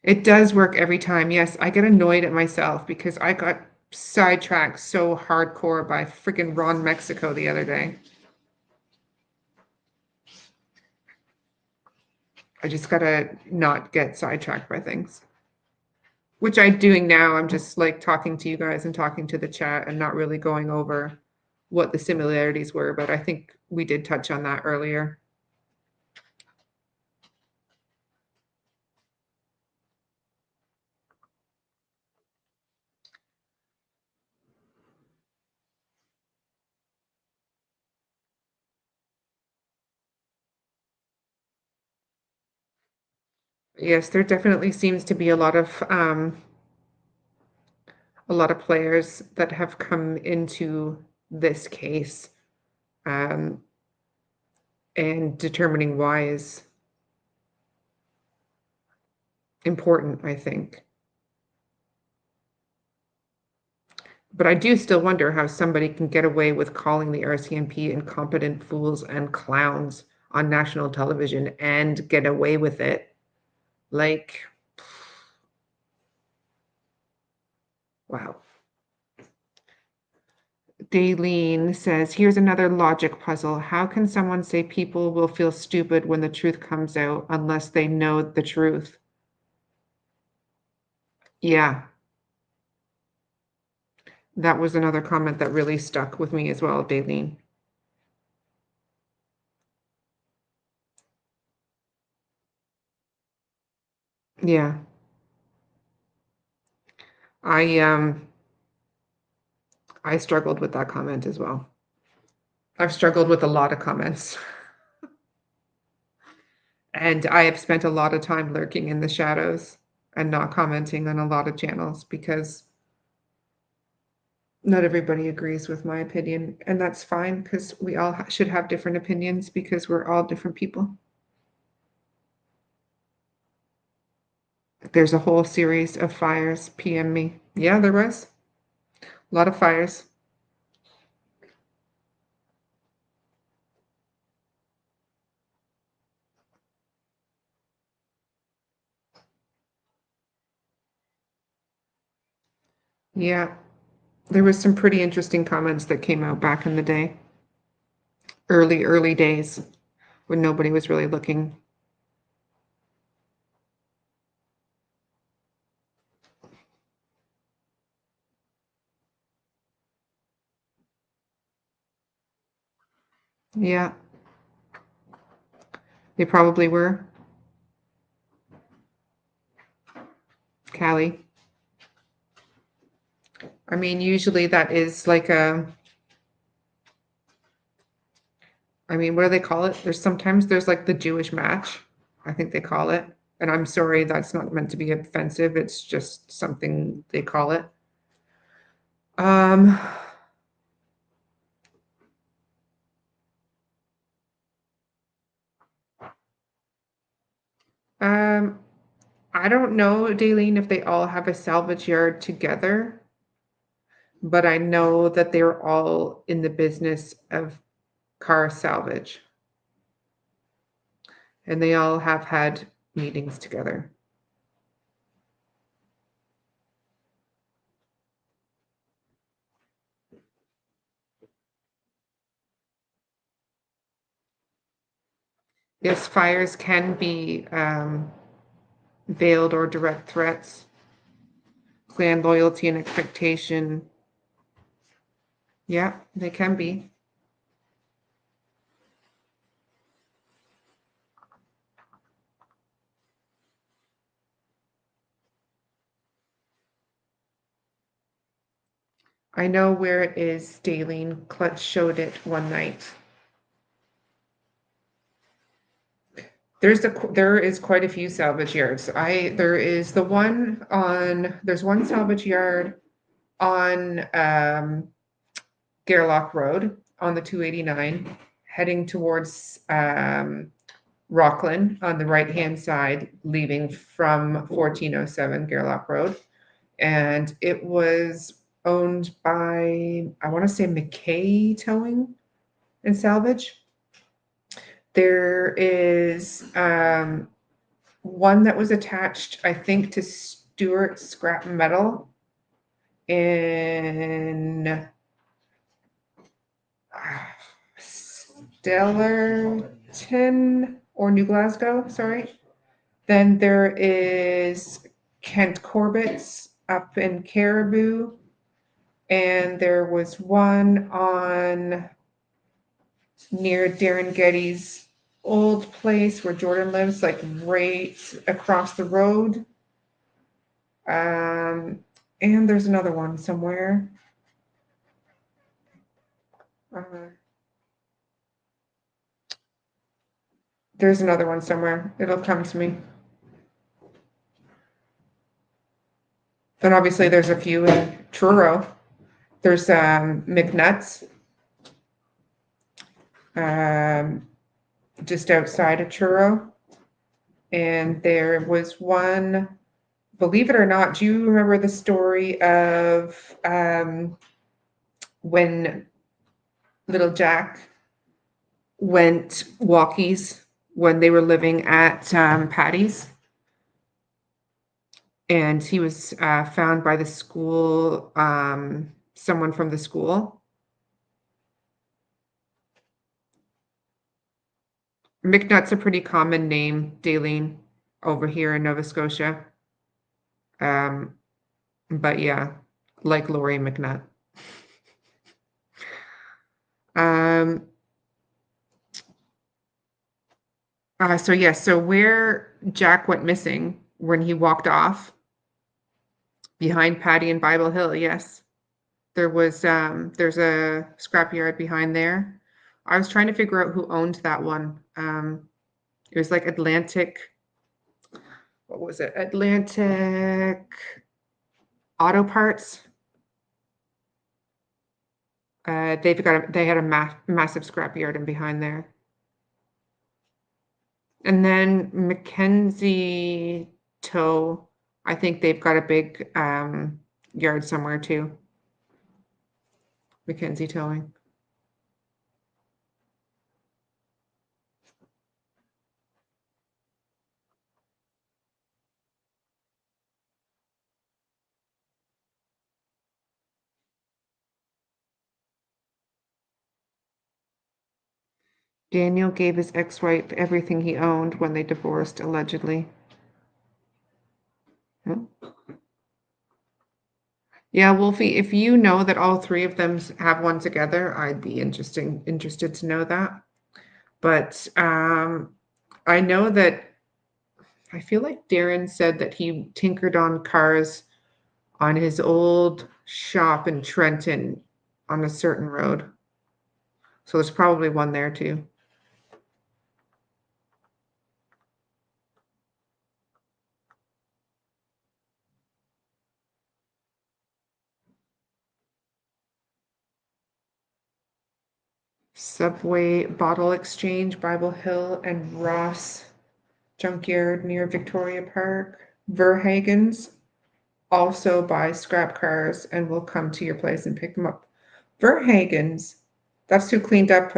It does work every time. Yes, I get annoyed at myself because I got sidetracked so hardcore by freaking Ron Mexico the other day. I just gotta not get sidetracked by things, which I'm doing now. I'm just like talking to you guys and talking to the chat and not really going over what the similarities were, but I think we did touch on that earlier. Yes, there definitely seems to be a lot of players that have come into this case, um, and determining why is important, I think. But I do still wonder how somebody can get away with calling the RCMP incompetent fools and clowns on national television and get away with it. Like, wow. Daleen says, here's another logic puzzle. How can someone say people will feel stupid when the truth comes out unless they know the truth? Yeah, that was another comment that really stuck with me as well, Daleen. Yeah. I I struggled with that comment as well. I've struggled with a lot of comments. And I have spent a lot of time lurking in the shadows and not commenting on a lot of channels because not everybody agrees with my opinion. And that's fine because we all should have different opinions because we're all different people. There's a whole series of fires. PM me. Yeah, there was a lot of fires. Yeah, there was some pretty interesting comments that came out back in the day. Early days. when nobody was really looking. Yeah, they probably were. Callie. I mean, usually that is like a, I mean, what do they call it? There's like the Jewish match, I think they call it. And I'm sorry, that's not meant to be offensive. It's just something they call it. Um, um, I don't know, Daleen, if they all have a salvage yard together, but I know that they're all in the business of car salvage, and they all have had meetings together. Yes, fires can be veiled or direct threats, clan loyalty and expectation. Yeah, they can be. I know where it is, Daleen. Clutch showed it one night. There is quite a few salvage yards. There's one salvage yard on Gerlach Road on the 289, heading towards Rockland on the right-hand side, leaving from 1407 Gerlach Road. And it was owned by, I want to say, McKay Towing and Salvage. There is one that was attached, I think, to Stewart Scrap Metal in Stellarton or New Glasgow, sorry. Then there is Kent Corbett's up in Caribou. And there was one on near Darren Getty's old place where Jordan lives, like right across the road. And there's another one somewhere. There's another one somewhere. It'll come to me. Then obviously there's a few in Truro. There's McNutt's, just outside of Truro. And there was one, believe it or not, do you remember the story of when little Jack went walkies when they were living at Patty's? And he was found by the school, someone from the school. McNutt's a pretty common name, Daleen, over here in Nova Scotia. But yeah, like Lori McNutt. So yes, so where Jack went missing when he walked off behind Patty and Bible Hill, yes. There's a scrapyard behind there. I was trying to figure out who owned that one. It was like Atlantic, what was it? Atlantic Auto Parts. They had a massive scrapyard in behind there. And then Mackenzie Tow, I think they've got a big yard somewhere too. Mackenzie Towing. Daniel gave his ex-wife everything he owned when they divorced, allegedly. Hmm. Yeah, Wolfie, if you know that all three of them have one together, I'd be interested to know that. But I know that I feel like Darren said that he tinkered on cars on his old shop in Trenton on a certain road. So there's probably one there too. Subway Bottle Exchange, Bible Hill, and Ross Junkyard near Victoria Park. Verhagen's also buy scrap cars and will come to your place and pick them up. Verhagen's, that's who cleaned up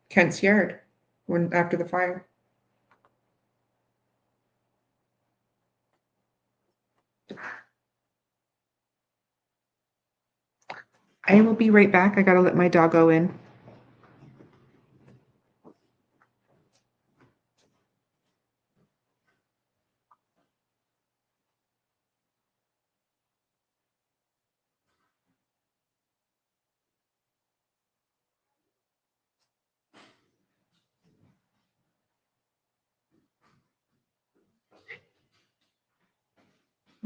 Kent's yard after the fire. I will be right back. I gotta let my doggo in.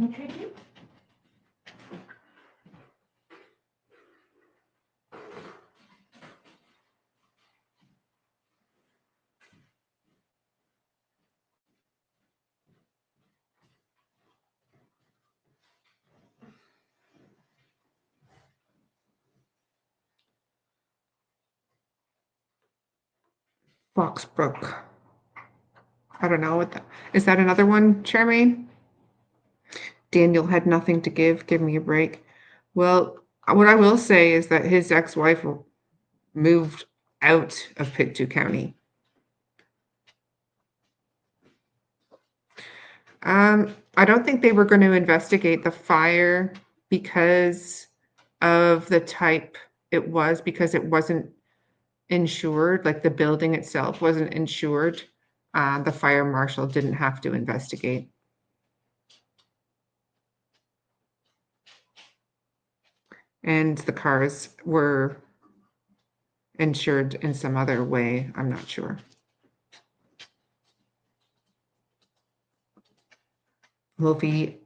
Okay. Foxbrook. I don't know what that is. That another one, Charmaine? Daniel had nothing to give. Give me a break. Well, what I will say is that his ex-wife moved out of Pictou County. I don't think they were going to investigate the fire because of the type it was, because it wasn't insured, like the building itself wasn't insured. The fire marshal didn't have to investigate. And the cars were insured in some other way. I'm not sure. Wolfie.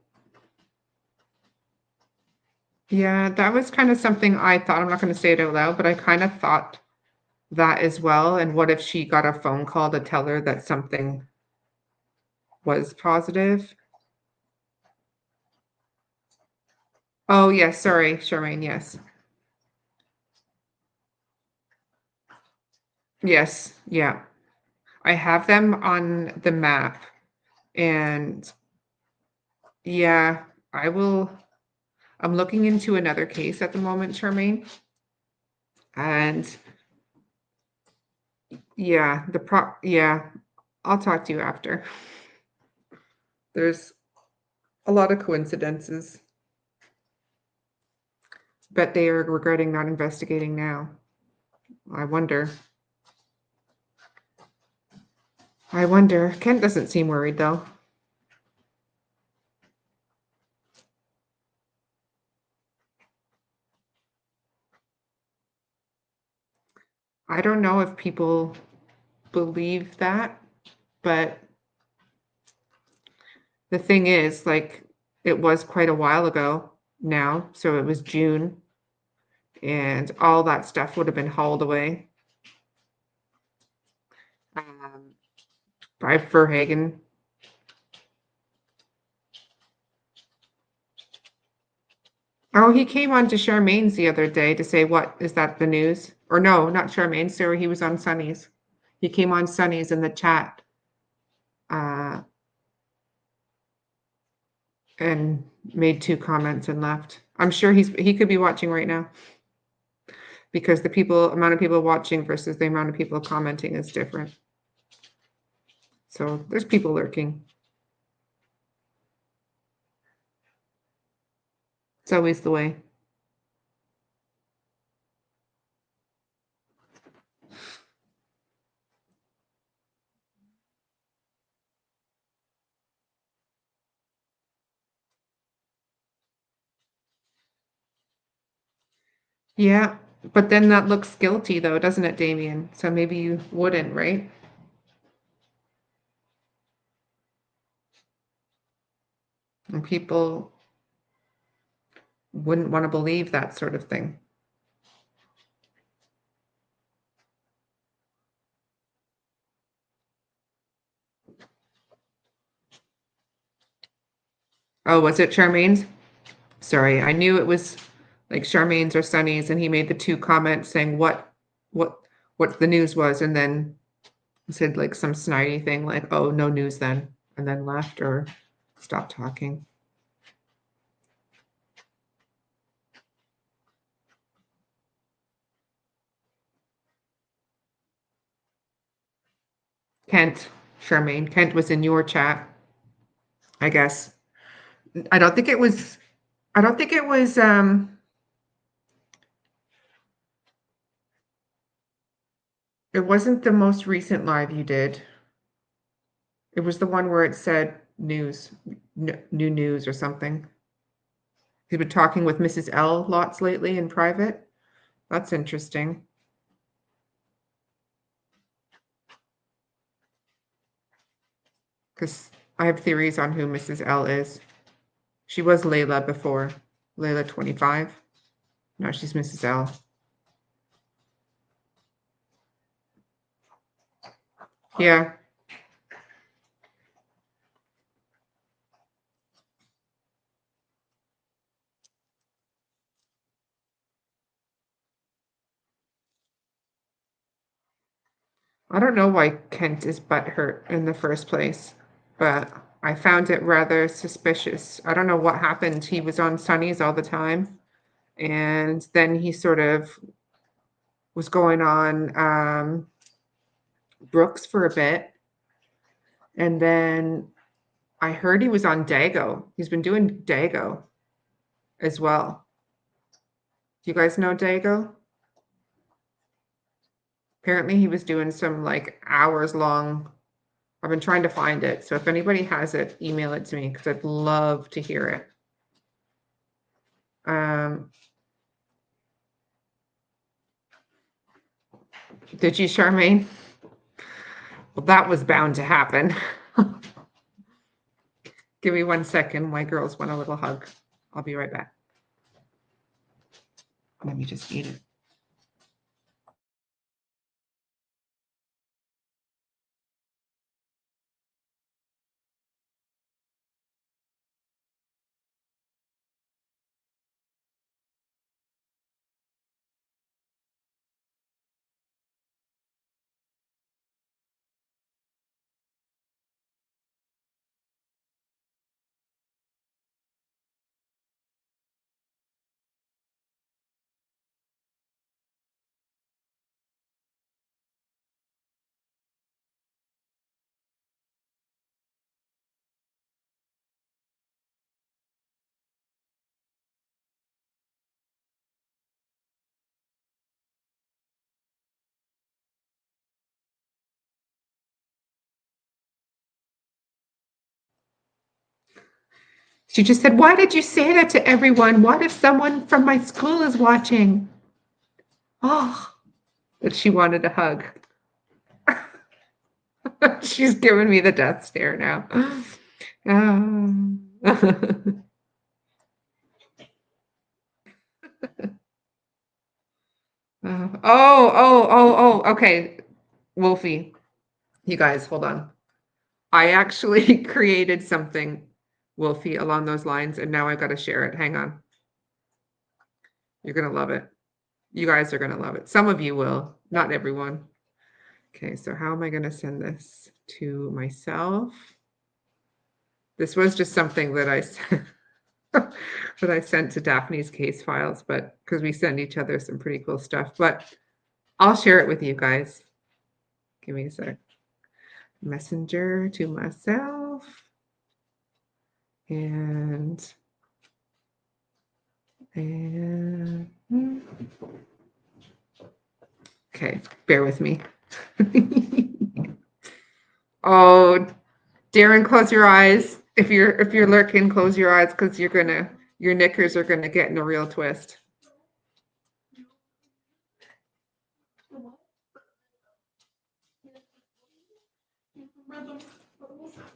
Yeah, that was kind of something I thought. I'm not going to say it out loud, but I kind of thought that as well. And what if she got a phone call to tell her that something was positive? Oh, yes. Sorry, Charmaine. Yes. Yes. Yeah. I have them on the map. And yeah, I will. I'm looking into another case at the moment, Charmaine. And yeah, yeah, I'll talk to you after. There's a lot of coincidences, but they are regretting not investigating now. I wonder. Kent doesn't seem worried though. I don't know if people believe that, but the thing is, like, it was quite a while ago now, so it was June, and all that stuff would have been hauled away by Verhagen. Oh, he came on to Charmaine's the other day to say, what is that, the news? Or no, not Charmaine, sorry, he was on Sunny's. He came on Sunny's in the chat and made 2 comments and left. I'm sure he could be watching right now because the amount of people watching versus the amount of people commenting is different. So there's people lurking. It's always the way. Yeah, but then that looks guilty though, doesn't it, Damien? So maybe you wouldn't, right? And people wouldn't want to believe that sort of thing. Oh, was it Charmaine's? Sorry, I knew it was like Charmaine's or Sunny's, and he made the two comments saying what what the news was, and then said like some snidey thing like, "Oh, no news then," and then left or stopped talking. Kent, Charmaine, Kent was in your chat, I guess. I don't think it was. I don't think it was. It wasn't the most recent live you did. It was the one where it said news, new news or something. He's been talking with Mrs. L lots lately in private. That's interesting. Because I have theories on who Mrs. L is. She was Layla before. Layla 25. Now she's Mrs. L. Yeah. I don't know why Kent is butthurt in the first place, but I found it rather suspicious. I don't know what happened. He was on Sunny's all the time, and then he sort of was going on Brooks for a bit, and then I heard he was on Dago. He's been doing Dago as well. Do you guys know Dago? Apparently he was doing some like hours long. I've been trying to find it. So if anybody has it, email it to me because I'd love to hear it. Did you, Charmaine? Well, that was bound to happen. Give me 1 second. My girls want a little hug. I'll be right back. Let me just eat it. She just said, "Why did you say that to everyone? What if someone from my school is watching?" Oh, that she wanted a hug. She's giving me the death stare now. Okay. Wolfie, you guys, hold on. I actually created something, Wolfie, along those lines, and now I've got to share it. Hang on. You're going to love it. You guys are going to love it. Some of you will, not everyone. Okay, so how am I going to send this to myself? This was just something that I sent, that I sent to Daphne's case files, but because we send each other some pretty cool stuff, but I'll share it with you guys. Give me a sec. Messenger to myself. And okay, bear with me. Oh, Darren, close your eyes. If you're lurking, close your eyes because your knickers are gonna get in a real twist.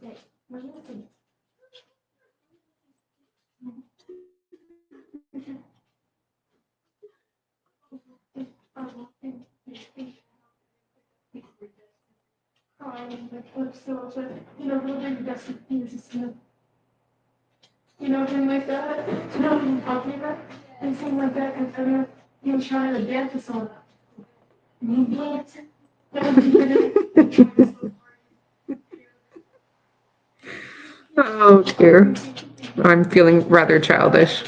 You know, him like that. You know what I'm talking about? And thing like that, and kind of, he was trying to dance or something. Oh dear. I'm feeling rather childish.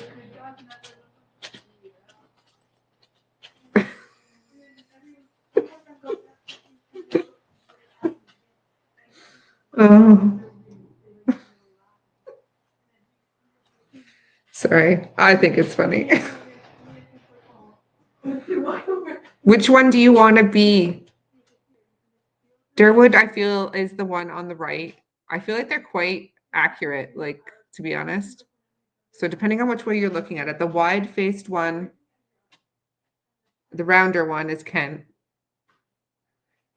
Oh, sorry. I think it's funny. Which one do you want to be? Durwood, I feel, is the one on the right. I feel like they're quite accurate, like, to be honest. So depending on which way you're looking at it, the wide-faced one, the rounder one is Ken.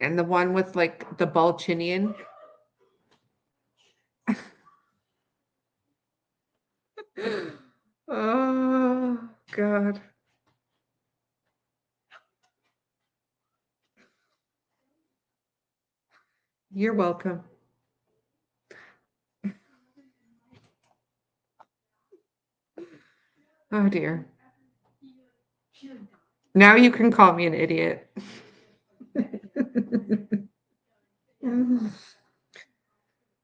And the one with like the Balchinian. Oh God. You're welcome. Oh dear. Now you can call me an idiot.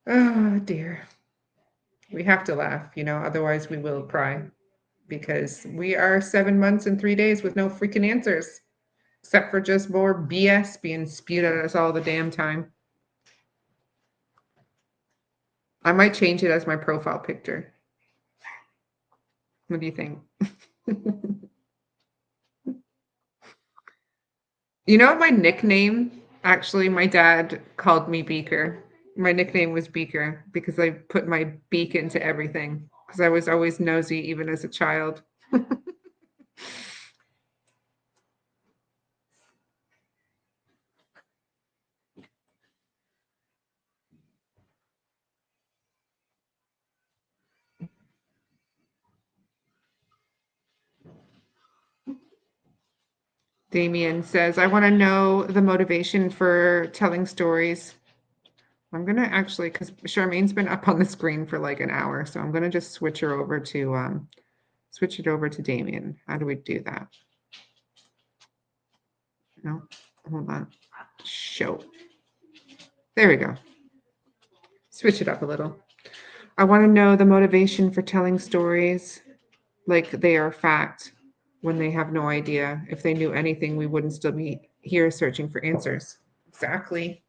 Oh dear. We have to laugh, otherwise we will cry because we are 7 months and 3 days with no freaking answers, except for just more BS being spewed at us all the damn time. I might change it as my profile picture. What do you think? You know my nickname? Actually, my dad called me Beaker. My nickname was Beaker because I put my beak into everything because I was always nosy even as a child. Damien says, I want to know the motivation for telling stories. I'm going to actually, because Charmaine's been up on the screen for like an hour, so I'm going to just switch her over to, switch it over to Damien. How do we do that? No, hold on. Show. There we go. Switch it up a little. I want to know the motivation for telling stories like they are fact when they have no idea. If they knew anything, we wouldn't still be here searching for answers. Exactly.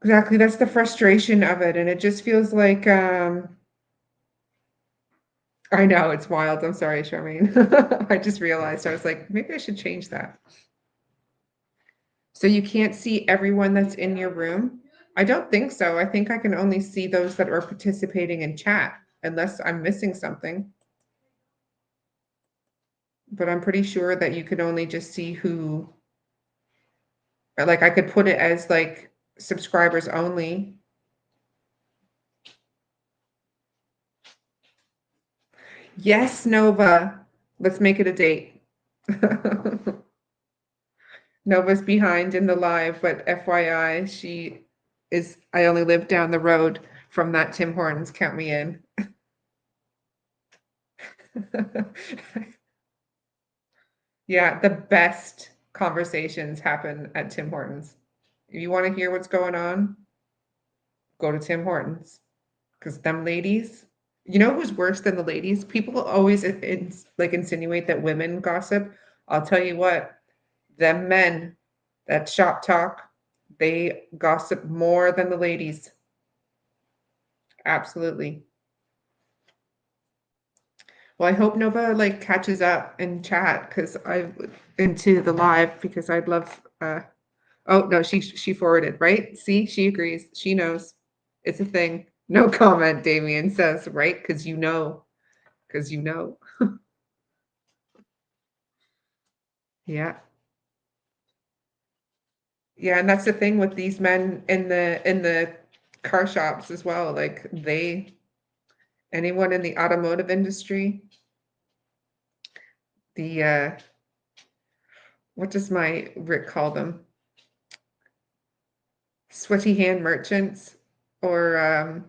Exactly. That's the frustration of it. And it just feels like, I know it's wild. I'm sorry, Charmaine. I just realized I was like, maybe I should change that. So you can't see everyone that's in your room? I don't think so. I think I can only see those that are participating in chat, unless I'm missing something. But I'm pretty sure that you could only just see who, like I could put it as like subscribers only. Yes, Nova. Let's make it a date. Nova's behind in the live, but FYI, I only live down the road from that Tim Hortons. Count me in. Yeah, the best conversations happen at Tim Hortons. If you want to hear what's going on, go to Tim Hortons. Because them ladies, you know who's worse than the ladies? People always like insinuate that women gossip. I'll tell you what, them men that shop talk, they gossip more than the ladies. Absolutely. Well, I hope Nova like catches up in chat because I into the live because I'd love oh no, she forwarded, right? See, she agrees. She knows. It's a thing. No comment, Damien says, right? Because you know. Because you know. Yeah. Yeah, and that's the thing with these men in the car shops as well. Like anyone in the automotive industry, the what does my Rick call them? Sweaty hand merchants or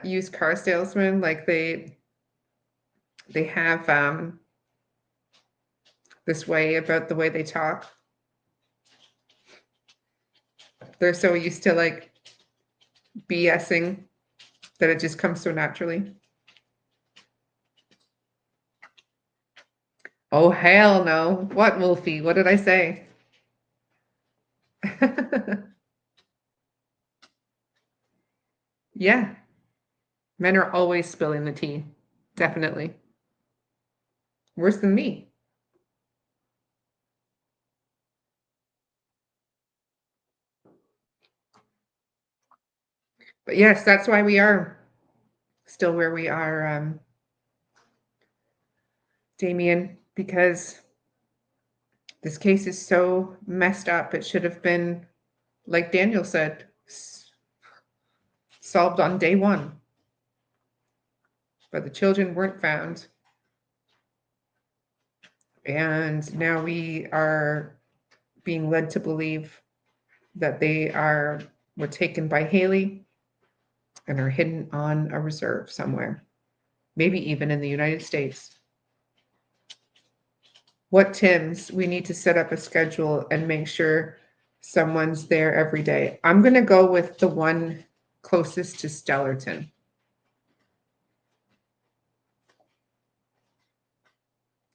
used car salesmen. Like they have this way about the way they talk. They're so used to like BSing that it just comes so naturally. Oh, hell no. What, Wolfie? What did I say? Yeah. Men are always spilling the tea. Definitely. Worse than me. But yes, that's why we are still where we are, Damien, because this case is so messed up. It should have been, like Daniel said, solved on day one. But the children weren't found. And now we are being led to believe that were taken by Haley and are hidden on a reserve somewhere, maybe even in the United States. What Tim's? We need to set up a schedule and make sure someone's there every day. I'm going to go with the one closest to Stellarton.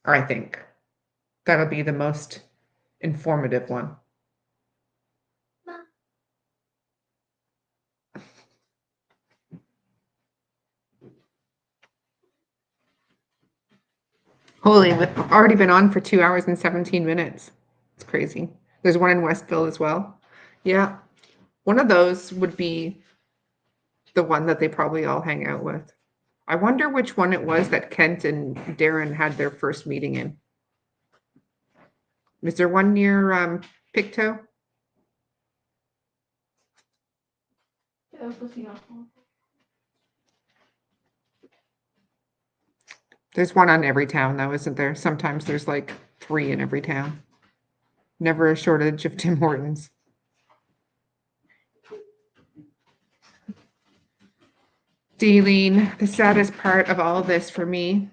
I think that'll be the most informative one. Holy, we've already been on for 2 hours and 17 minutes. It's crazy. There's one in Westville as well. Yeah. One of those would be the one that they probably all hang out with. I wonder which one it was that Kent and Darren had their first meeting in. Is there one near Pictou? There's one on every town, though, isn't there? Sometimes there's like 3 in every town. Never a shortage of Tim Hortons. Dealing, the saddest part of all this for me,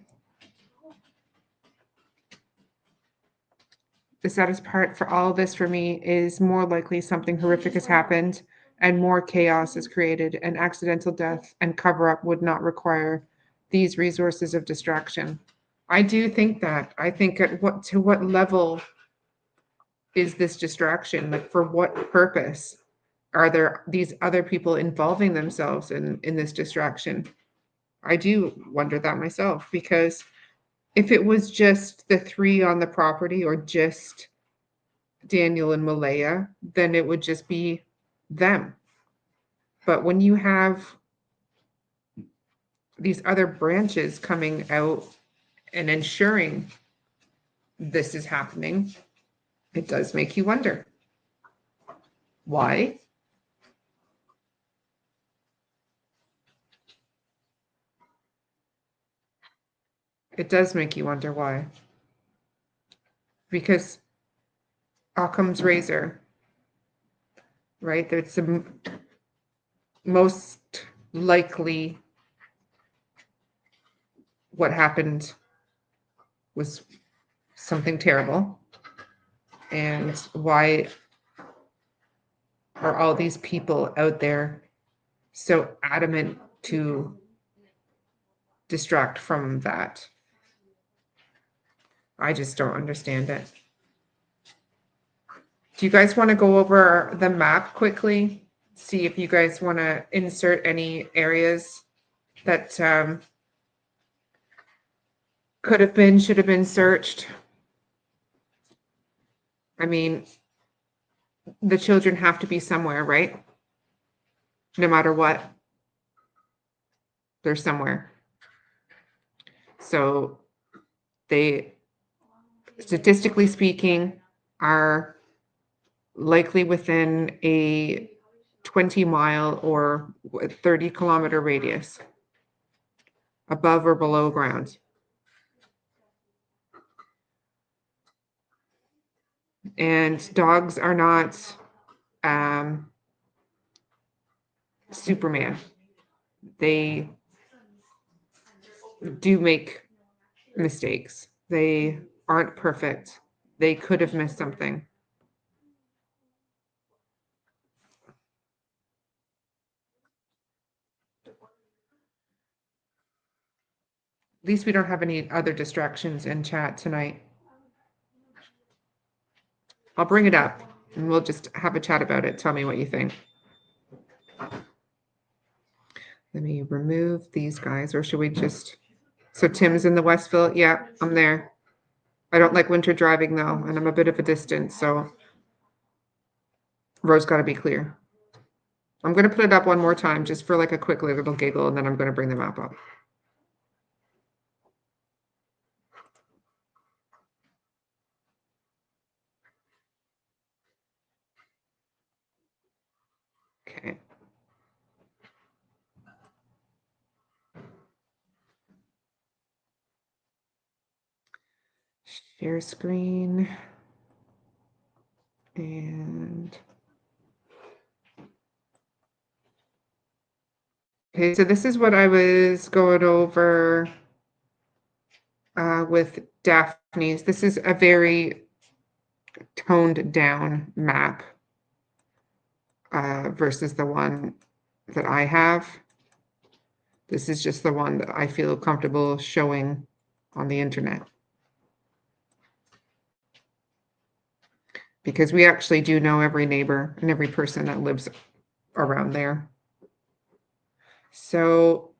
is more likely something horrific has happened and more chaos is created, and accidental death and cover-up would not require these resources of distraction. I do think that. I think to what level is this distraction? Like, for what purpose are there these other people involving themselves in this distraction? I do wonder that myself, because if it was just the 3 on the property or just Daniel and Malaya, then it would just be them. But when you have these other branches coming out and ensuring this is happening, it does make you wonder. Why? It does make you wonder why. Because Occam's razor, right? That's the most likely what happened was something terrible. And why are all these people out there so adamant to distract from that? I just don't understand it. Do you guys want to go over the map quickly? See if you guys want to insert any areas that should have been searched. I mean, the children have to be somewhere, right? No matter what, they're somewhere. So they, statistically speaking, are likely within a 20-mile or 30-kilometer radius, above or below ground. And dogs are not Superman. They do make mistakes. They aren't perfect. They could have missed something. At least we don't have any other distractions in chat tonight. I'll bring it up and we'll just have a chat about it. Tell me what you think. Let me remove these guys, or should we just... So Tim's in the Westville. Yeah, I'm there. I don't like winter driving though, and I'm a bit of a distance, so road's got to be clear. I'm going to put it up one more time just for like a quick little giggle, and then I'm going to bring the map up. Okay. Share screen. And okay, so this is what I was going over with Daphne's. This is a very toned down map versus the one that I have. This is just the one that I feel comfortable showing on the internet. Because we actually do know every neighbor and every person that lives around there. So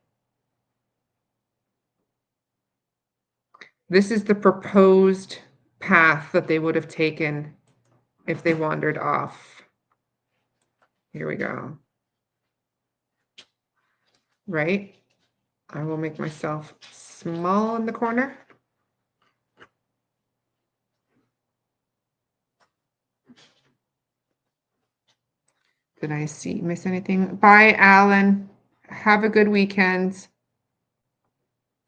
this is the proposed path that they would have taken if they wandered off. Here we go. Right? I will make myself small in the corner. Did I miss anything? Bye, Alan. Have a good weekend.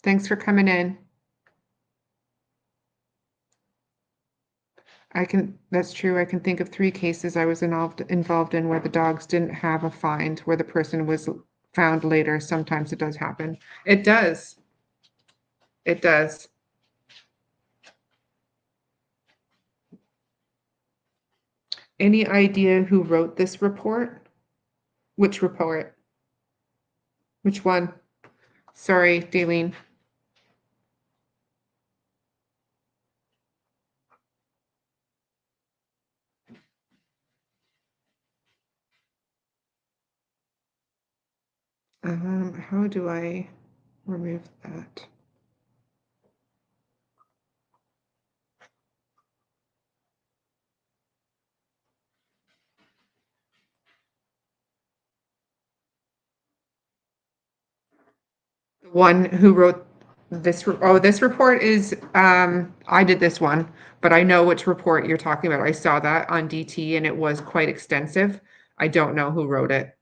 Thanks for coming in. That's true. I can think of 3 cases I was involved in where the dogs didn't have a find, where the person was found later. Sometimes it does happen. It does. It does. Any idea who wrote this report? Which report? Which one? Sorry, Daleen. How do I remove that? The one who wrote this, this report is, I did this one, but I know which report you're talking about. I saw that on DT and it was quite extensive. I don't know who wrote it.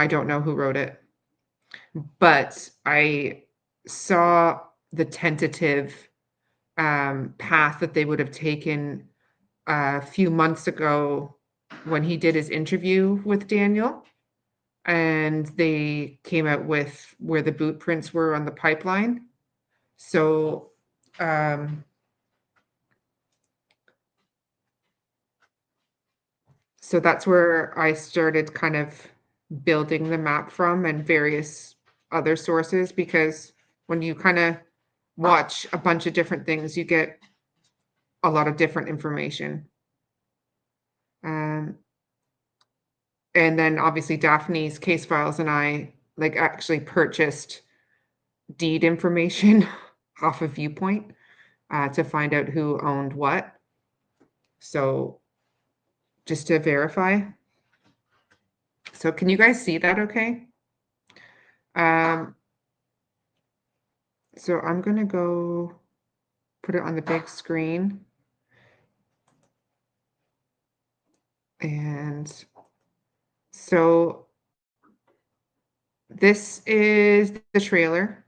I don't know who wrote it, but I saw the tentative path that they would have taken a few months ago when he did his interview with Daniel, and they came out with where the boot prints were on the pipeline. So so that's where I started kind of building the map from, and various other sources, because when you kind of watch a bunch of different things, you get a lot of different information. And then obviously Daphne's case files and I like actually purchased deed information off of Viewpoint to find out who owned what. So just to verify. So can you guys see that okay? So I'm gonna go put it on the big screen. And so this is the trailer.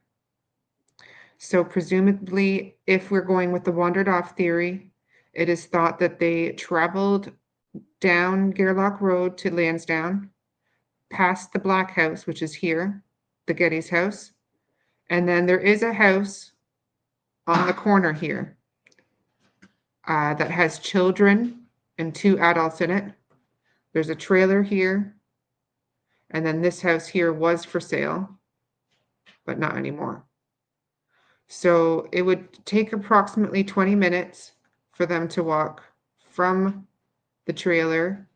So presumably, if we're going with the wandered off theory, it is thought that they traveled down Gairloch Road to Lansdowne, past the Black House, which is here, the Getty's house. And then there is a house on the corner here that has children and 2 adults in it. There's a trailer here. And then this house here was for sale, but not anymore. So it would take approximately 20 minutes for them to walk from the trailer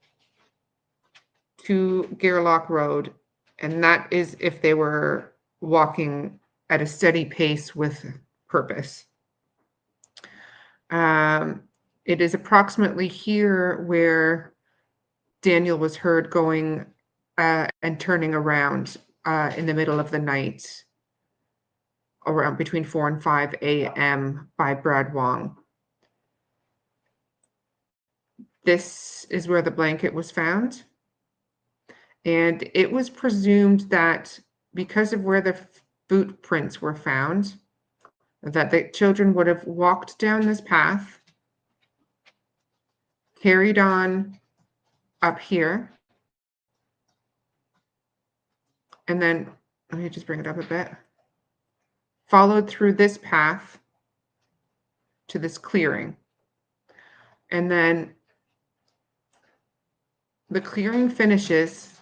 to Gairloch Road. And that is if they were walking at a steady pace with purpose. It is approximately here where Daniel was heard going and turning around in the middle of the night, around between 4 and 5 a.m. by Brad Wong. This is where the blanket was found. And it was presumed that because of where the boot prints were found, that the children would have walked down this path, carried on up here, and then, let me just bring it up a bit, followed through this path to this clearing. And then the clearing finishes,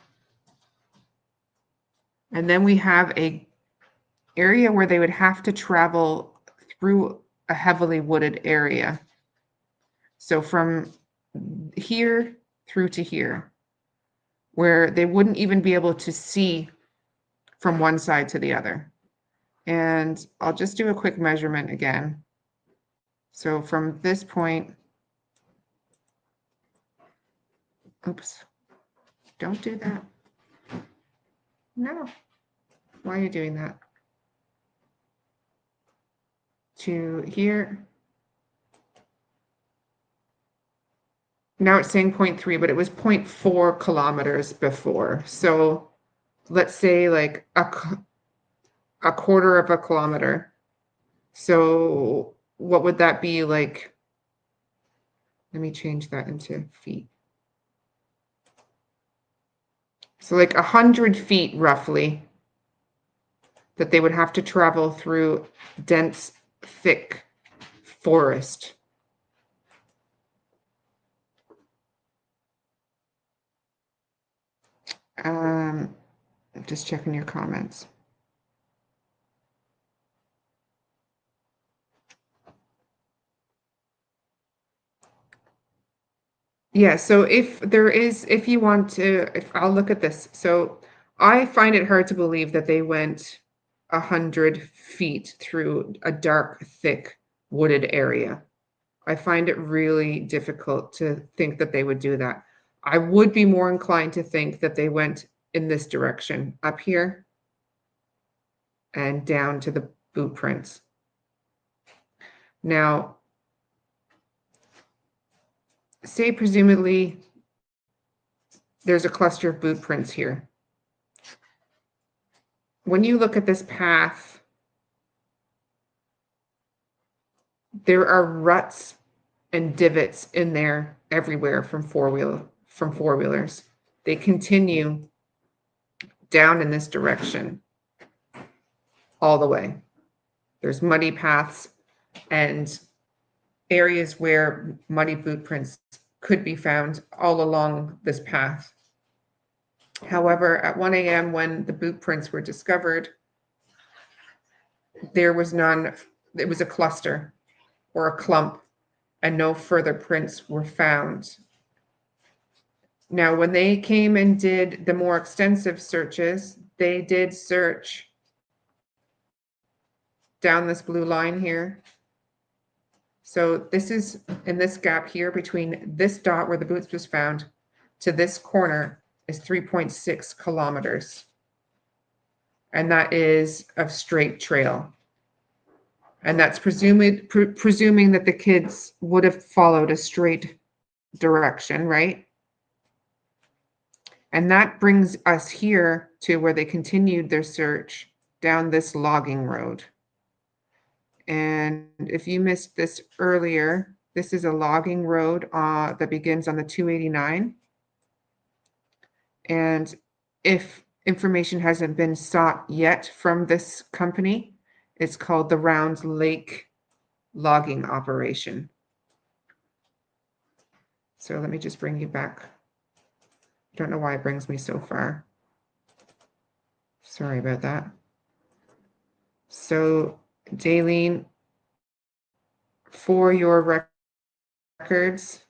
and then we have a area where they would have to travel through a heavily wooded area. So from here through to here, where they wouldn't even be able to see from one side to the other. And I'll just do a quick measurement again. So from this point, oops, don't do that. No, why are you doing that? To here. Now it's saying 0.3, but it was 0.4 kilometers before. So let's say like a quarter of a kilometer. So what would that be like? Let me change that into feet. So like 100 feet roughly that they would have to travel through dense, thick forest. Just checking your comments. Yeah, so if you want to, I'll look at this. So I find it hard to believe that they went 100 feet through a dark, thick, wooded area. I find it really difficult to think that they would do that. I would be more inclined to think that they went in this direction, up here and down to the boot prints. Now, say presumably there's a cluster of boot prints here. When you look at this path, there are ruts and divots in there everywhere from four-wheelers. They continue down in this direction all the way. There's muddy paths and areas where muddy boot prints could be found all along this path. However, at 1 a.m. when the boot prints were discovered, there was none. It was a cluster or a clump, and no further prints were found. Now, when they came and did the more extensive searches, they did search down this blue line here. So this is in this gap here between this dot where the boots was found to this corner is 3.6 kilometers. And that is a straight trail. And that's presuming that the kids would have followed a straight direction, right? And that brings us here to where they continued their search down this logging road. And if you missed this earlier, this is a logging road that begins on the 289. And if information hasn't been sought yet from this company, it's called the Round Lake Logging Operation. So let me just bring you back. I don't know why it brings me so far. Sorry about that. So, Daleen, for your records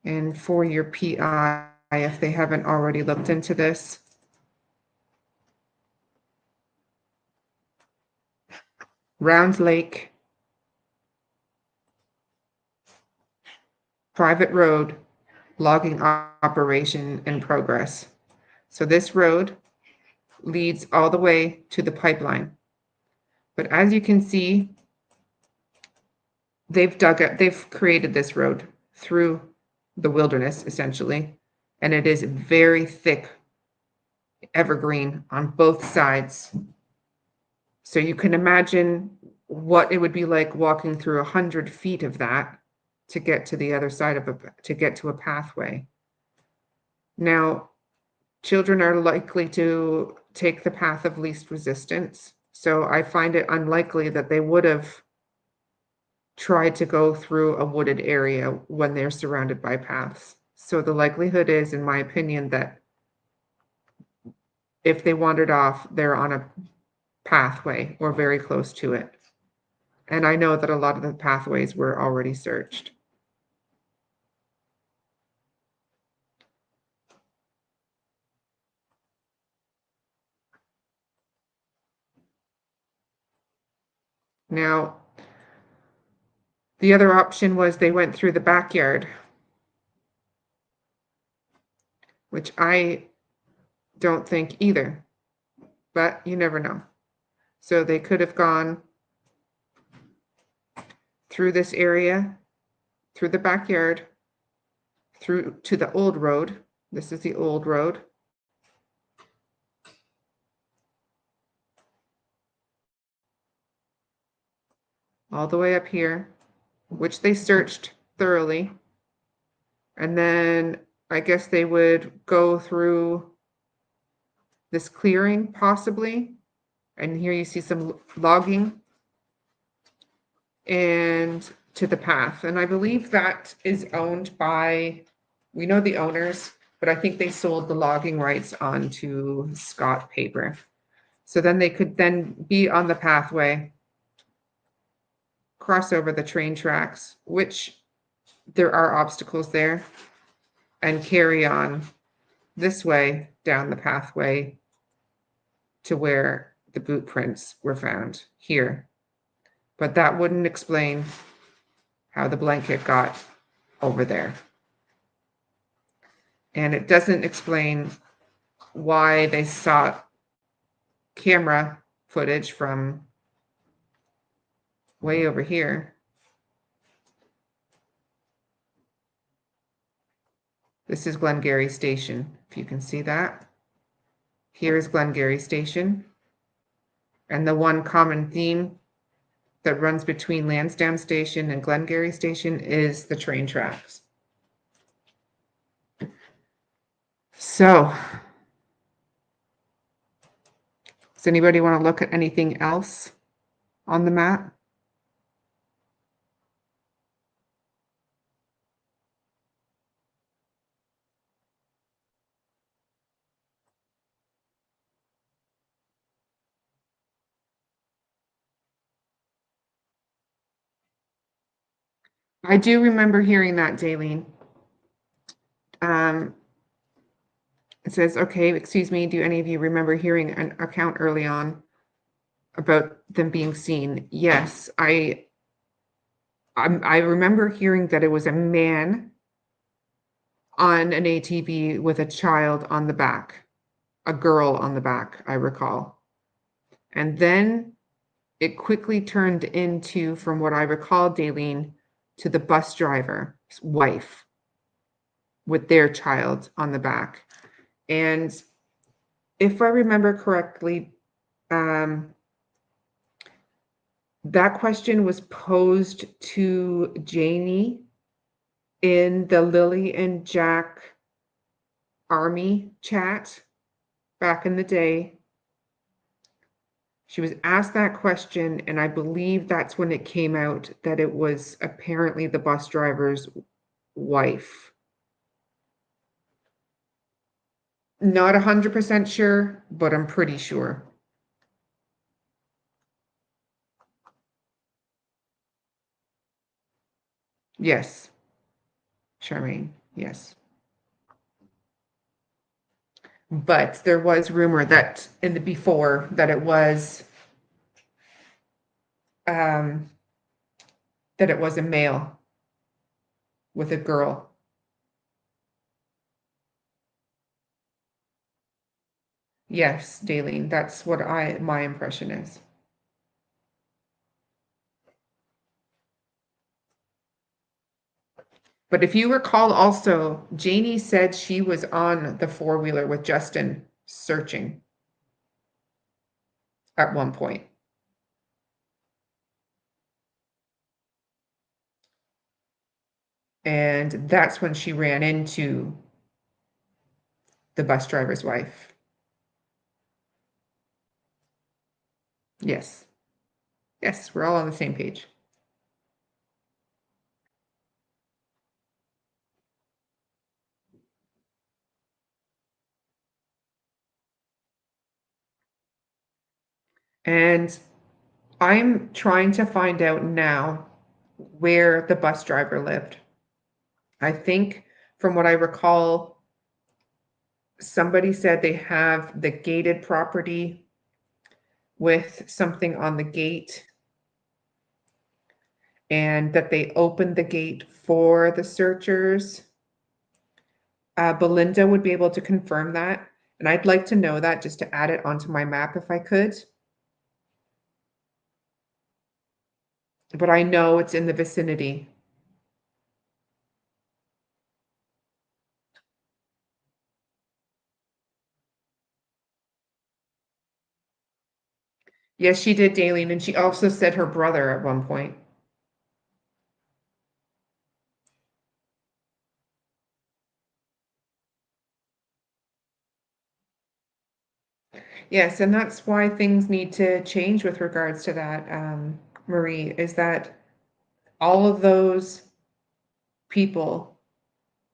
and for your PI, if they haven't already looked into this, Round Lake, private road, logging operation in progress. So this road leads all the way to the pipeline. But as you can see, they've created this road through the wilderness, essentially, and it is very thick evergreen on both sides. So you can imagine what it would be like walking through 100 feet of that to get to the other side to get to a pathway. Now, children are likely to take the path of least resistance. So I find it unlikely that they would have tried to go through a wooded area when they're surrounded by paths. So the likelihood is, in my opinion, that if they wandered off, they're on a pathway or very close to it. And I know that a lot of the pathways were already searched. Now, the other option was they went through the backyard, which I don't think either, but you never know. So they could have gone through this area, through the backyard, through to the old road. This is the old road. All the way up here, which they searched thoroughly. And then I guess they would go through this clearing possibly. And here you see some logging and to the path. And I believe that is owned by, we know the owners, but I think they sold the logging rights on to Scott Paper. So then they could then be on the pathway, cross over the train tracks, which there are obstacles there, and carry on this way down the pathway to where the boot prints were found here. But that wouldn't explain how the blanket got over there. And it doesn't explain why they sought camera footage from way over here. This is Glengarry Station, if you can see that. Here is Glengarry Station. And the one common theme that runs between Lansdowne Station and Glengarry Station is the train tracks. So, does anybody want to look at anything else on the map? I do remember hearing that, Daleen. It says, okay, excuse me, do any of you remember hearing an account early on about them being seen? Yes, I remember hearing that it was a man on an ATV with a child on the back, a girl on the back, I recall. And then it quickly turned into, from what I recall, Daleen, to the bus driver's wife with their child on the back. And if I remember correctly, that question was posed to Janie in the Lily and Jack Army chat back in the day. She was asked that question, and I believe that's when it came out that it was apparently the bus driver's wife. Not 100% sure, but I'm pretty sure. Yes, Charmaine, yes. But there was rumor that in the before that it was um, a male with a girl. Yes, Daleen, that's what my impression is. But if you recall also, Janie said she was on the four-wheeler with Justin searching at one point. And that's when she ran into the bus driver's wife. Yes. Yes, we're all on the same page. And I'm trying to find out now where the bus driver lived. I think from what I recall, somebody said they have the gated property with something on the gate and that they opened the gate for the searchers. Belinda would be able to confirm that. And I'd like to know that just to add it onto my map if I could. But I know it's in the vicinity. Yes, she did, Daleen, and she also said her brother at one point. Yes, and that's why things need to change with regards to that, Marie, is that all of those people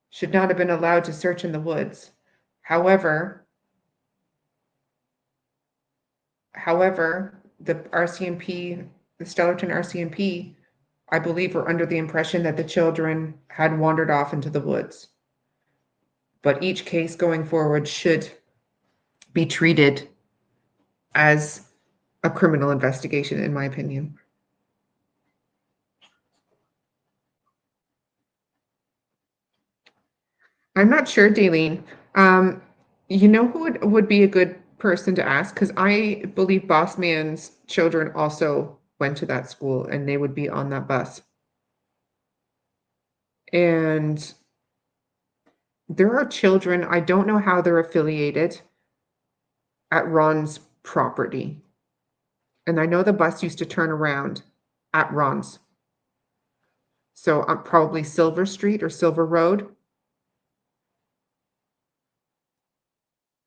should not have been allowed to search in the woods. However, the RCMP, the Stellarton RCMP, I believe were under the impression that the children had wandered off into the woods. But each case going forward should be treated as a criminal investigation, in my opinion. I'm not sure, Daleen. You know who would be a good person to ask? Because I believe Boss Man's children also went to that school and they would be on that bus. And there are children, I don't know how they're affiliated at Ron's property. And I know the bus used to turn around at Ron's. So probably Silver Street or Silver Road.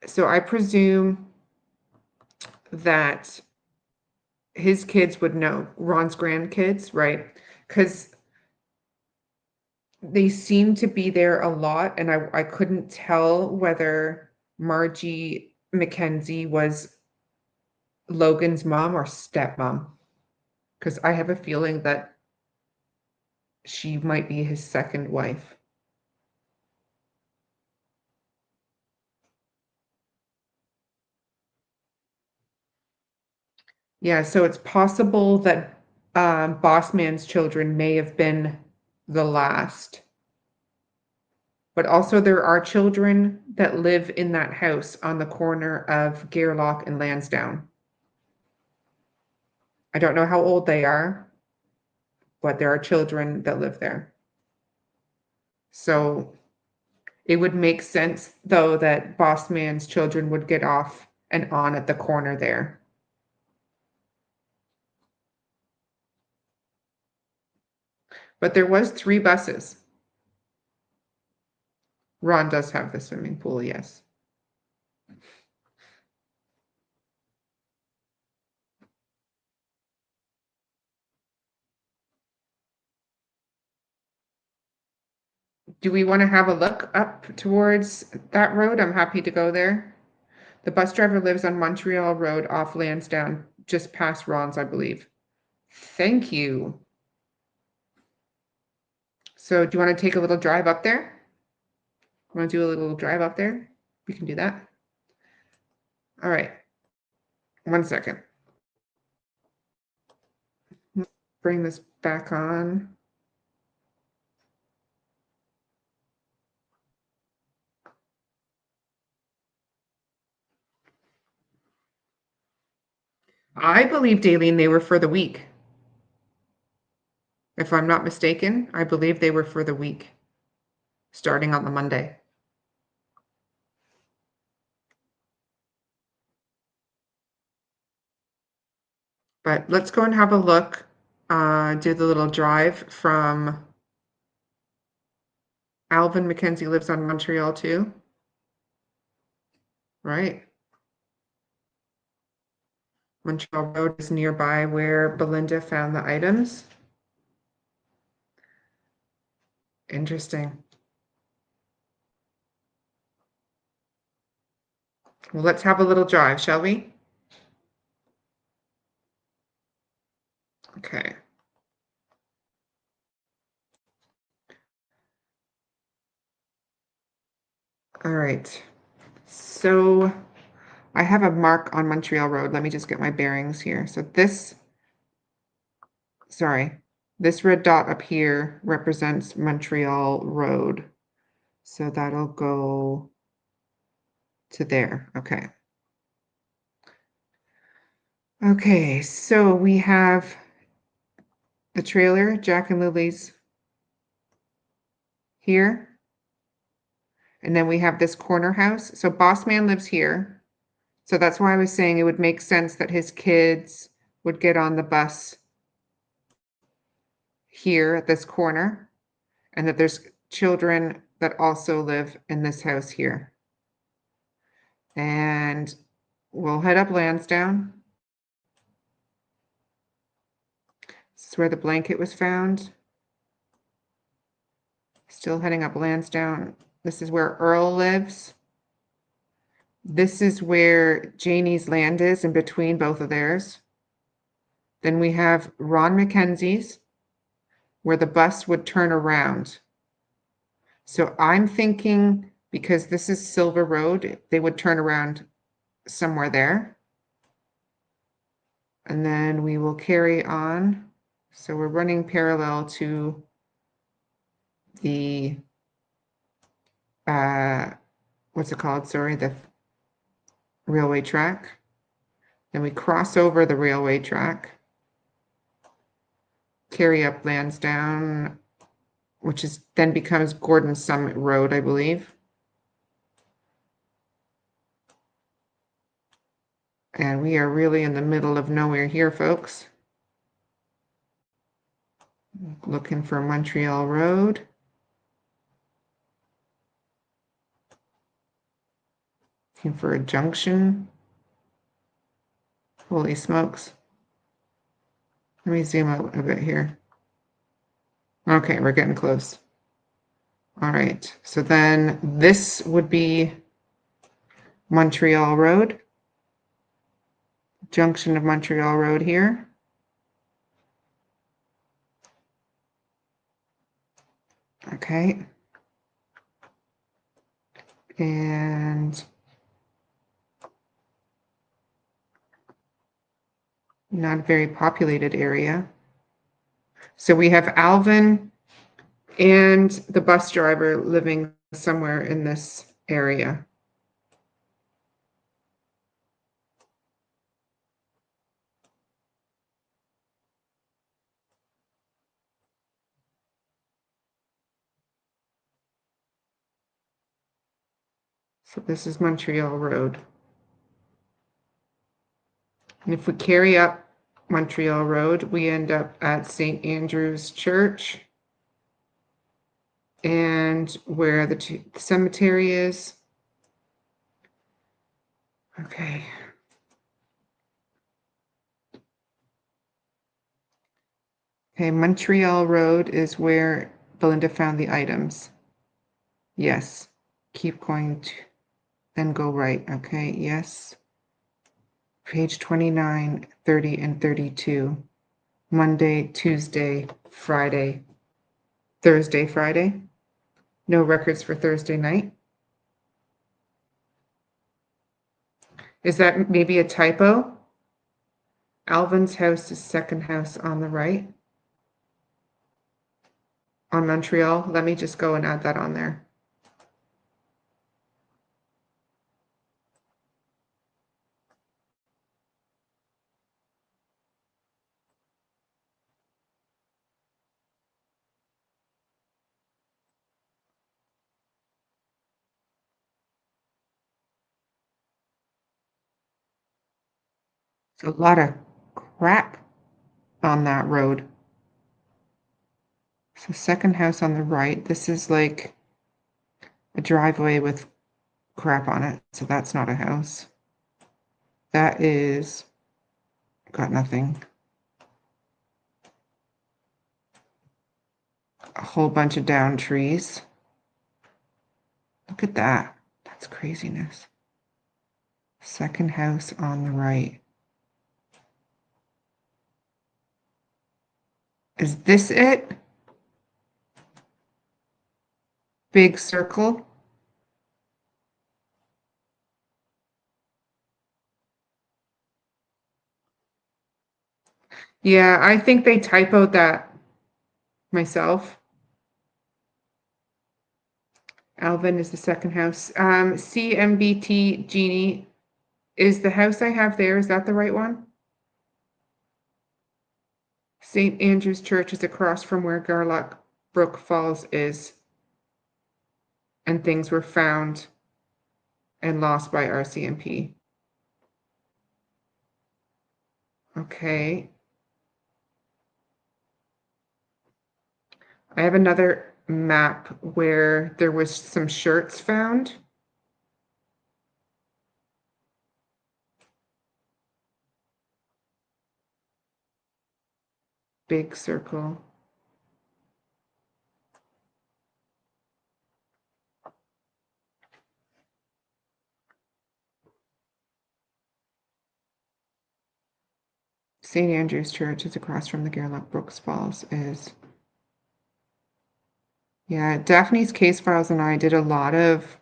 So I presume that his kids would know, Ron's grandkids, right? Because they seem to be there a lot, and I couldn't tell whether Margie McKenzie was Logan's mom or stepmom, because I have a feeling that she might be his second wife. Yeah, so it's possible that Boss Man's children may have been the last. But also there are children that live in that house on the corner of Gairloch and Lansdowne. I don't know how old they are, but there are children that live there. So It would make sense, though, that Boss Man's children would get off and on at the corner there. But there was 3 buses. Ron does have the swimming pool, yes. Do we want to have a look up towards that road? I'm happy to go there. The bus driver lives on Montreal Road off Lansdowne, just past Ron's, I believe. Thank you. So do you want to take a little drive up there? Want to do a little drive up there? We can do that. All right. 1 second. Bring this back on. I believe, Daleen, they were for the week. If I'm not mistaken, I believe they were for the week, starting on the Monday. But let's go and have a look, do the little drive from Alvin McKenzie lives on Montreal too, right? Montreal Road is nearby where Belinda found the items. Interesting. Well, let's have a little drive, shall we? Okay. All right. So I have a mark on Montreal Road. Let me just get my bearings here. So this red dot up here represents Montreal Road. So that'll go to there. Okay. Okay, so we have the trailer, Jack and Lily's here. And then we have this corner house. So Boss Man lives here. So that's why I was saying it would make sense that his kids would get on the bus here at this corner, and that there's children that also live in this house here. And we'll head up Lansdowne. This is where the blanket was found. Still heading up Lansdowne. This is where Earl lives. This is where Janie's land is, in between both of theirs. Then we have Ron McKenzie's, where the bus would turn around. So I'm thinking, because this is Silver Road, they would turn around somewhere there. And then we will carry on. So we're running parallel to the, what's it called? Sorry, the railway track. Then we cross over the railway track, carry up Lansdowne, which is then becomes Gordon Summit Road, I believe. And we are really in the middle of nowhere here, folks. Looking for Montreal Road. Looking for a junction. Holy smokes. Let me zoom out a bit here. Okay, we're getting close. All right, so then this would be Montreal Road. Junction of Montreal Road here. Okay. And not a very populated area. So we have Alvin and the bus driver living somewhere in this area. So this is Montreal Road. And if we carry up Montreal Road, we end up at St. Andrew's Church and where the cemetery is. Okay. Okay, Montreal Road is where Belinda found the items. Yes. Keep going to, then go right. Okay, yes. Page 29, 30, and 32. Monday, Tuesday, Friday, Thursday, Friday. No records for Thursday night. Is that maybe a typo? Alvin's house is second house on the right. On Montreal, let me just go and add that on there. It's a lot of crap on that road. So second house on the right. This is like a driveway with crap on it. So that's not a house. That is got nothing. A whole bunch of down trees. Look at that. That's craziness. Second house on the right. Is this it? Big circle. Yeah, I think they typoed that myself. Alvin is the second house. CMBT Jeannie, is the house I have there, is that the right one? St. Andrew's Church is across from where Garlock Brook Falls is. And things were found and lost by RCMP. Okay. I have another map where there was some shirts found. Big circle. St. Andrew's Church is across from the Garlock Brooks Falls is. Yeah, Daphne's Case Files and I did a lot of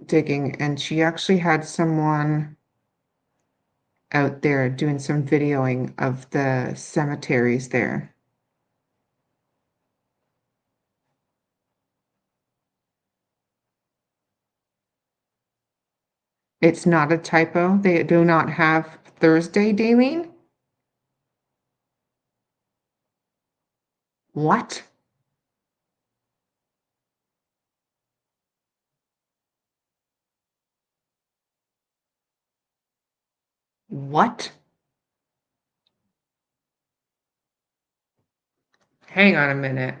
digging, and she actually had someone out there doing some videoing of the cemeteries there. It's not a typo. They do not have Thursday, Daleen. What? What? Hang on a minute.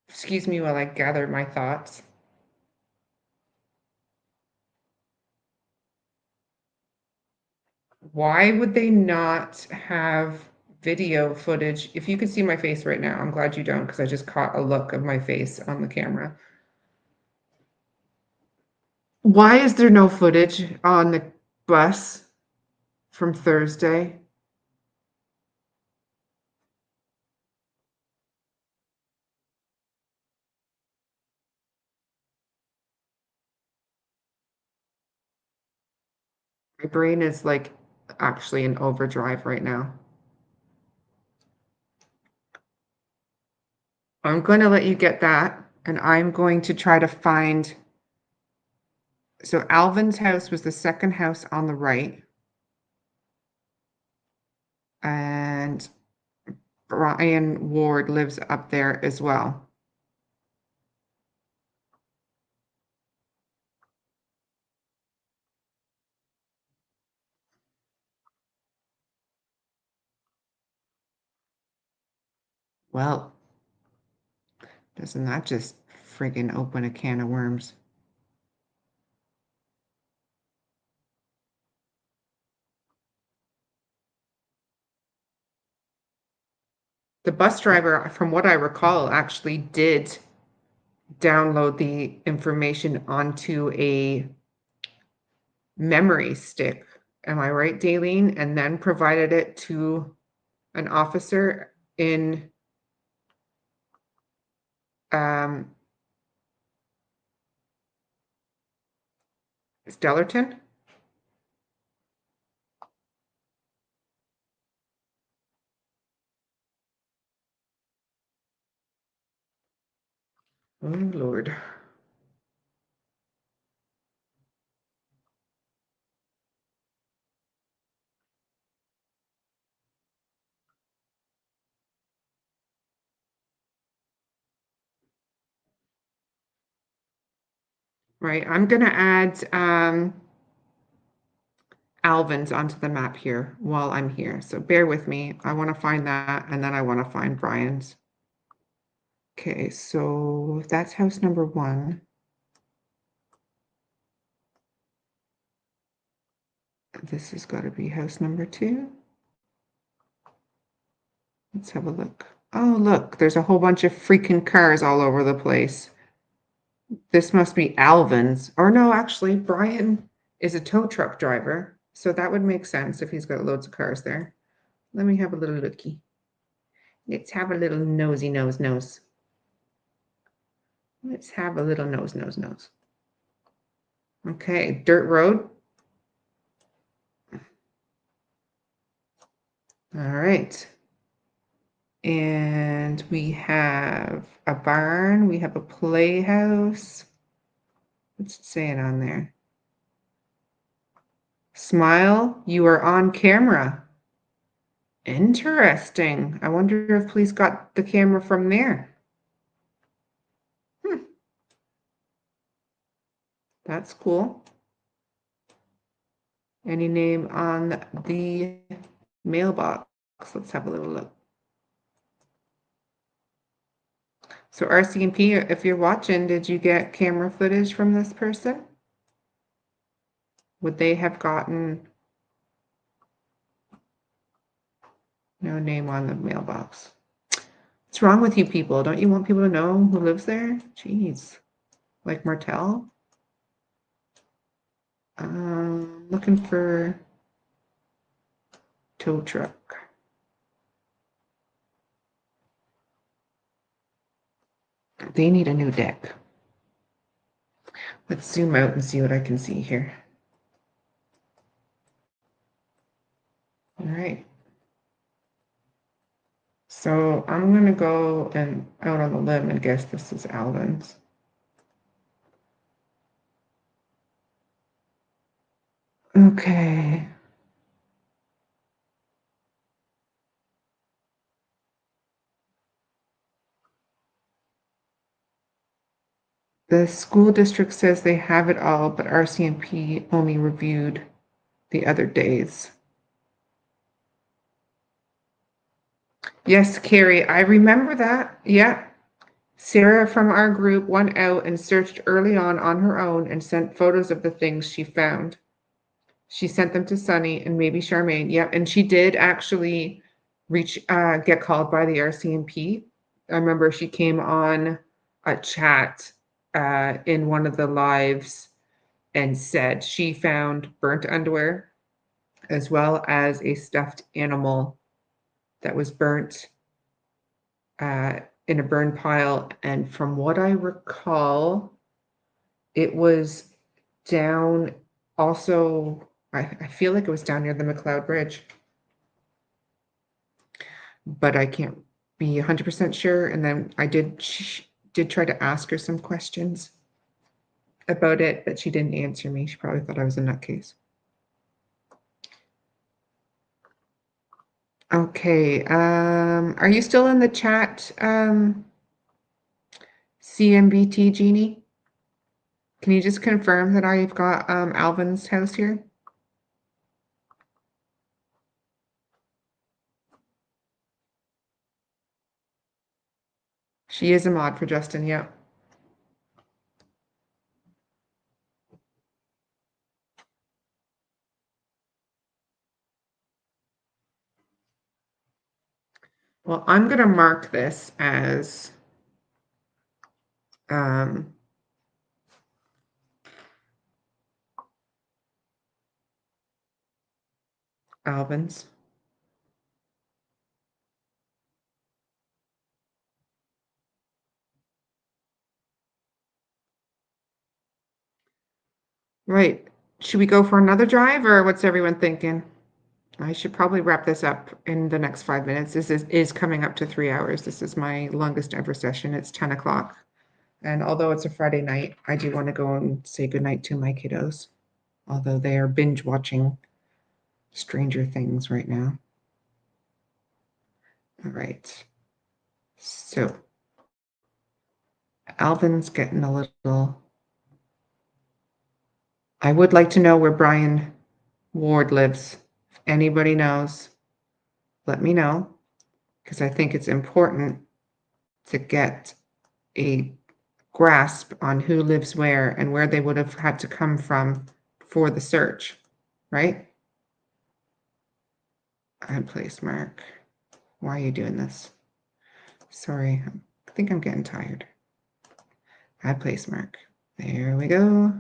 Excuse me while I gather my thoughts. Why would they not have video footage? If you could see my face right now, I'm glad you don't, because I just caught a look of my face on the camera. Why is there no footage on the bus from Thursday? My brain is like actually in overdrive right now. I'm going to let you get that, and I'm going to try to find. So Alvin's house was the second house on the right. And Brian Ward lives up there as well. Well, doesn't that just friggin' open a can of worms? The bus driver, from what I recall, actually did download the information onto a memory stick. Am I right, Daleen? And then provided it to an officer in Stellarton? Oh, Lord. Right, I'm going to add Alvin's onto the map here while I'm here. So bear with me. I want to find that, and then I want to find Brian's. Okay, so that's house number 1. This has got to be house number 2. Let's have a look. Oh, look, there's a whole bunch of freaking cars all over the place. This must be Alvin's. Or no, actually, Brian is a tow truck driver, so that would make sense if he's got loads of cars there. Let me have a little looky. Let's have a little nosy nose. Let's have a little nose. Okay, dirt road. All right. And we have a barn. We have a playhouse. What's it saying on there? Smile, you are on camera. Interesting. I wonder if police got the camera from there. That's cool. Any name on the mailbox? Let's have a little look. So RCMP, if you're watching, did you get camera footage from this person? Would they have gotten no name on the mailbox? What's wrong with you people? Don't you want people to know who lives there? Jeez. Like Martel? Looking for tow truck. They need a new deck. Let's zoom out and see what I can see here. All right. So I'm going to go and out on the limb and guess this is Alvin's. Okay. The school district says they have it all, but RCMP only reviewed the other days. Yes, Carrie, I remember that. Yeah. Sarah from our group went out and searched early on her own and sent photos of the things she found. She sent them to Sunny and maybe Charmaine. Yeah, and she did actually get called by the RCMP. I remember she came on a chat in one of the lives and said she found burnt underwear as well as a stuffed animal that was burnt in a burn pile. And from what I recall, it was down also, I feel like it was down near the McLeod Bridge, but I can't be 100% sure. And then I did try to ask her some questions about it, but she didn't answer me. She probably thought I was a nutcase. Okay, are you still in the chat, CMBT Jeannie? Can you just confirm that I've got Alvin's house here? She is a mod for Justin, yeah. Well, I'm gonna mark this as Alvin's. Right. Should we go for another drive or what's everyone thinking? I should probably wrap this up in the next 5 minutes. This is coming up to 3 hours. This is my longest ever session. It's 10 o'clock. And although it's a Friday night, I do want to go and say goodnight to my kiddos, although they are binge watching Stranger Things right now. All right. So Alvin's getting a little. I would like to know where Brian Ward lives. If anybody knows, let me know, because I think it's important to get a grasp on who lives where and where they would have had to come from for the search, right? Add place mark. Why are you doing this? Sorry, I think I'm getting tired. Add place mark. There we go.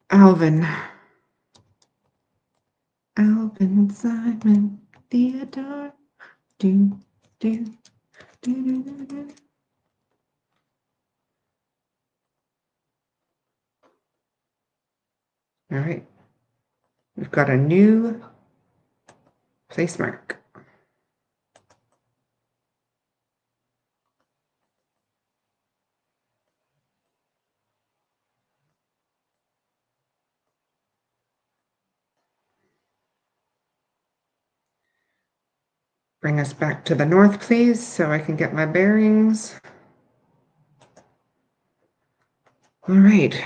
Alvin. Alvin, Simon, Theodore. Do, do, do, do, do, do. All right. We've got a new place mark. Bring us back to the north, please, so I can get my bearings. All right.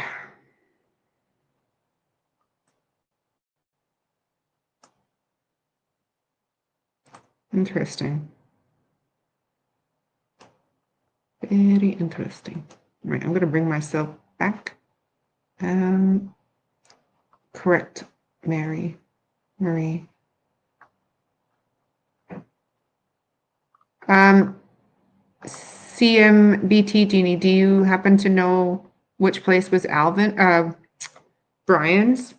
Interesting. Very interesting. All right, I'm going to bring myself back. Correct, Marie. CMBT Jeannie, do you happen to know which place was Brian's?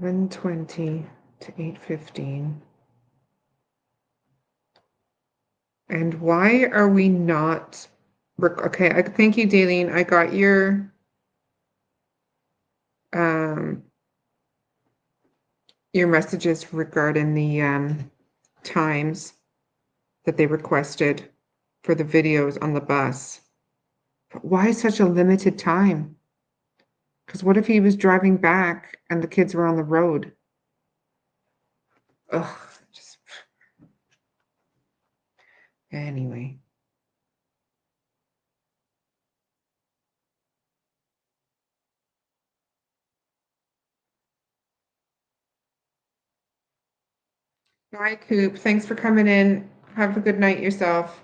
$7:20 to $8:15. And why are we not? Okay, thank you, Daleen. I got your messages regarding the times that they requested for the videos on the bus. But why such a limited time? Because what if he was driving back and the kids were on the road? Ugh, just anyway. Bye, Coop. Thanks for coming in. Have a good night yourself.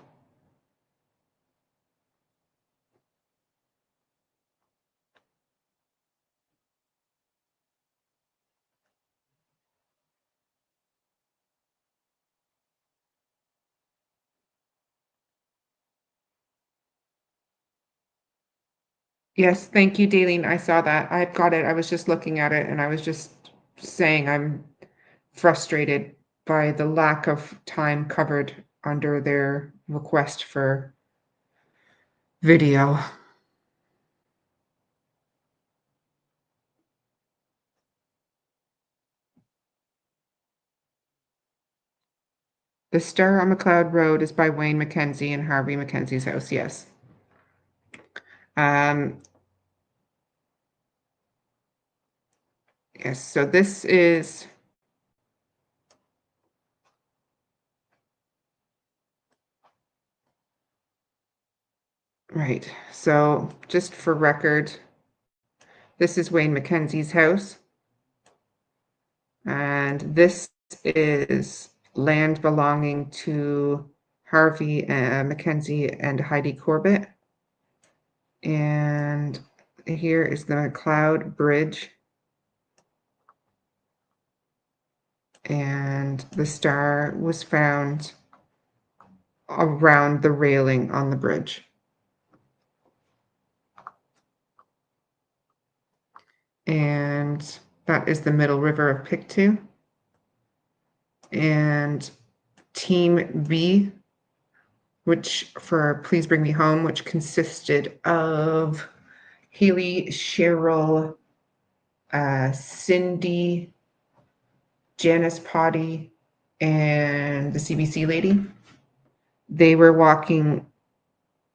Yes, thank you, Daleen. I saw that. I've got it. I was just looking at it and I was just saying I'm frustrated by the lack of time covered under their request for video. The Star on McLeod Road is by Wayne Mackenzie and Harvey Mackenzie's house, yes. Yes, so this is right. So just for record, this is Wayne Mackenzie's house. And this is land belonging to Harvey Mackenzie and Heidi Corbett. And here is the McLeod Bridge. And the star was found around the railing on the bridge. And that is the Middle River of Pictou. And Team B, which for Please Bring Me Home, which consisted of Haley, Cheryl, Cindy, Janice Potty, and the CBC lady. They were walking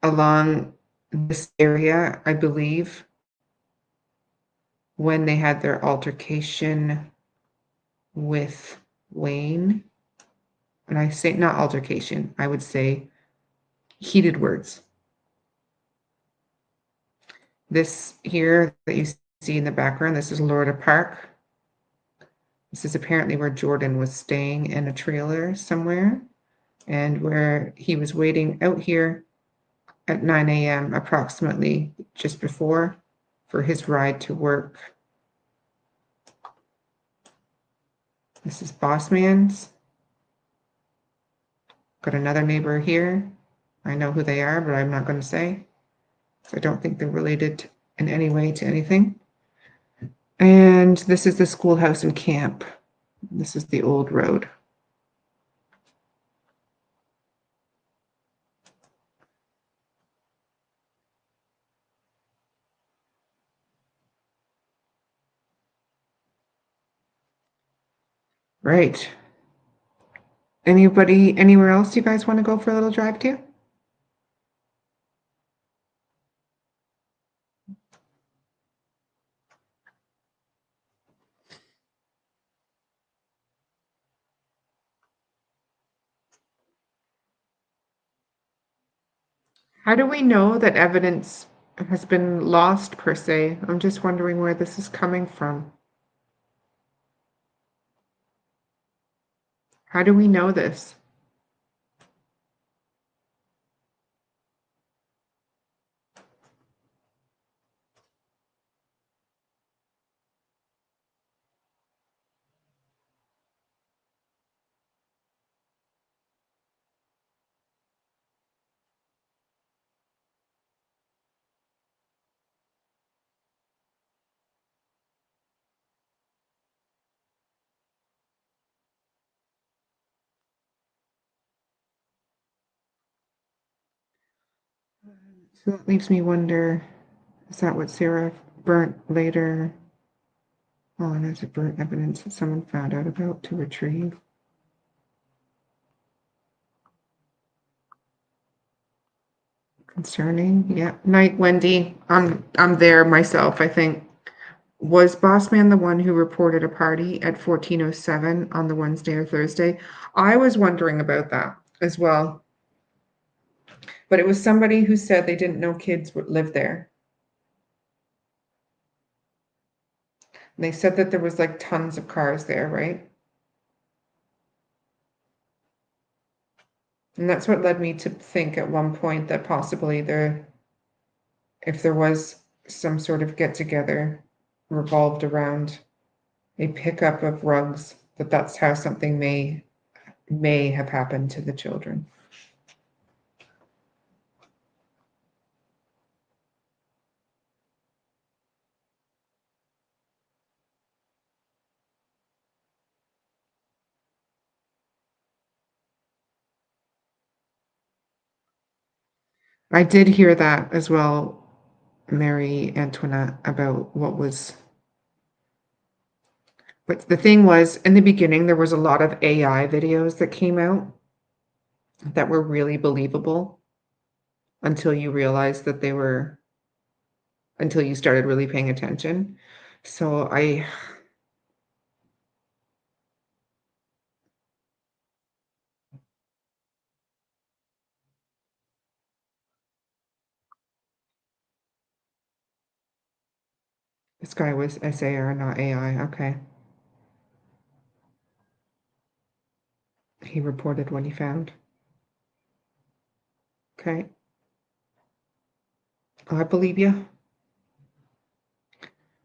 along this area, I believe, when they had their altercation with Wayne. And I say not altercation, I would say heated words. This here that you see in the background, this is Lorda Park. This is apparently where Jordan was staying in a trailer somewhere and where he was waiting out here at 9 a.m. approximately just before for his ride to work. This is Bossman's. Got another neighbor here. I know who they are, but I'm not going to say. So I don't think they're related in any way to anything. And this is the schoolhouse and camp. This is the old road. Right. Anybody, anywhere else you guys want to go for a little drive to? How do we know that evidence has been lost, per se? I'm just wondering where this is coming from. How do we know this? So that leaves me wonder, is that what Sarah burnt later? Oh, and there's a burnt evidence that someone found out about to retrieve. Concerning, yeah. Night, Wendy. I'm there myself, I think. Was Bossman the one who reported a party at 1407 on the Wednesday or Thursday? I was wondering about that as well. But it was somebody who said they didn't know kids would live there. And they said that there was like tons of cars there, right? And that's what led me to think at one point that possibly if there was some sort of get together revolved around a pickup of rugs, that's how something may have happened to the children. I did hear that as well, Mary Antoinette, about what was. But the thing was, in the beginning, there was a lot of AI videos that came out that were really believable until you realized that they were, until you started really paying attention. So this guy was SAR, not AI. Okay. He reported what he found. Okay. Oh, I believe you.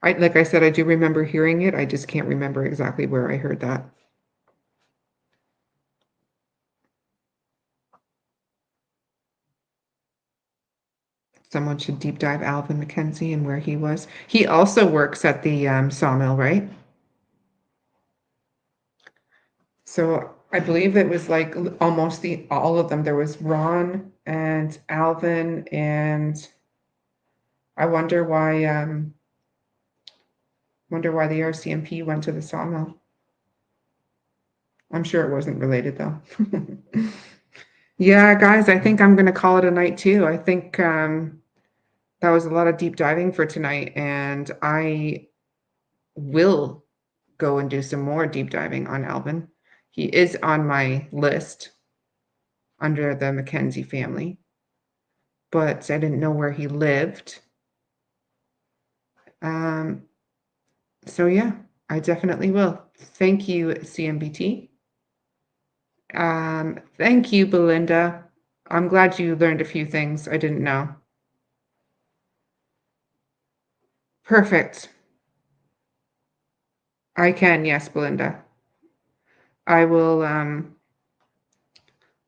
Like I said, I do remember hearing it. I just can't remember exactly where I heard that. Someone should deep dive Alvin McKenzie and where he was. He also works at the sawmill, right? So I believe it was like almost all of them. There was Ron and Alvin, and I wonder why the RCMP went to the sawmill. I'm sure it wasn't related though. Yeah, guys, I think I'm gonna call it a night too. I think that was a lot of deep diving for tonight, and I will go and do some more deep diving on Alvin. He is on my list under the McKenzie family, but I didn't know where he lived. So yeah, I definitely will. Thank you, CMBT. Thank you, Belinda. I'm glad you learned a few things I didn't know. Perfect. I can, yes, Belinda. I will,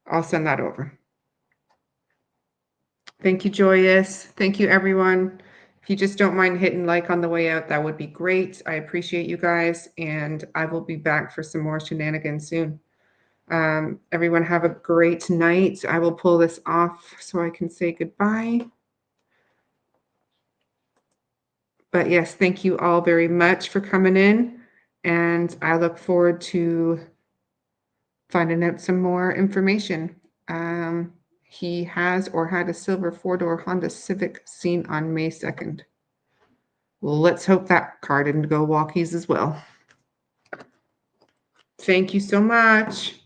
I'll send that over. Thank you, Joyous. Thank you, everyone. If you just don't mind hitting like on the way out, that would be great. I appreciate you guys, and I will be back for some more shenanigans soon. Everyone have a great night. I will pull this off so I can say goodbye. But yes, thank you all very much for coming in, and I look forward to finding out some more information. He has or had a silver four-door Honda Civic seen on May 2nd. Let's hope that car didn't go walkies as well. Thank you so much.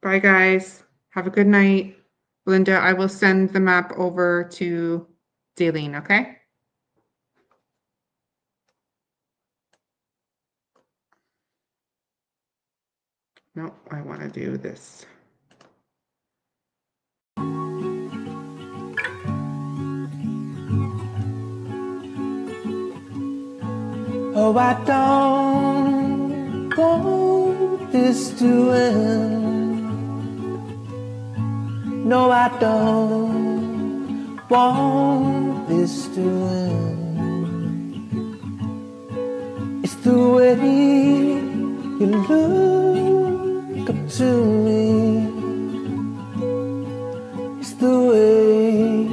Bye, guys. Have a good night. Linda, I will send the map over to Daleen, okay? No, I want to do this. Oh, I don't want this to end. No, I don't want this to end. It's the way you look up to me. It's the way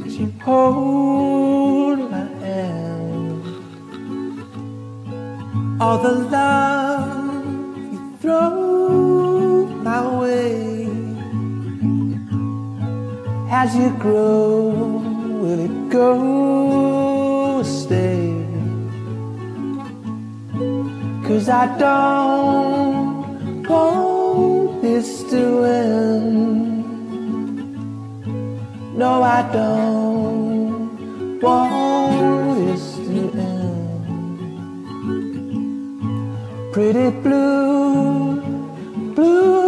that you hold my hand. All the love you throw my way. As you grow, will it go or stay? 'Cause I don't want this to end. No, I don't want this to end. Pretty blue, blue